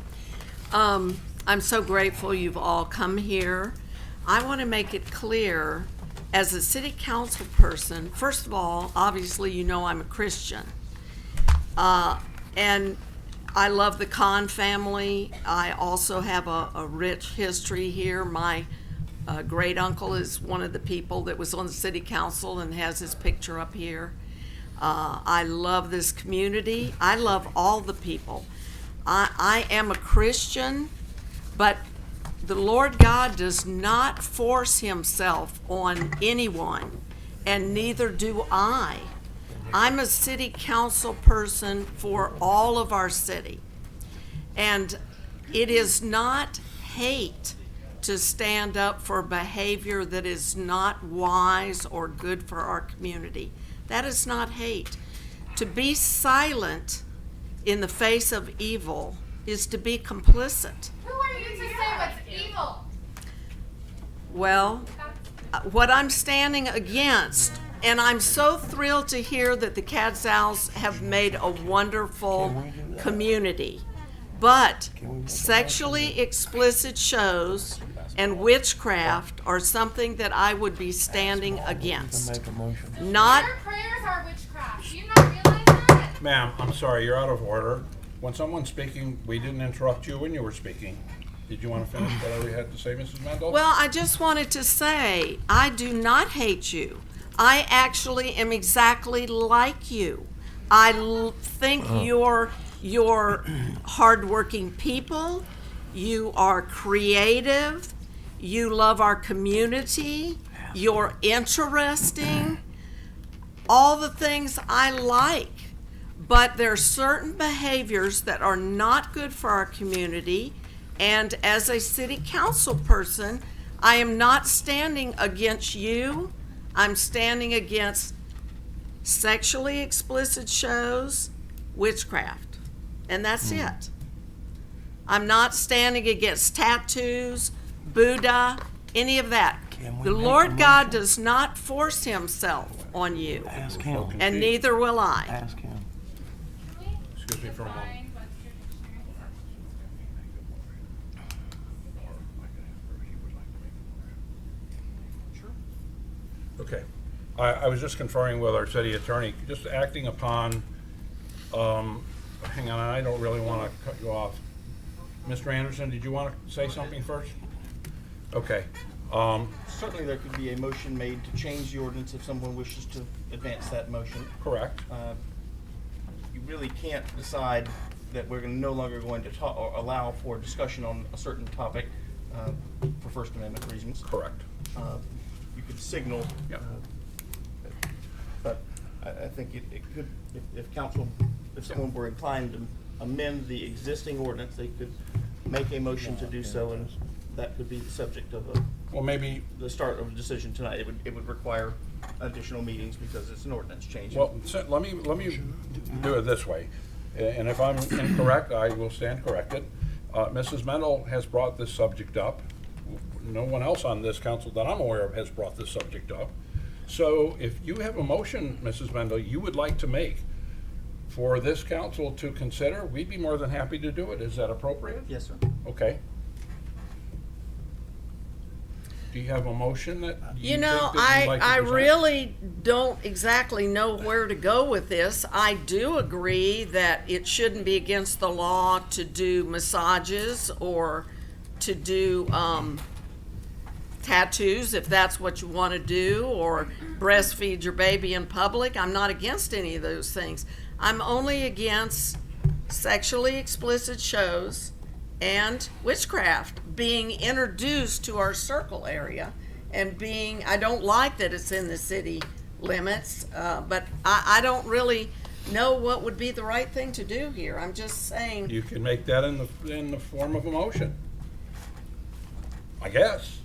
I'm so grateful you've all come here. I want to make it clear, as a city council person, first of all, obviously you know I'm a Christian. And I love the Kahn family. I also have a rich history here. My great uncle is one of the people that was on the city council and has his picture up here. I love this community. I love all the people. I am a Christian, but the Lord God does not force himself on anyone, and neither do I. I'm a city council person for all of our city. And it is not hate to stand up for behavior that is not wise or good for our community. That is not hate. To be silent in the face of evil is to be complicit. Who are you to say what's evil? Well, what I'm standing against, and I'm so thrilled to hear that the Cadzals have made a wonderful community, but sexually explicit shows and witchcraft are something that I would be standing against. Not Your prayers are witchcraft. Do you not realize that? Ma'am, I'm sorry, you're out of order. When someone's speaking, we didn't interrupt you when you were speaking. Did you want to finish whatever you had to say, Mrs. Mendel? Well, I just wanted to say, I do not hate you. I actually am exactly like you. I think you're hardworking people. You are creative. You love our community. You're interesting. All the things I like. But there are certain behaviors that are not good for our community. And as a city council person, I am not standing against you. I'm standing against sexually explicit shows, witchcraft, and that's it. I'm not standing against tattoos, Buddha, any of that. The Lord God does not force himself on you, Ask him. and neither will I. Ask him. Excuse me for a moment. Okay. I was just conferring with our city attorney, just acting upon, hang on, I don't really want to cut you off. Mr. Anderson, did you want to say something first? Okay. Certainly, there could be a motion made to change the ordinance if someone wishes to advance that motion. Correct. You really can't decide that we're no longer going to talk or allow for discussion on a certain topic for First Amendment reasons. Correct. You could signal, Yeah. but I think it could, if council, if someone were inclined to amend the existing ordinance, they could make a motion to do so, and that could be the subject of Well, maybe, the start of a decision tonight. It would require additional meetings because it's an ordinance change. well, so let me do it this way. And if I'm incorrect, I will stand corrected. Mrs. Mendel has brought this subject up. No one else on this council that I'm aware of has brought this subject up. So if you have a motion, Mrs. Mendel, you would like to make for this council to consider, we'd be more than happy to do it. Is that appropriate? Yes, sir. Okay. Do you have a motion that you You know, think that you'd like to I present? really don't exactly know where to go with this. I do agree that it shouldn't be against the law to do massages or to do tattoos if that's what you want to do, or breastfeed your baby in public. I'm not against any of those things. I'm only against sexually explicit shows and witchcraft being introduced to our circle area, and being, I don't like that it's in the city limits, but I don't really know what would be the right thing to do here. I'm just saying. You can make that in the form of a motion, I guess.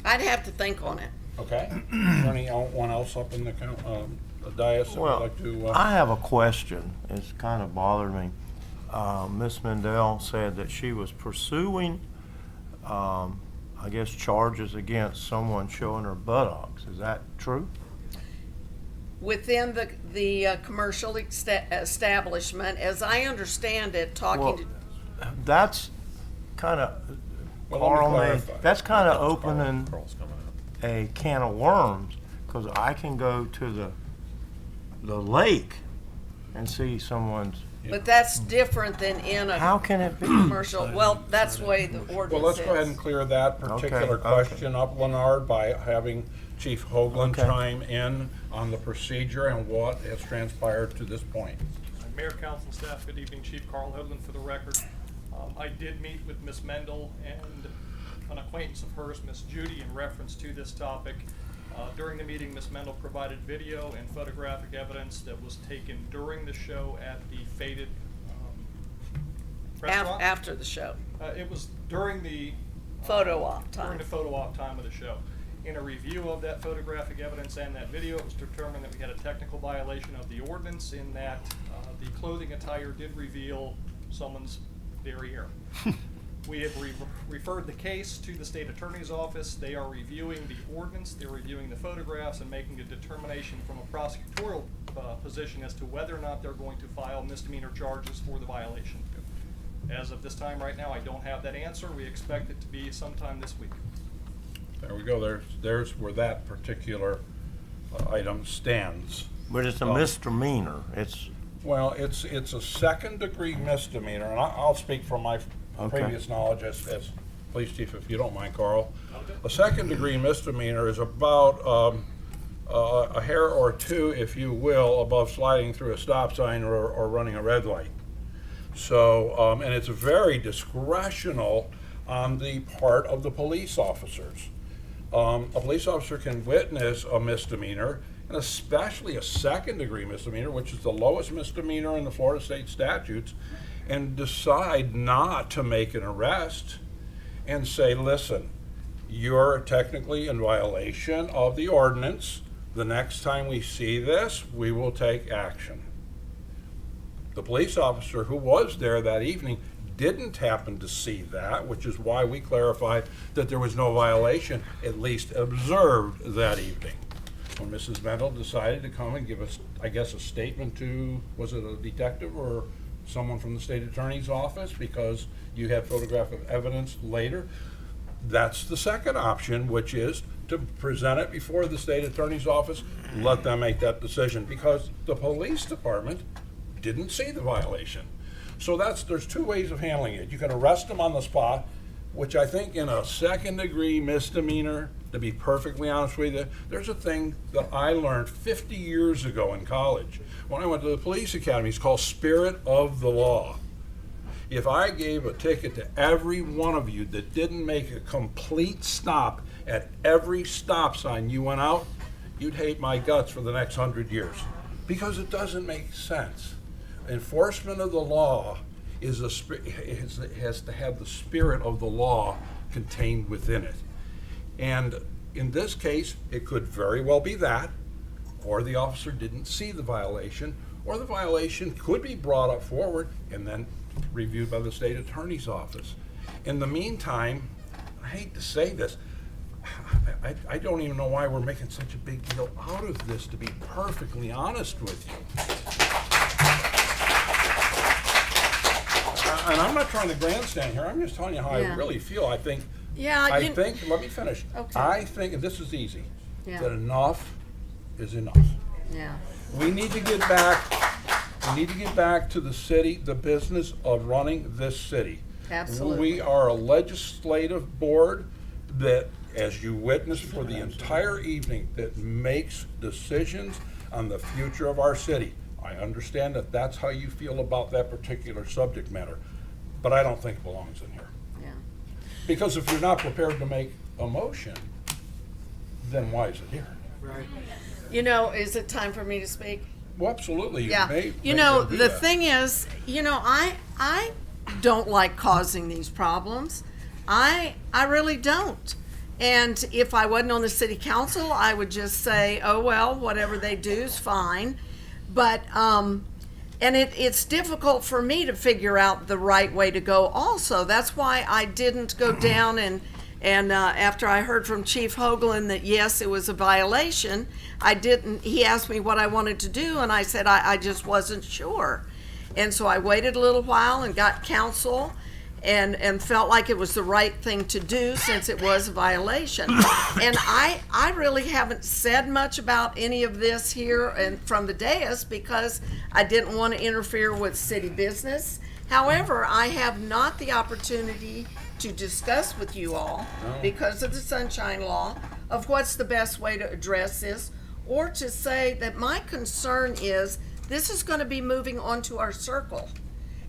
I'd have to think on it. Okay. Is there anyone else up in the dais that would Well, like to? I have a question. It's kind of bothered me. Miss Mendel said that she was pursuing, I guess, charges against someone showing her buttocks. Is that true? Within the commercial establishment, as I understand it, talking Well, that's kind of, Well, let me Carl, clarify. that's kind of opening a can of worms, because I can go to the lake and see someone's. but that's different than in a How can it be? commercial. Well, that's the way the ordinance Well, let's is. go ahead and clear that particular Okay. question up, Leonard, by having Chief Hoagland Okay. chime in on the procedure and what has transpired to this point. Mayor, council, staff, good evening. Chief Carl Hoagland for the record. I did meet with Miss Mendel and an acquaintance of hers, Miss Judy, in reference to this topic. During the meeting, Miss Mendel provided video and photographic evidence that was taken during the show at the Faded restaurant. After the show. It was during the Photo op time. During the photo op time of the show. In a review of that photographic evidence and that video, it was determined that we had a technical violation of the ordinance in that the clothing attire did reveal someone's derriere. We have referred the case to the state attorney's office. They are reviewing the ordinance, they're reviewing the photographs, and making a determination from a prosecutorial position as to whether or not they're going to file misdemeanor charges for the violation. As of this time right now, I don't have that answer. We expect it to be sometime this week. There we go. There's where that particular item stands. But it's a misdemeanor. Well, it's a second-degree misdemeanor, and I'll speak from my previous knowledge as police chief, if you don't mind, Carl. A second-degree misdemeanor is about a hair or two, if you will, above sliding through a stop sign or running a red light. So, and it's very discretional on the part of the police officers. A police officer can witness a misdemeanor, and especially a second-degree misdemeanor, which is the lowest misdemeanor in the Florida state statutes, and decide not to make an arrest and say, listen, you're technically in violation of the ordinance. The next time we see this, we will take action. The police officer who was there that evening didn't happen to see that, which is why we clarified that there was no violation, at least observed that evening. When Mrs. Mendel decided to come and give us, I guess, a statement to, was it a detective or someone from the state attorney's office, because you had photographic evidence later, that's the second option, which is to present it before the state attorney's office, let them make that decision, because the police department didn't see the violation. So there's two ways of handling it. You can arrest them on the spot, which I think in a second-degree misdemeanor, to be perfectly honest with you, there's a thing that I learned 50 years ago in college when I went to the police academy. It's called spirit of the law. If I gave a ticket to every one of you that didn't make a complete stop at every stop sign you went out, you'd hate my guts for the next 100 years, because it doesn't make sense. Enforcement of the law has to have the spirit of the law contained within it. And in this case, it could very well be that, or the officer didn't see the violation, or the violation could be brought up forward and then reviewed by the state attorney's office. In the meantime, I hate to say this, I don't even know why we're making such a big deal out of this, to be perfectly honest with you. And I'm not trying to grandstand here, I'm just telling you how I really feel. I think, let me finish. Okay. I think, and this is easy, Yeah. that enough is enough. Yeah. We need to get back to the city, the business of running this city. Absolutely. We are a legislative board that, as you witnessed for the entire evening, that makes decisions on the future of our city. I understand that that's how you feel about that particular subject matter, but I don't think it belongs in here. Yeah. Because if you're not prepared to make a motion, then why is it here? Right. You know, is it time for me to speak? Well, absolutely. Yeah. You know, the thing is, I don't like causing these problems. I really don't. And if I wasn't on the city council, I would just say, oh, well, whatever they do is fine. But, and it's difficult for me to figure out the right way to go also. That's why I didn't go down and after I heard from Chief Hoagland that yes, it was a violation, he asked me what I wanted to do, and I said I just wasn't sure. And so I waited a little while and got counsel and felt like it was the right thing to do since it was a violation. And I really haven't said much about any of this here and from the dais because I didn't want to interfere with city business. However, I have not the opportunity to discuss with you all, because of the sunshine law, of what's the best way to address this, or to say that my concern is this is going to be moving onto our circle.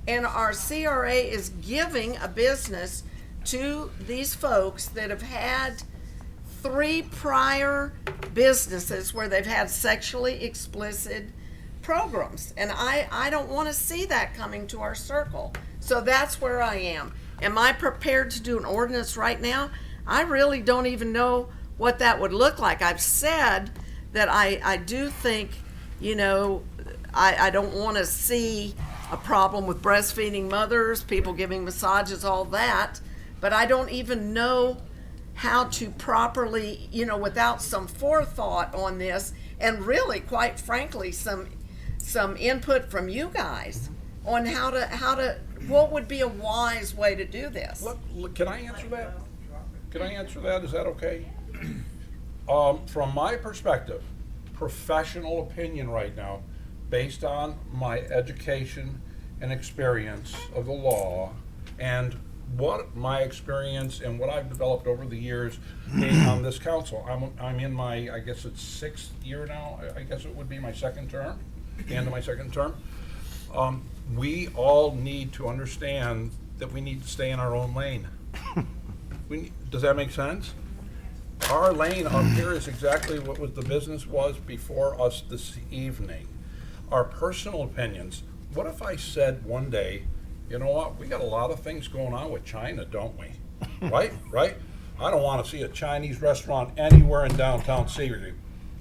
And our CRA is giving a business to these folks that have had 3 prior businesses where they've had sexually explicit programs. And I don't want to see that coming to our circle. So that's where I am. Am I prepared to do an ordinance right now? I really don't even know what that would look like. I've said that I do think, I don't want to see a problem with breastfeeding mothers, people giving massages, all that, but I don't even know how to properly, without some forethought on this, and really, quite frankly, some input from you guys on how to what would be a wise way to do this. Look, can I answer that? Can I answer that? Is that okay? From my perspective, professional opinion right now, based on my education and experience of the law and what my experience and what I've developed over the years being on this council. I'm in my, I guess it's 6th year now. I guess it would be my 2nd term, the end of my 2nd term. We all need to understand that we need to stay in our own lane. Does that make sense? Our lane up here is exactly what the business was before us this evening. Our personal opinions. What if I said one day, you know what, we got a lot of things going on with China, don't we? Right? I don't want to see a Chinese restaurant anywhere in downtown Sebring.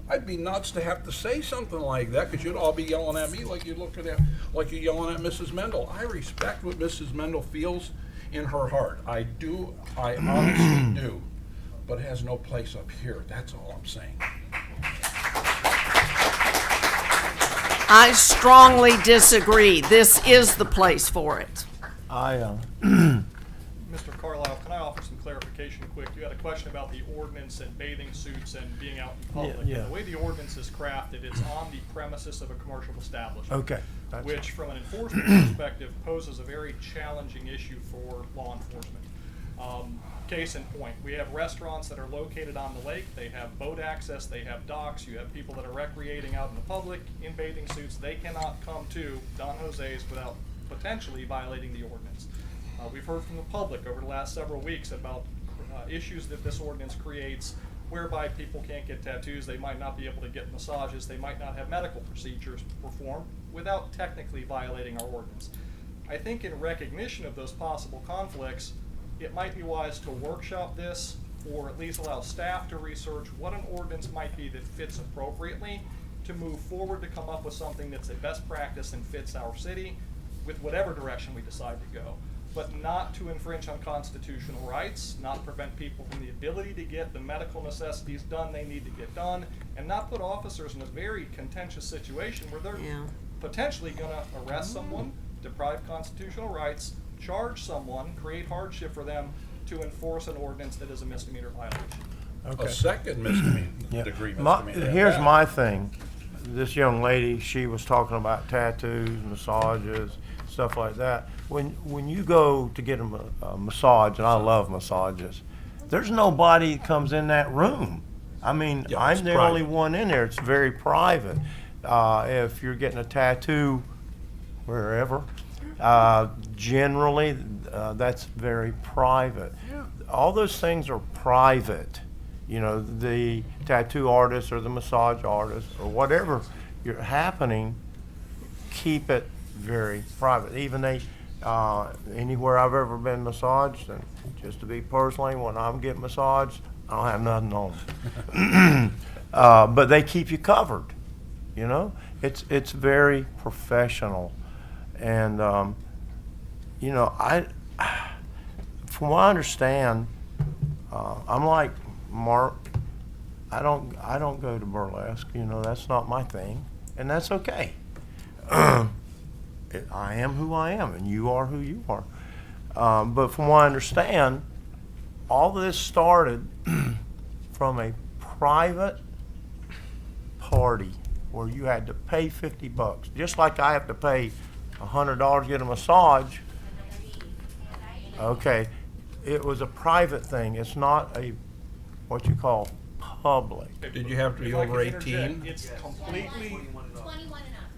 I'd be nuts to have to say something like that, because you'd all be yelling at me like you're yelling at Mrs. Mendel. I respect what Mrs. Mendel feels in her heart. I do, I honestly do. But it has no place up here, that's all I'm saying. I strongly disagree. This is the place for it. Mr. Carlisle, can I offer some clarification quick? You had a question about the ordinance and bathing suits and being out in public. Yeah. And the way the ordinance is crafted, it's on the premises of a commercial establishment. Okay. Which, from an enforcement perspective, poses a very challenging issue for law enforcement. Case in point, we have restaurants that are located on the lake. They have boat access, they have docks. You have people that are recreating out in the public in bathing suits. They cannot come to Don Jose's without potentially violating the ordinance. We've heard from the public over the last several weeks about issues that this ordinance creates, whereby people can't get tattoos, they might not be able to get massages, they might not have medical procedures performed without technically violating our ordinance. I think in recognition of those possible conflicts, it might be wise to workshop this, or at least allow staff to research what an ordinance might be that fits appropriately to move forward to come up with something that's a best practice and fits our city with whatever direction we decide to go. But not to infringe on constitutional rights, not prevent people from the ability to get the medical necessities done they need to get done, and not put officers in a very contentious situation where they're potentially gonna arrest someone, deprive constitutional rights, charge someone, create hardship for them to enforce an ordinance that is a misdemeanor violation. A second misdemeanor, degree misdemeanor. Here's my thing. This young lady, she was talking about tattoos, massages, stuff like that. When you go to get a massage, and I love massages, there's nobody that comes in that room. I mean, Yeah, I'm it's the private. only one in there. It's very private. If you're getting a tattoo wherever, generally, that's very private. All those things are private. You know, the tattoo artist or the massage artist or whatever you're happening, keep it very private. Even anywhere I've ever been massaged, and just to be personally, when I'm getting massaged, I don't have nothing on. But they keep you covered. You know, it's very professional, and you know, from what I understand, I'm like Mark. I don't go to burlesque. You know, that's not my thing, and that's okay. I am who I am, and you are who you are. But from what I understand, all of this started from a private party where you had to pay $50, just like I have to pay $100 to get a massage. Okay, it was a private thing. It's not a what you call public. Did you have to be If I over could interject, 18? It's completely,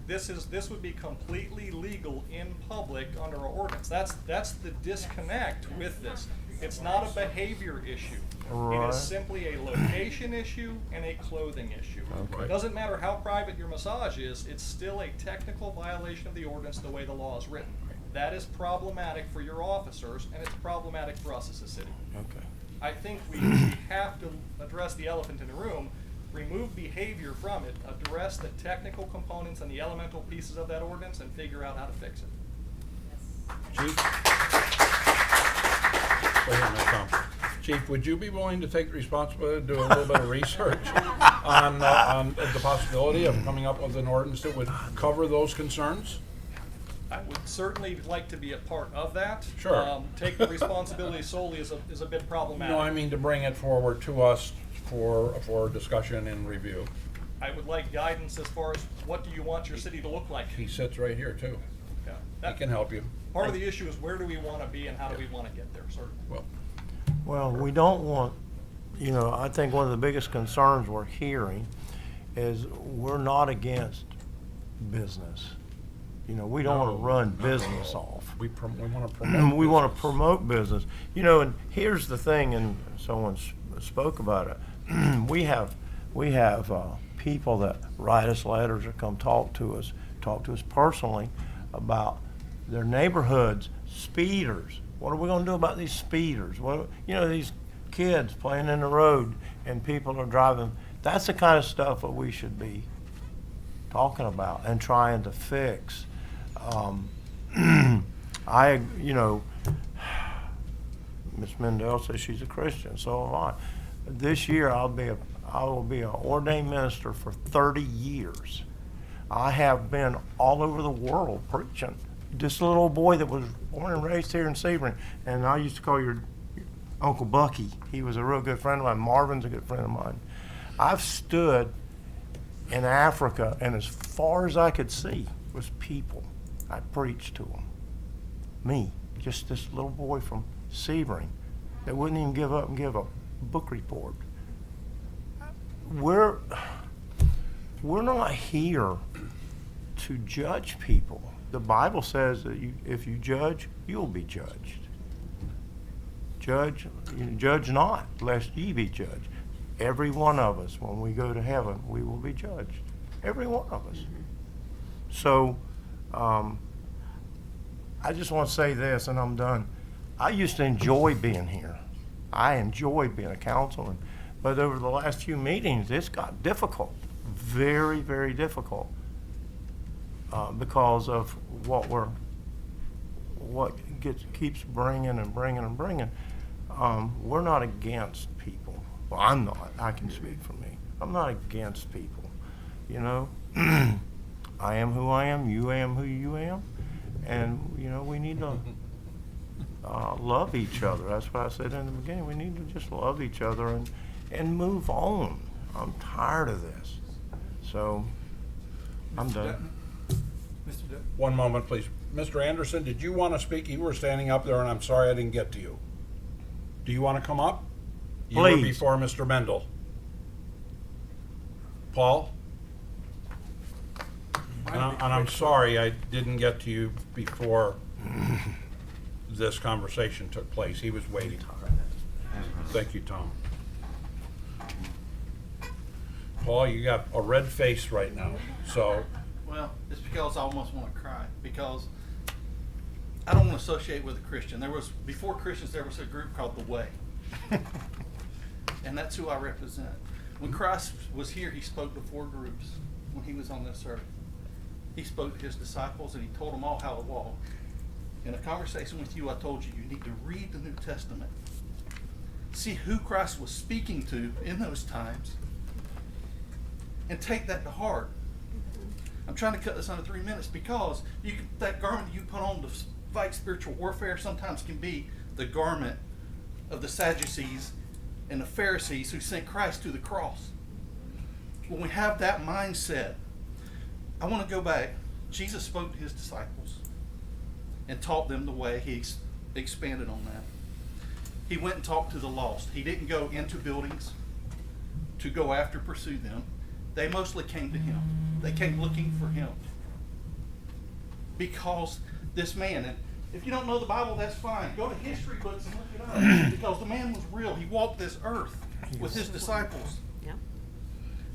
this would be completely legal in public under our ordinance. That's the disconnect with this. It's not a behavior issue. It Right. is simply a location issue and a clothing issue. Okay. It doesn't matter how private your massage is, it's still a technical violation of the ordinance the way the law is written. That is problematic for your officers, and it's problematic for us as a city. Okay. I think we have to address the elephant in the room, remove behavior from it, address the technical components and the elemental pieces of that ordinance, and figure out how to fix it. Chief? Go ahead, Ms. Thompson. Chief, would you be willing to take the responsibility to do a little bit of research on the possibility of coming up with an ordinance that would cover those concerns? I would certainly like to be a part of that. Sure. Take the responsibility solely is a bit problematic. No, I mean to bring it forward to us for discussion and review. I would like guidance as far as what do you want your city to look like? He sits right here too. Yeah. He can help you. Part of the issue is where do we want to be and how do we want to get there, certainly. Well, we don't want, you know, I think one of the biggest concerns we're hearing is we're not against business. You know, we don't want to run business off. We want to promote. We want to promote business. You know, and here's the thing, and someone spoke about it. We have people that write us letters or come talk to us personally about their neighborhoods, speeders. What are we going to do about these speeders? What, you know, these kids playing in the road and people are driving That's the kind of stuff that we should be talking about and trying to fix. Ms. Mendel says she's a Christian, so am I. This year I will be an ordained minister for 30 years. I have been all over the world preaching. This little boy that was born and raised here in Sebring, and I used to call your Uncle Bucky. He was a real good friend of mine. Marvin's a good friend of mine. I've stood in Africa, and as far as I could see was people. I preached to them. Me, just this little boy from Sebring that wouldn't even give up and give a book report. We're not here to judge people. The Bible says that if you judge, you'll be judged. Judge not, lest ye be judged. Every one of us, when we go to heaven, we will be judged. Every one of us. So, I just want to say this, and I'm done. I used to enjoy being here. I enjoyed being a councilman. But over the last few meetings, it's got difficult. Very, very difficult. Because of what keeps bringing and bringing and bringing. We're not against people. Well, I'm not. I can speak for me. I'm not against people. You know, I am who I am. You am who you am. And, you know, we need to love each other. That's what I said in the beginning. We need to just love each other and move on. I'm tired of this. So, I'm done. One moment, please. Mr. Anderson, did you want to speak? You were standing up there, and I'm sorry I didn't get to you. Do you want to come up? You were Please. before Mr. Mendel. Paul? And I'm sorry I didn't get to you before this conversation took place. He was waiting. Thank you, Tom. Paul, you got a red face right now, so. Well, it's because I almost want to cry, because I don't want to associate with a Christian. Before Christians, there was a group called The Way. And that's who I represent. When Christ was here, he spoke to 4 groups when he was on this earth. He spoke to his disciples and he told them all how to walk. In a conversation with you, I told you, you need to read the New Testament. See who Christ was speaking to in those times and take that to heart. I'm trying to cut this under 3 minutes because that garment you put on to fight spiritual warfare sometimes can be the garment of the Sadducees and the Pharisees who sent Christ to the cross. When we have that mindset, I want to go back. Jesus spoke to his disciples and taught them the way. He expanded on that. He went and talked to the lost. He didn't go into buildings to go after, pursue them. They mostly came to him. They came looking for him. Because this man, and if you don't know the Bible, that's fine. Go to history books and look it up. Because the man was real. He walked this earth with his disciples. Yep.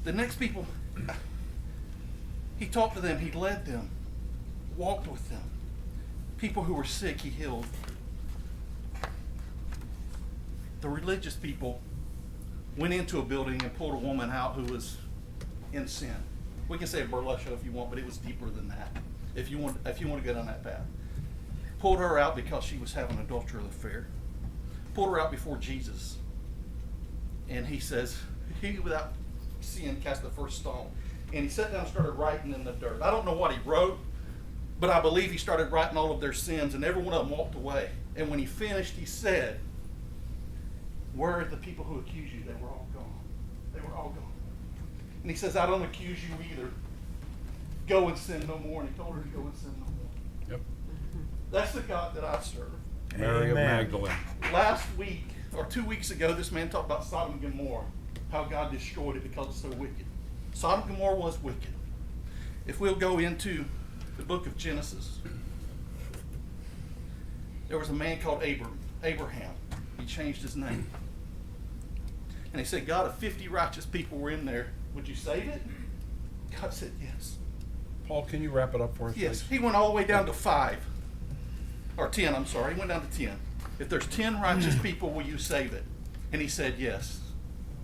The next people, he talked to them. He led them. Walked with them. People who were sick, he healed. The religious people went into a building and pulled a woman out who was in sin. We can say a burlesque show if you want, but it was deeper than that. If you want to go down that path. Pulled her out because she was having an adulterous affair. Pulled her out before Jesus. And he says, he without sin cast the first stone. And he sat down and started writing in the dirt. I don't know what he wrote, but I believe he started writing all of their sins, and every one of them walked away. And when he finished, he said, where are the people who accuse you? They were all gone. They were all gone. And he says, I don't accuse you either. Go and sin no more. And he told her to go and sin no more. Yep. That's the God that I serve. Mary of Magdalene. Last week, or 2 weeks ago, this man talked about Sodom and Gomorrah, how God destroyed it because it's so wicked. Sodom and Gomorrah was wicked. If we'll go into the book of Genesis, there was a man called Abraham. He changed his name. And he said, God, if 50 righteous people were in there, would you save it? God said yes. Paul, can you wrap it up for us, Yes. please? He went all the way down to 5. Or 10, I'm sorry. He went down to 10. If there's 10 righteous people, will you save it? And he said yes.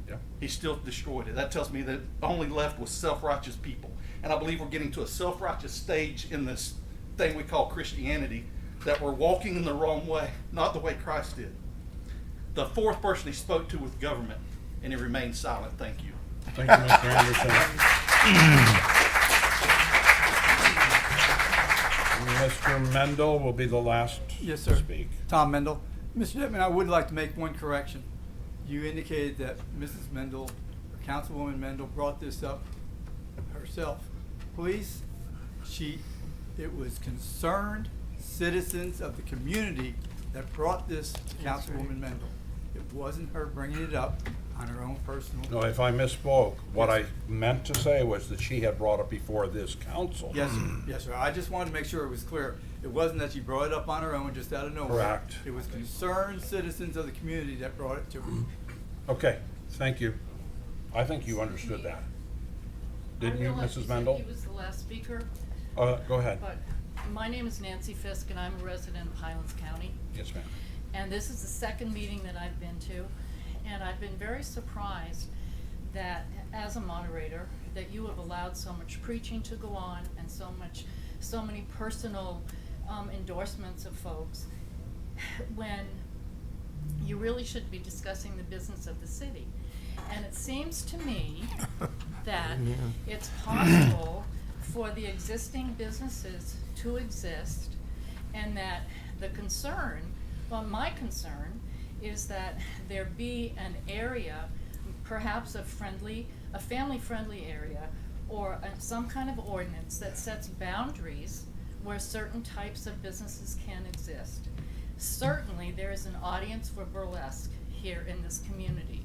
Yep. He still destroyed it. That tells me that only left was self-righteous people. And I believe we're getting to a self-righteous stage in this thing we call Christianity, that we're walking in the wrong way, not the way Christ did. The fourth person he spoke to was government, and he remained silent. Thank you. Thank you, Mr. Anderson. Mr. Mendel will be the last Yes, to sir. speak. Tom Mendel. Mr. Dittman, I would like to make one correction. You indicated that Mrs. Mendel, or Councilwoman Mendel, brought this up herself. Please, it was concerned citizens of the community that brought this to Councilwoman Mendel. It wasn't her bringing it up on her own personal. No, if I misspoke, what I meant to say was that she had brought it before this council. Yes, sir. Yes, sir. I just wanted to make sure it was clear. It wasn't that she brought it up on her own, just out of nowhere. Correct. It was concerned citizens of the community that brought it to her. Okay, thank you. I think you understood that. Didn't you, Mrs. Mendel? He was the last speaker. Go ahead. But my name is Nancy Fisk, and I'm a resident of Highlands County. Yes, ma'am. And this is the second meeting that I've been to, and I've been very surprised that, as a moderator, that you have allowed so much preaching to go on and so many personal endorsements of folks, when you really should be discussing the business of the city. And it seems to me that it's possible for the existing businesses to exist, and that the concern, well, my concern is that there be an area, perhaps a family-friendly area, or some kind of ordinance that sets boundaries where certain types of businesses can exist. Certainly, there is an audience for burlesque here in this community.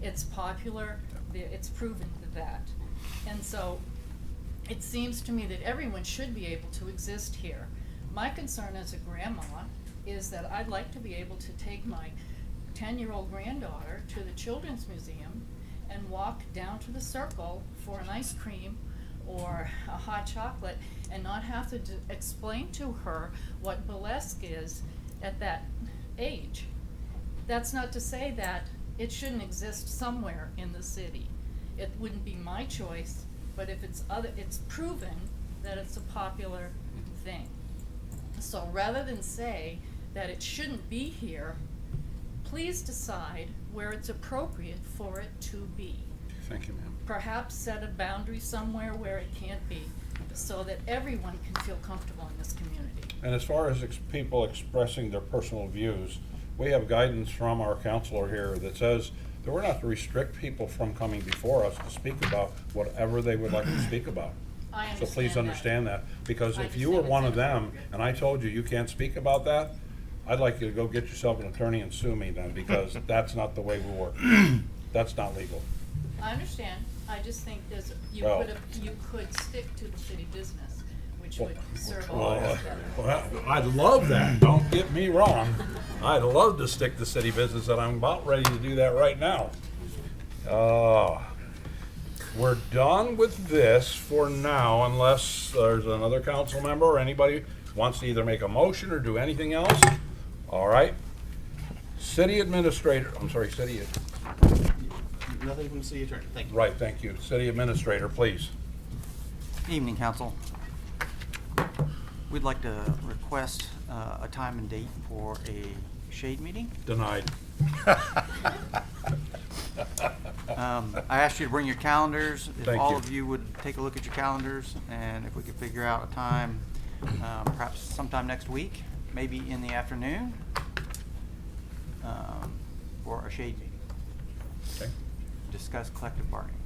It's popular, it's proven that. And so, it seems to me that everyone should be able to exist here. My concern as a grandma is that I'd like to be able to take my 10-year-old granddaughter to the Children's Museum and walk down to the Circle for an ice cream or a hot chocolate and not have to explain to her what burlesque is at that age. That's not to say that it shouldn't exist somewhere in the city. It wouldn't be my choice, but if it's proven that it's a popular thing. So rather than say that it shouldn't be here, please decide where it's appropriate for it to be. Thank you, ma'am. Perhaps set a boundary somewhere where it can't be, so that everyone can feel comfortable in this community. And as far as people expressing their personal views, we have guidance from our counselor here that says that we're not to restrict people from coming before us to speak about whatever they would like to speak about. So please understand that, because if you were one of them and I told you can't speak about that, I'd like you to go get yourself an attorney and sue me then, because that's not the way we work. That's not legal. I understand. I just think you could stick to the city business, which would serve all of us better. Well, I'd love that. Don't get me wrong. I'd love to stick to city business, and I'm about ready to do that right now. We're done with this for now, unless there's another council member or anybody wants to either make a motion or do anything else. All right. City administrator, Nothing from the city attorney. Thank you. Right, thank you. City administrator, please. Evening, council. We'd like to request a time and date for a shade meeting. Denied. I asked you to bring your calendars. If Thank all you. of you would take a look at your calendars, and if we could figure out a time, perhaps sometime next week, maybe in the afternoon, for a shade meeting. Okay. Discuss collective bargaining.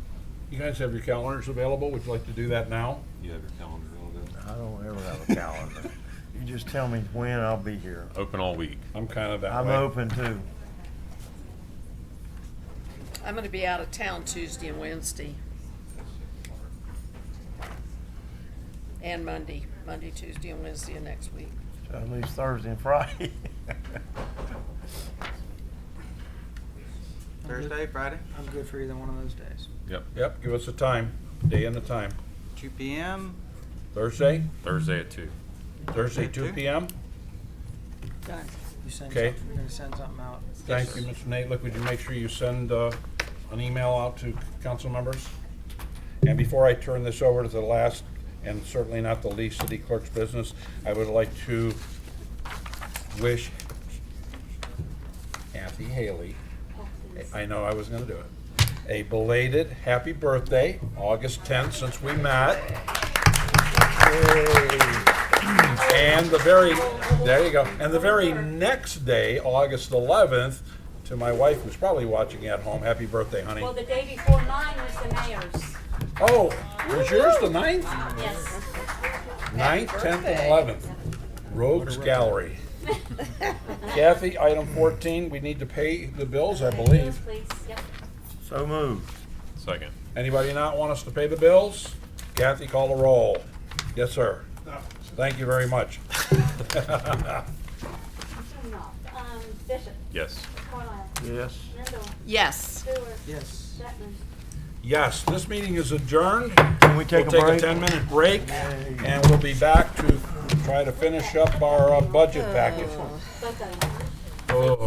You guys have your calendars available? Would you like to do that now? You have your calendar available? I don't ever have a calendar. You just tell me when I'll be here. Open all week. I'm kind of that I'm way. open too. I'm gonna be out of town Tuesday and Wednesday. And Monday, Tuesday, and Wednesday of next week. So at least Thursday and Friday. Thursday, Friday? I'm good for either one of those days. Yep, give us a time, day and the time. 2 p.m. Thursday? Thursday at 2. Thursday, 2 p.m.? Done. You send Okay. something, you're gonna send something out. Thank you, Mr. Nate. Look, would you make sure you send an email out to council members. And before I turn this over to the last, and certainly not the least city clerk's business, I would like to wish Kathy Haley, I know I was gonna do it, a belated happy birthday, August 10th, since we met. And there you go. And the very next day, August 11th, to my wife, who's probably watching at home, happy birthday, honey. Well, the day before mine was the mayor's. Oh, was yours the 9th? Yes. 9th, 10th, and 11th. Rogues Gallery. Kathy, item 14, we need to pay the bills, I believe. Please, yep. So moved. Second. Anybody not want us to pay the bills? Kathy, call the roll. Yes, sir. Thank you very much. Bishop. Yes. Carlisle. Yes. Mendel. Yes. Stewart. Yes. Chapman. Yes, this meeting is adjourned. Can we take a break? We'll take a 10-minute break, and we'll be back to try to finish up our budget package. Buckeye. Oh.